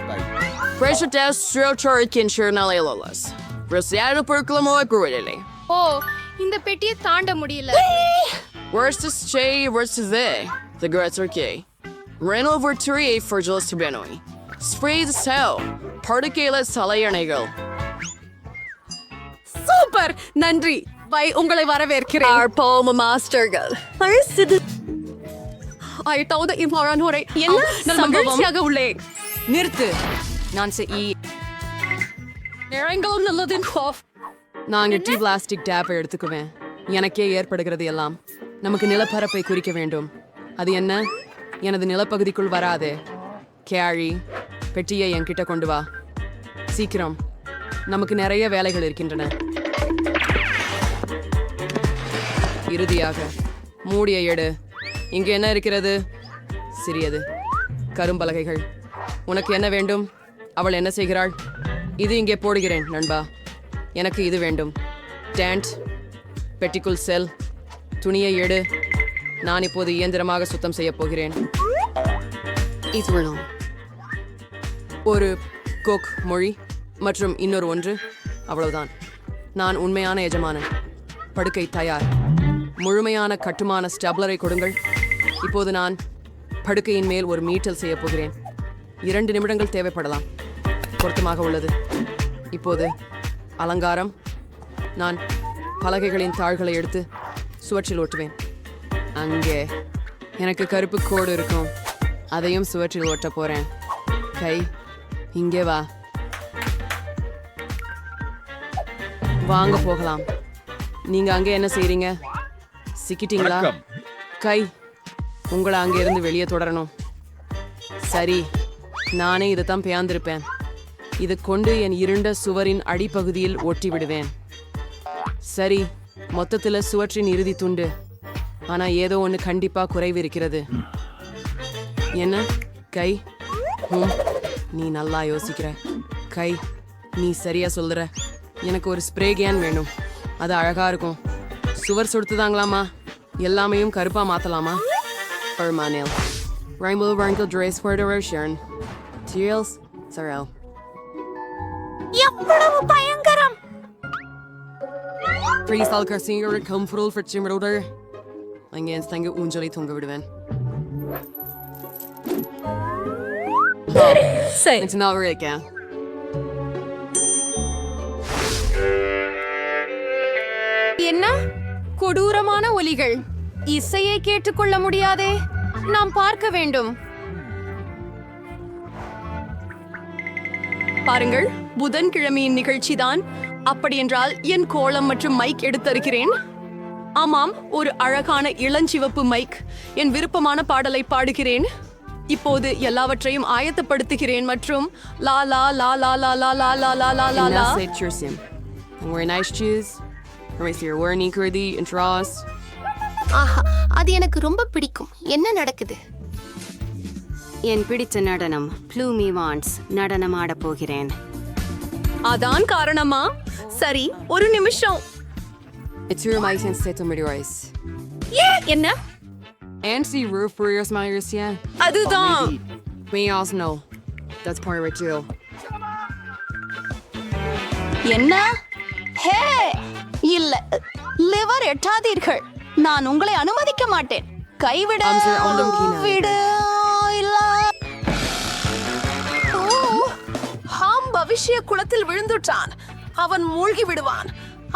ஓ, இந்த பெட்டியை தாண்ட முடியல. Versus Jay versus they. The girls are gay. Ran over 3 for just Benoi. Sprayed the cell. Particular Salayanegal. Super, நன்றி. பை, உங்களை வரவேற்கிறேன். Our poem masterகள். ஐதாவது இம்மாறான் ஒரே என்ன மகிழ்ச்சியாக உள்ளேன். நிறுத்து. நான் நேரங்களும் நல்லது. நான் டி பிளாஸ்டிக் டேப்பை எடுத்துக்குவேன். எனக்கே ஏற்படுகிறது எல்லாம். நமக்கு நிலப்பரப்பை குறிக்க வேண்டும். அது என்ன? எனது நிலப்பகுதிக்குள் வராதே. கேரி, பெட்டியை என்கிட்ட கொண்டு வா சீக்கிரம். நமக்கு நிறைய வேலைகள் இருக்கின்றன. இறுதியாக மூடிய எடு. இங்கு என்ன இருக்கிறது? சிறியது கரும்பலகைகள். உனக்கு என்ன வேண்டும்? அவள் என்ன செய்கிறாள்? இது இங்கே போடுகிறேன் நண்பா. எனக்கு இது வேண்டும். டேண்ட், பெட்டிக்குள் செல். துணியை எடு. நான் இப்போது இயந்திரமாக சுத்தம் செய்ய போகிறேன். ஒரு கோக் மொழி மற்றும் இன்னொரு ஒன்று. அவ்வளவுதான். நான் உண்மையான எஜமானன். படுக்கை தயார். முழுமையான கட்டுமான ஸ்டப்லரை கொடுங்கள். இப்போது நான் படுக்கையின் மேல் ஒரு மீட்டல் செய்ய போகிறேன். 2 நிமிடங்கள் தேவைப்படலாம். பொருத்தமாக உள்ளது. இப்போது அலங்காரம். நான் பலகைகளின் தாள்களை எடுத்து சுவற்றில் ஒட்டுவேன். அங்கே எனக்கு கருப்பு கோடு இருக்கும். அதையும் சுவற்றில் ஒட்ட போறேன். கை, இங்கே வா. வாங்க போகலாம். நீங்க அங்கே என்ன செய்றீங்க? சிக்கிட்டீங்களா? கை, உங்களை அங்கே இருந்து வெளியே தொடரணும். சரி, நானே இதைத்தான் பேர்ந்திருப்பேன். இது கொண்டு என் இருண்ட சுவரின் அடிப்பகுதியில் ஒட்டி விடுவேன். சரி, மொத்தத்தில் சுவற்றின் இறுதி துண்டு. ஆனா ஏதோ ஒன்று கண்டிப்பா குறைவு இருக்கிறது. என்ன? கை, நீ நல்லா யோசிக்கிற. கை, நீ சரியா சொல்லுற. எனக்கு ஒரு ஸ்ப்ரே கேன் வேணும். அது அழகா இருக்கும். சுவர் சுடுத்துதாங்களாமா? எல்லாமையும் கருப்பா மாத்தலாமா? Permanel. Rainbow Wrinkle Dress for the Russian. Teals, Sorrel. எவ்வளவு பயங்கரம்! Please all Garcia comfortable for Jimroder. அங்கே தங்க ஊஞ்சலை தொங்க விடுவேன். சரி, நான் இருக்கேன். என்ன கொடூரமான ஒலிகள்! இசையை கேட்டுக்கொள்ள முடியாதே. நாம் பார்க்க வேண்டும். பாருங்கள், புதன்கிழமையின் நிகழ்ச்சிதான். அப்படியென்றால் என் கோலம் மற்றும் மைக் எடுத்தருகிறேன். ஆமாம், ஒரு அழகான இளஞ்சிவப்பு மைக். என் விருப்பமான பாடலை பாடுகிறேன். இப்போது எல்லாவற்றையும் ஆயத்தப்படுத்துகிறேன் மற்றும் லா லா லா லா லா லா லா லா லா லா லா லா. ஆஹா, அது எனக்கு ரொம்ப பிடிக்கும். என்ன நடக்குது? என் பிடித்த நடனம் ப்ளூமி வான்ஸ் நடனம் ஆடப் போகிறேன். அதான் காரணமா? சரி, ஒரு நிமிஷம். என்ன? அதுதான். என்ன? ஹே, இல்ல, லிவர் எட்டாதீர்கள். நான் உங்களை அனுமதிக்க மாட்டேன். கைவிட விடு. இல்ல. ஓ, ஹாம் பவிஷ்ய குளத்தில் விழுந்துட்டான். அவன் மூழ்கி விடுவான்.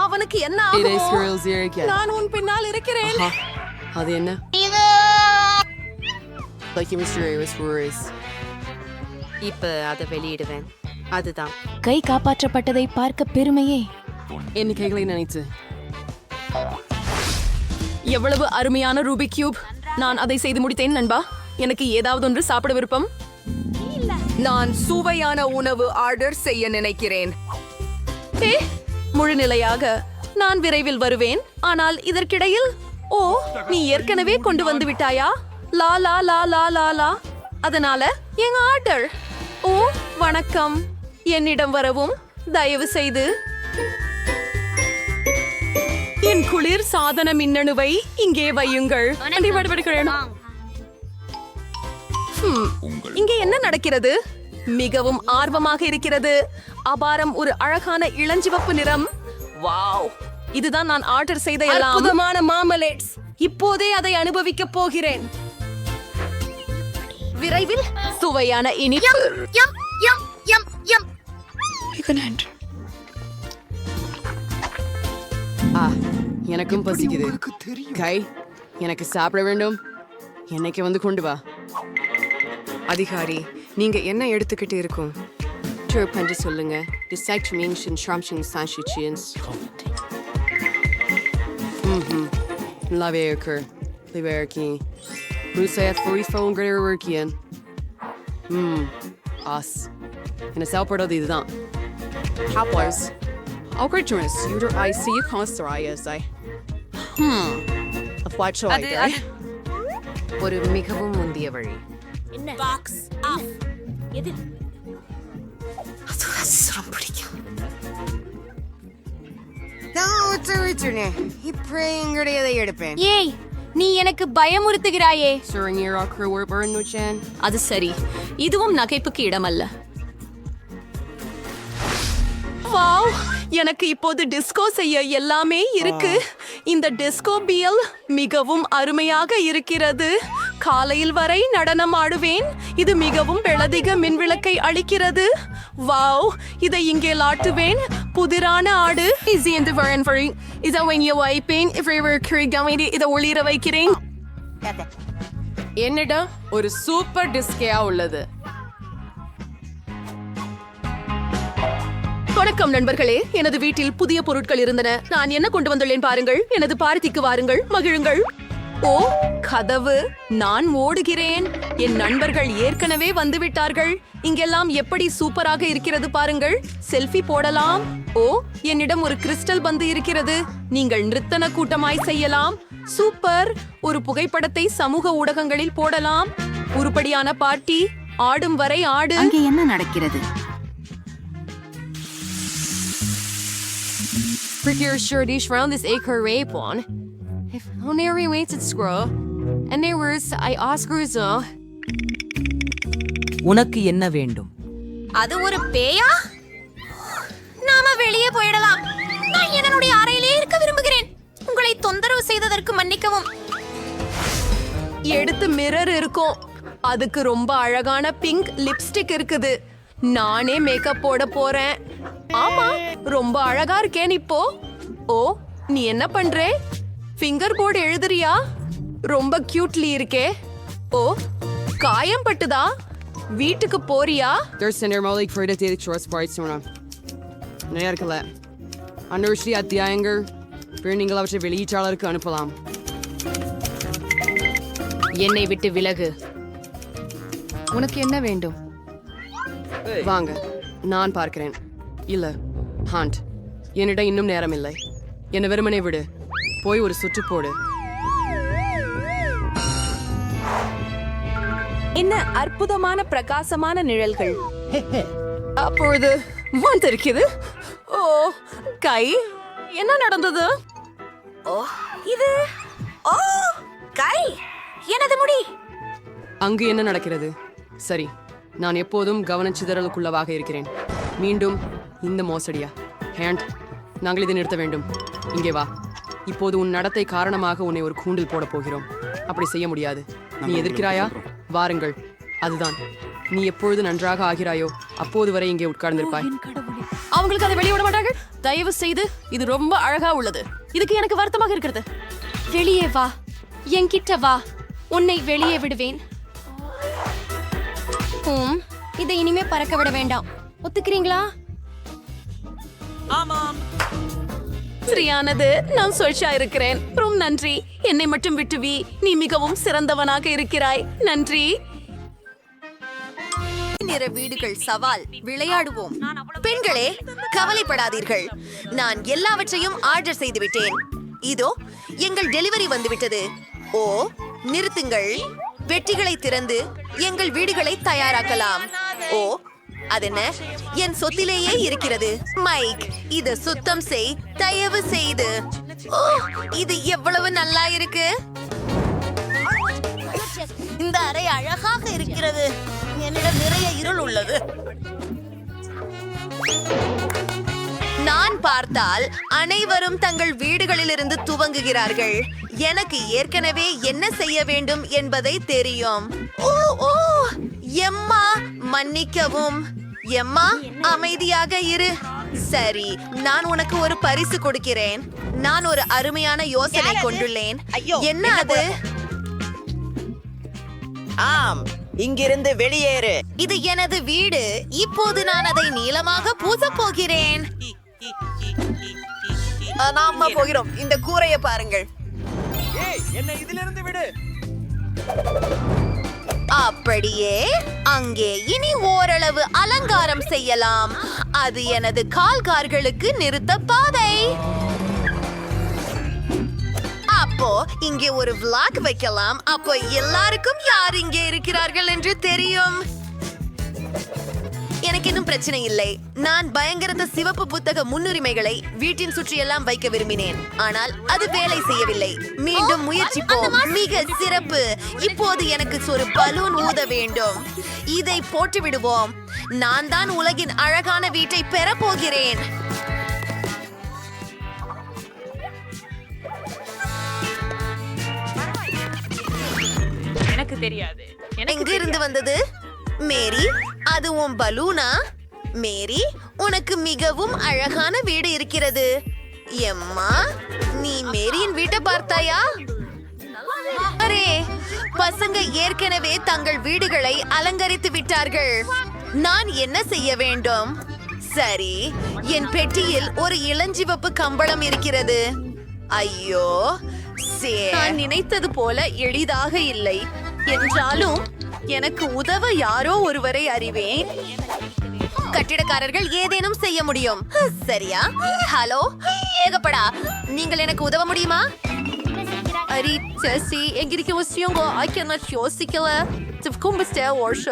அவனுக்கு என்ன ஆகும்? நான் உன் பின்னால் இருக்கிறேன். அது என்ன? இப்ப அதை வெளியிடுவேன். அதுதான் கை காப்பாற்றப்பட்டதை பார்க்க பெருமையே. எண்ணிக்கைகளை நினைத்து எவ்வளவு அருமையான ரூபிக் கியூப். நான் அதை செய்து முடித்தேன் நண்பா. எனக்கு ஏதாவது ஒன்று சாப்பிட விருப்பம். நான் சுவையான உணவு ஆர்டர் செய்ய நினைக்கிறேன். முழுநிலையாக நான் விரைவில் வருவேன். ஆனால் இதற்கிடையில் ஓ, நீ ஏற்கனவே கொண்டு வந்து விட்டாயா? லா லா லா லா லா லா. அதனால எங்க ஆர்டர். ஓ, வணக்கம். என்னிடம் வரவும் தயவு செய்து. என் குளிர் சாதன மின்னணுவை இங்கே வையுங்கள். இங்கே என்ன நடக்கிறது? மிகவும் ஆர்வமாக இருக்கிறது. அபாரம், ஒரு அழகான இளஞ்சிவப்பு நிறம். வாவ், இதுதான் நான் ஆர்டர் செய்த அற்புதமான மார்மலேட்ஸ். இப்போதே அதை அனுபவிக்க போகிறேன். விரைவில் சுவையான இனிப்பு. எனக்கும் பசிக்குது. கை, எனக்கு சாப்பிட வேண்டும். என்னைக்கு வந்து கொண்டு வா. அதிகாரி, நீங்க என்ன எடுத்துக்கிட்டு இருக்கும்? பண்ணி சொல்லுங்க. என்ன சாப்பிடுறது இதுதான். ஒரு மிகவும் முந்திய வழி. ஏய், நீ எனக்கு பயமுறுத்துகிறாயே. அது சரி, இதுவும் நகைப்புக்கு இடமல்ல. வாவ், எனக்கு இப்போது டிஸ்கோ செய்ய எல்லாமே இருக்கு. இந்த டிஸ்கோ பியல் மிகவும் அருமையாக இருக்கிறது. காலையில் வரை நடனம் ஆடுவேன். இது மிகவும் பெளதிக மின்விளக்கை அளிக்கிறது. வாவ், இதை இங்கே லாட்டுவேன். புதிரான ஆடு. இதை ஒளிர வைக்கிறேன். என்னிடம் ஒரு சூப்பர் டிஸ்கேயா உள்ளது. வணக்கம் நண்பர்களே, எனது வீட்டில் புதிய பொருட்கள் இருந்தன. நான் என்ன கொண்டு வந்துள்ளேன் பாருங்கள். எனது பார்ட்டிக்கு வாருங்கள், மகிழுங்கள். ஓ, கதவு. நான் ஓடுகிறேன். என் நண்பர்கள் ஏற்கனவே வந்துவிட்டார்கள். இங்கெல்லாம் எப்படி சூப்பராக இருக்கிறது பாருங்கள். செல்ஃபி போடலாம். ஓ, என்னிடம் ஒரு கிறிஸ்டல் பந்து இருக்கிறது. நீங்கள் நிறுத்தன கூட்டமாய் செய்யலாம். சூப்பர். ஒரு புகைப்படத்தை சமூக ஊடகங்களில் போடலாம். உருப்படியான பார்ட்டி. ஆடும் வரை ஆடு. அங்கே என்ன நடக்கிறது? Prettier sure dish round this acre rape one. If only we waited scroll. And there was I Oscars. உனக்கு என்ன வேண்டும்? அது ஒரு பேயா? நாம வெளியே போயிடலாம். நான் என்னுடைய அறையிலே இருக்க விரும்புகிறேன். உங்களை தொந்தரவு செய்ததற்கு மன்னிக்கவும். எடுத்து மிரர் இருக்கும். அதுக்கு ரொம்ப அழகான பிங்க் லிப்ஸ்டிக் இருக்குது. நானே மேக்கப் போட போறேன். ஆமா, ரொம்ப அழகா இருக்கேன் இப்போ. ஓ, நீ என்ன பண்றே? ஃபிங்கர் போர்டு எழுதுறியா? ரொம்ப கியூட்லி இருக்கே. ஓ, காயம் பட்டுதா? வீட்டுக்கு போறியா? அன்வர்ஸ்ரீ அத்தியாயங்கள் நீங்கள் அவற்றை வெளியீட்டாளருக்கு அனுப்பலாம். என்னை விட்டு விலகு. உனக்கு என்ன வேண்டும்? வாங்க, நான் பார்க்கிறேன். இல்ல ஹாண்ட், என்னிடம் இன்னும் நேரம் இல்லை. என்னை வெறுமனே விடு. போய் ஒரு சுற்று போடு. என்ன அற்புதமான பிரகாசமான நிழல்கள். அப்பொழுது வந்திருக்குது. ஓ, கை என்ன நடந்தது? ஓ, இது ஓ கை எனது முடி. அங்கு என்ன நடக்கிறது? சரி, நான் எப்போதும் கவனச்சிதறலுக்குள்ளவாக இருக்கிறேன். மீண்டும் இந்த மோசடியா? ஹேண்ட், நாங்கள் இதை நிறுத்த வேண்டும். இங்கே வா. இப்போது உன் நடத்தை காரணமாக உன்னை ஒரு கூண்டில் போட போகிறோம். அப்படி செய்ய முடியாது. நீ எதிர்க்கிறாயா? வாருங்கள். அதுதான், நீ எப்பொழுது நன்றாக ஆகிறாயோ அப்போது வரை இங்கே உட்கார்ந்திருப்பாய். அவங்களுக்கு அதை வெளியே விட மாட்டார்கள். தயவு செய்து, இது ரொம்ப அழகா உள்ளது. இதுக்கு எனக்கு வருத்தமாக இருக்கிறது. வெளியே வா, என்கிட்ட வா, உன்னை வெளியே விடுவேன். இதை இனிமே பறக்க விட வேண்டாம். ஒத்துக்கிறீங்களா? ஆமாம், சரியானது. நான் சொல்ஷா இருக்கிறேன். ரொம்ப நன்றி. என்னை மட்டும் விட்டுவி. நீ மிகவும் சிறந்தவனாக இருக்கிறாய். நன்றி. நிற வீடுகள் சவால் விளையாடுவோம். பெண்களே, கவலைப்படாதீர்கள். நான் எல்லாவற்றையும் ஆர்டர் செய்து விட்டேன். இதோ எங்கள் டெலிவரி வந்துவிட்டது. ஓ, நிறுத்துங்கள். பெட்டிகளை திறந்து எங்கள் வீடுகளை தயாராக்கலாம். ஓ, அதென்ன என் சொத்திலேயே இருக்கிறது. மைக், இத சுத்தம் செய் தயவு செய்து. ஓ, இது எவ்வளவு நல்லா இருக்கு. இந்த அறை அழகாக இருக்கிறது. என்னிடம் நிறைய இருள் உள்ளது. நான் பார்த்தால் அனைவரும் தங்கள் வீடுகளிலிருந்து துவங்குகிறார்கள். எனக்கு ஏற்கனவே என்ன செய்ய வேண்டும் என்பதை தெரியும். ஓ ஓ, எம்மா, மன்னிக்கவும். எம்மா, அமைதியாக இரு. சரி, நான் உனக்கு ஒரு பரிசு கொடுக்கிறேன். நான் ஒரு அருமையான யோசனை கொண்டுள்ளேன். என்ன அது? ஆம், இங்கிருந்து வெளியேறு. இது எனது வீடு. இப்போது நான் அதை நீளமாக பூசப் போகிறேன். நாம போகிறோம். இந்த கூரையை பாருங்கள். என்னை இதிலிருந்து விடு. அப்படியே அங்கே இனி ஓரளவு அலங்காரம் செய்யலாம். அது எனது கால்கார்களுக்கு நிறுத்த பாதை. அப்போ இங்கே ஒரு vlog வைக்கலாம். அப்போ எல்லாருக்கும் யார் இங்கே இருக்கிறார்கள் என்று தெரியும். எனக்கு இன்னும் பிரச்சனை இல்லை. நான் பயங்கரத்த சிவப்பு புத்தக முன்னுரிமைகளை வீட்டின் சுற்றியெல்லாம் வைக்க விரும்பினேன். ஆனால் அது வேலை செய்யவில்லை. மீண்டும் முயற்சிப்போம். மிக சிறப்பு. இப்போது எனக்கு ஒரு பலூன் ஊத வேண்டும். இதை போட்டு விடுவோம். நான் தான் உலகின் அழகான வீட்டை பெற போகிறேன். எனக்கு தெரியாது. எங்க இருந்து வந்தது? மேரி, அது உன் பலூனா? மேரி, உனக்கு மிகவும் அழகான வீடு இருக்கிறது. எம்மா, நீ மேரியின் வீட்டை பார்த்தாயா? அரே, பசங்க ஏற்கனவே தங்கள் வீடுகளை அலங்கரித்து விட்டார்கள். நான் என்ன செய்ய வேண்டும்? சரி, என் பெட்டியில் ஒரு இளஞ்சிவப்பு கம்பளம் இருக்கிறது. ஐயோ, நான் நினைத்தது போல எளிதாக இல்லை. என்றாலும் எனக்கு உதவ யாரோ ஒருவரை அறிவேன். கட்டிடக்காரர்கள் ஏதேனும் செய்ய முடியும். சரியா? ஹலோ, ஏகப்படா, நீங்கள் எனக்கு உதவ முடியுமா? அரி செசி, எங்கிருக்க விஷயம் ஐக்கிய யோசிக்கல. கும்பிஸ்டே வருஷ.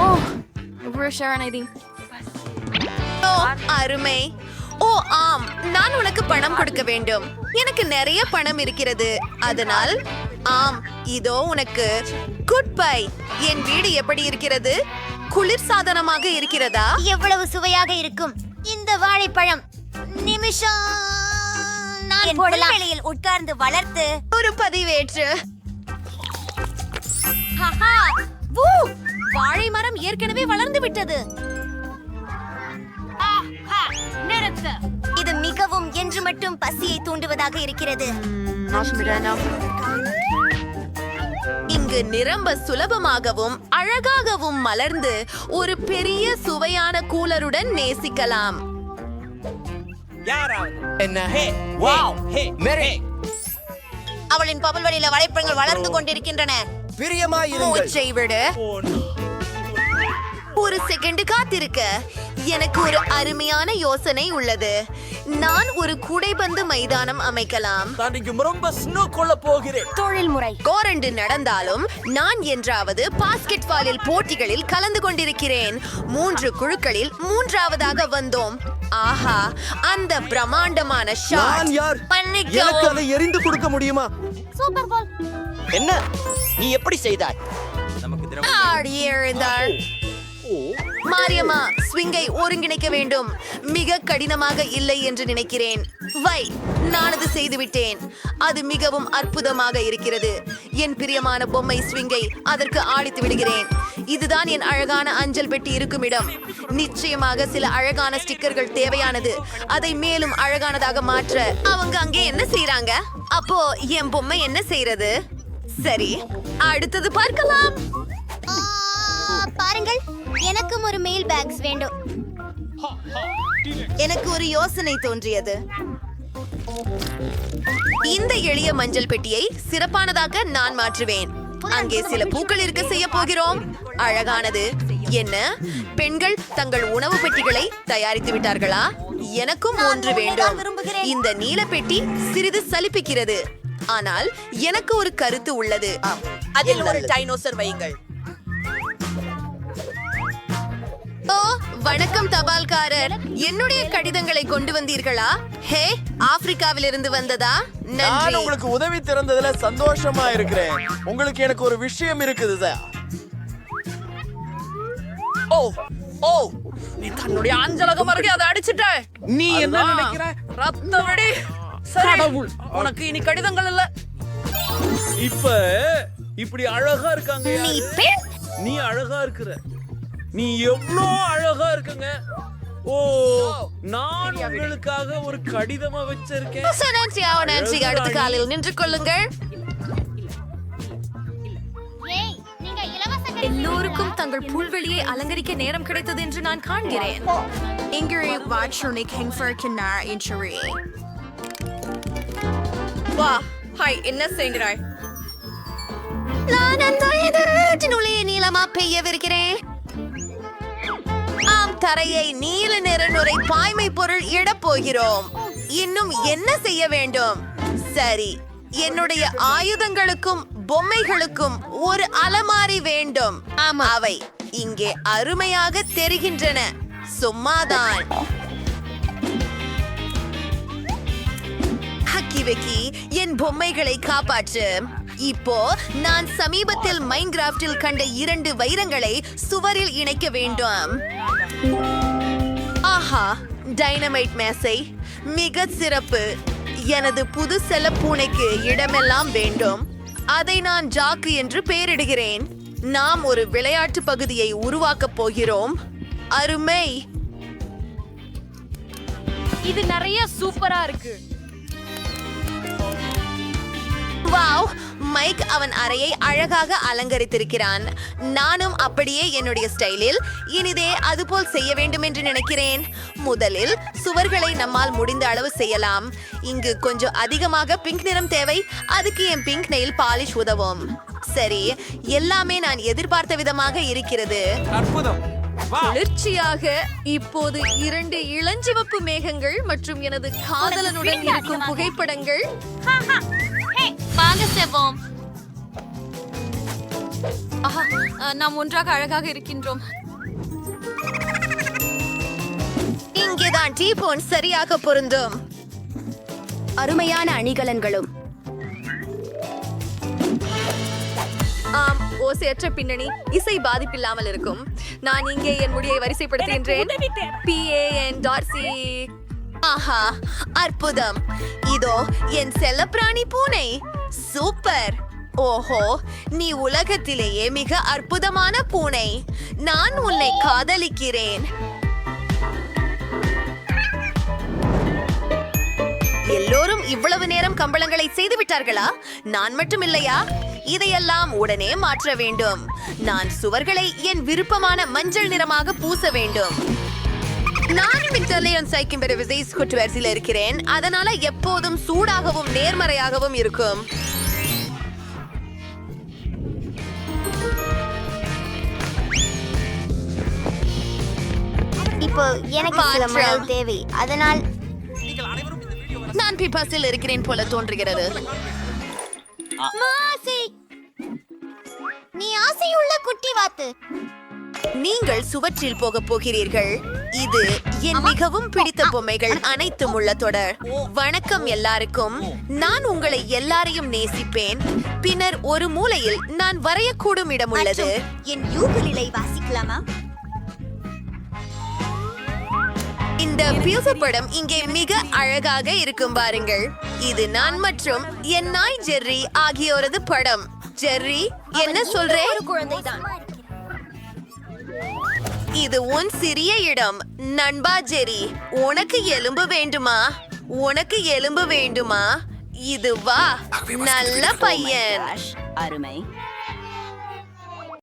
ஓ, அருமை. ஓ ஆம், நான் உனக்கு பணம் கொடுக்க வேண்டும். எனக்கு நிறைய பணம் இருக்கிறது. அதனால் ஆம், இதோ உனக்கு. Good bye. என் வீடு எப்படி இருக்கிறது? குளிர்சாதனமாக இருக்கிறதா? எவ்வளவு சுவையாக இருக்கும் இந்த வாழைப்பழம். நிமிஷம், நான் வெளியில் உட்கார்ந்து வளர்த்து ஒரு பதிவேற்று. வாழை மரம் ஏற்கனவே வளர்ந்து விட்டது. இது மிகவும் என்று மட்டும் பசியை தூண்டுவதாக இருக்கிறது. இங்கு நிரம்ப சுலபமாகவும் அழகாகவும் மலர்ந்து ஒரு பெரிய சுவையான கூலருடன் நேசிக்கலாம். அவளின் பபல் வழியில வலைப்பழங்கள் வளர்ந்து கொண்டிருக்கின்றன. மூச்சை விடு. ஒரு செகண்ட் காத்திருக்க. எனக்கு ஒரு அருமையான யோசனை உள்ளது. நான் ஒரு கூடைப்பந்து மைதானம் அமைக்கலாம். நான் இங்கு ரொம்ப ஸ்னோ கொள்ள போகிறேன். தொழில்முறை கோரண்டு நடந்தாலும் நான் என்றாவது பாஸ்கெட் பாலில் போட்டிகளில் கலந்து கொண்டிருக்கிறேன். 3 குழுக்களில் 3ஆவதாக வந்தோம். ஆஹா, அந்த பிரம்மாண்டமான ஷாட். எனக்கு அதை எரிந்து கொடுக்க முடியுமா? சூப்பர் பால். என்ன நீ எப்படி செய்தாய்? ஆடியே எழுந்தாள். மாரியம்மா, ஸ்விங்கை ஒருங்கிணைக்க வேண்டும். மிக கடினமாக இல்லை என்று நினைக்கிறேன். நான் அது செய்துவிட்டேன். அது மிகவும் அற்புதமாக இருக்கிறது. என் பிரியமான பொம்மை ஸ்விங்கை அதற்கு ஆடித்து விடுகிறேன். இதுதான் என் அழகான அஞ்சல் பெட்டி இருக்கும் இடம். நிச்சயமாக சில அழகான ஸ்டிக்கர்கள் தேவையானது. அதை மேலும் அழகானதாக மாற்ற அவங்க அங்கே என்ன செய்யறாங்க? அப்போ என் பொம்மை என்ன செய்யறது? சரி, அடுத்தது பார்க்கலாம். பாருங்கள், எனக்கும் ஒரு மெயில் பேக்ஸ் வேண்டும். எனக்கு ஒரு யோசனை தோன்றியது. இந்த எளிய மஞ்சள் பெட்டியை சிறப்பானதாக நான் மாற்றுவேன். அங்கே சில பூக்கள் இருக்க செய்ய போகிறோம். அழகானது. என்ன, பெண்கள் தங்கள் உணவு பெட்டிகளை தயாரித்து விட்டார்களா? எனக்கும் ஒன்று வேண்டும். இந்த நீல பெட்டி சிறிது சலிப்பிக்கிறது. ஆனால் எனக்கு ஒரு கருத்து உள்ளது. அதில் ஒரு டைனோசர் வையுங்கள். ஓ, வணக்கம் தபால்காரர். என்னுடைய கடிதங்களை கொண்டு வந்தீர்களா? ஹே, ஆப்பிரிக்காவிலிருந்து வந்ததா? நான் நன்றி. உங்களுக்கு உதவி திறந்ததுல சந்தோஷமா இருக்கிறேன். உங்களுக்கு எனக்கு ஒரு விஷயம் இருக்குது சார். ஓ ஓ, நீ தன்னுடைய அஞ்சலகம் அருகே அதை அடிச்சிட்ட. நீ என்ன நினைக்கிற? ரத்த வெடி. சரி, உனக்கு இனி கடிதங்கள் இல்ல. இப்ப இப்படி அழகா இருக்காங்க யாரு? நீ அழகா இருக்கிற. நீ எவ்வளோ அழகா இருக்குங்க. ஓ, நான் உங்களுக்காக ஒரு கடிதமா வச்சிருக்கேன். நன்றி. அடுத்த காலில் நின்று கொள்ளுங்கள். எல்லோருக்கும் தங்கள் புல்வெளியை அலங்கரிக்க நேரம் கிடைத்தது என்று நான் காண்கிறேன். வா, ஹாய், என்ன செய்கிறாய்? நான் அந்த எதிர்நுழைய நீளமா பெய்யவிருக்கிறேன். ஆம், தரையை நீல நிற நுரை பாய்மை பொருள் இடப் போகிறோம். இன்னும் என்ன செய்ய வேண்டும்? சரி, என்னுடைய ஆயுதங்களுக்கும் பொம்மைகளுக்கும் ஒரு அலமாரி வேண்டும். அவை இங்கே அருமையாக தெரிகின்றன. சும்மாதான். ஹக்கி வெக்கி, என் பொம்மைகளை காப்பாற்று. இப்போ நான் சமீபத்தில் மைன்கிராஃப்டில் கண்ட 2 வைரங்களை சுவரில் இணைக்க வேண்டும். ஆஹா, டைனமைட் மேசை மிக சிறப்பு. எனது புது செல்ல பூனைக்கு இடமெல்லாம் வேண்டும். அதை நான் ஜாக்கு என்று பெயரிடுகிறேன். நாம் ஒரு விளையாட்டு பகுதியை உருவாக்கப் போகிறோம். அருமை. இது நிறைய சூப்பரா இருக்கு. வாவ், மைக் அவன் அறையை அழகாக அலங்கரித்திருக்கிறான். நானும் அப்படியே என்னுடைய ஸ்டைலில் இனிதே அதுபோல் செய்ய வேண்டும் என்று நினைக்கிறேன். முதலில் சுவர்களை நம்மால் முடிந்த அளவு செய்யலாம். இங்கு கொஞ்சம் அதிகமாக பிங்க் நிறம் தேவை. அதுக்கு என் பிங்க் நெயில் பாலிஷ் உதவும். சரி, எல்லாமே நான் எதிர்பார்த்த விதமாக இருக்கிறது. அற்புதம். குளிர்ச்சியாக இப்போது 2 இளஞ்சிவப்பு மேகங்கள் மற்றும் எனது காதலனுடன் இருக்கும் புகைப்படங்கள். வாங்க செவோம். ஆஹா, நாம் ஒன்றாக அழகாக இருக்கின்றோம். இங்கேதான் டீபோன் சரியாக பொருந்தும். அருமையான அணிகலன்களும். ஆம், ஓசையற்ற பின்னணி இசை பாதிப்பில்லாமல் இருக்கும். நான் இங்கே என் முடியை வரிசைப்படுத்துகின்றேன். PAN.C. ஆஹா, அற்புதம். இதோ என் செல்லப்பிராணி பூனை. சூப்பர். ஓஹோ, நீ உலகத்திலேயே மிக அற்புதமான பூனை. நான் உன்னை காதலிக்கிறேன். எல்லோரும் இவ்வளவு நேரம் கம்பளங்களை செய்து விட்டார்களா? நான் மட்டும் இல்லையா? இதையெல்லாம் உடனே மாற்ற வேண்டும். நான் சுவர்களை என் விருப்பமான மஞ்சள் நிறமாக பூச வேண்டும். நானும் இட்டாலியன் சைக்கிள் விசை ஸ்குட்வேர்ஸில் இருக்கிறேன், அதனால எப்போதும் சூடாகவும் நேர்மறையாகவும் இருக்கும். இப்போ எனக்கு சில மணல் தேவை, அதனால் நான் பிபாஸில் இருக்கிறேன் போல தோன்றுகிறது. மாசி, நீ ஆசையுள்ள குட்டி வாத்து. நீங்கள் சுவற்றில் போக போகிறீர்கள். இது என் மிகவும் பிடித்த பொம்மைகள் அனைத்தும் உள்ள தொடர். வணக்கம் எல்லாருக்கும். நான் உங்களை எல்லாரையும் நேசிப்பேன். பின்னர் ஒரு மூலையில் நான் வரையக்கூடும் இடம் உள்ளது. என் யூகுலிலை வாசிக்கலாமா? இந்த பியூச படம் இங்கே மிக அழகாக இருக்கும் பாருங்கள். இது நான் மற்றும் என் நாய் ஜெர்ரி ஆகியோரது படம். ஜெர்ரி, என்ன சொல்றேன்? ஒரு குழந்தைதான். இது உன் சிறிய இடம். நண்பா ஜெரி, உனக்கு எலும்பு வேண்டுமா? உனக்கு எலும்பு வேண்டுமா? இது வா, நல்ல பையன். அருமை.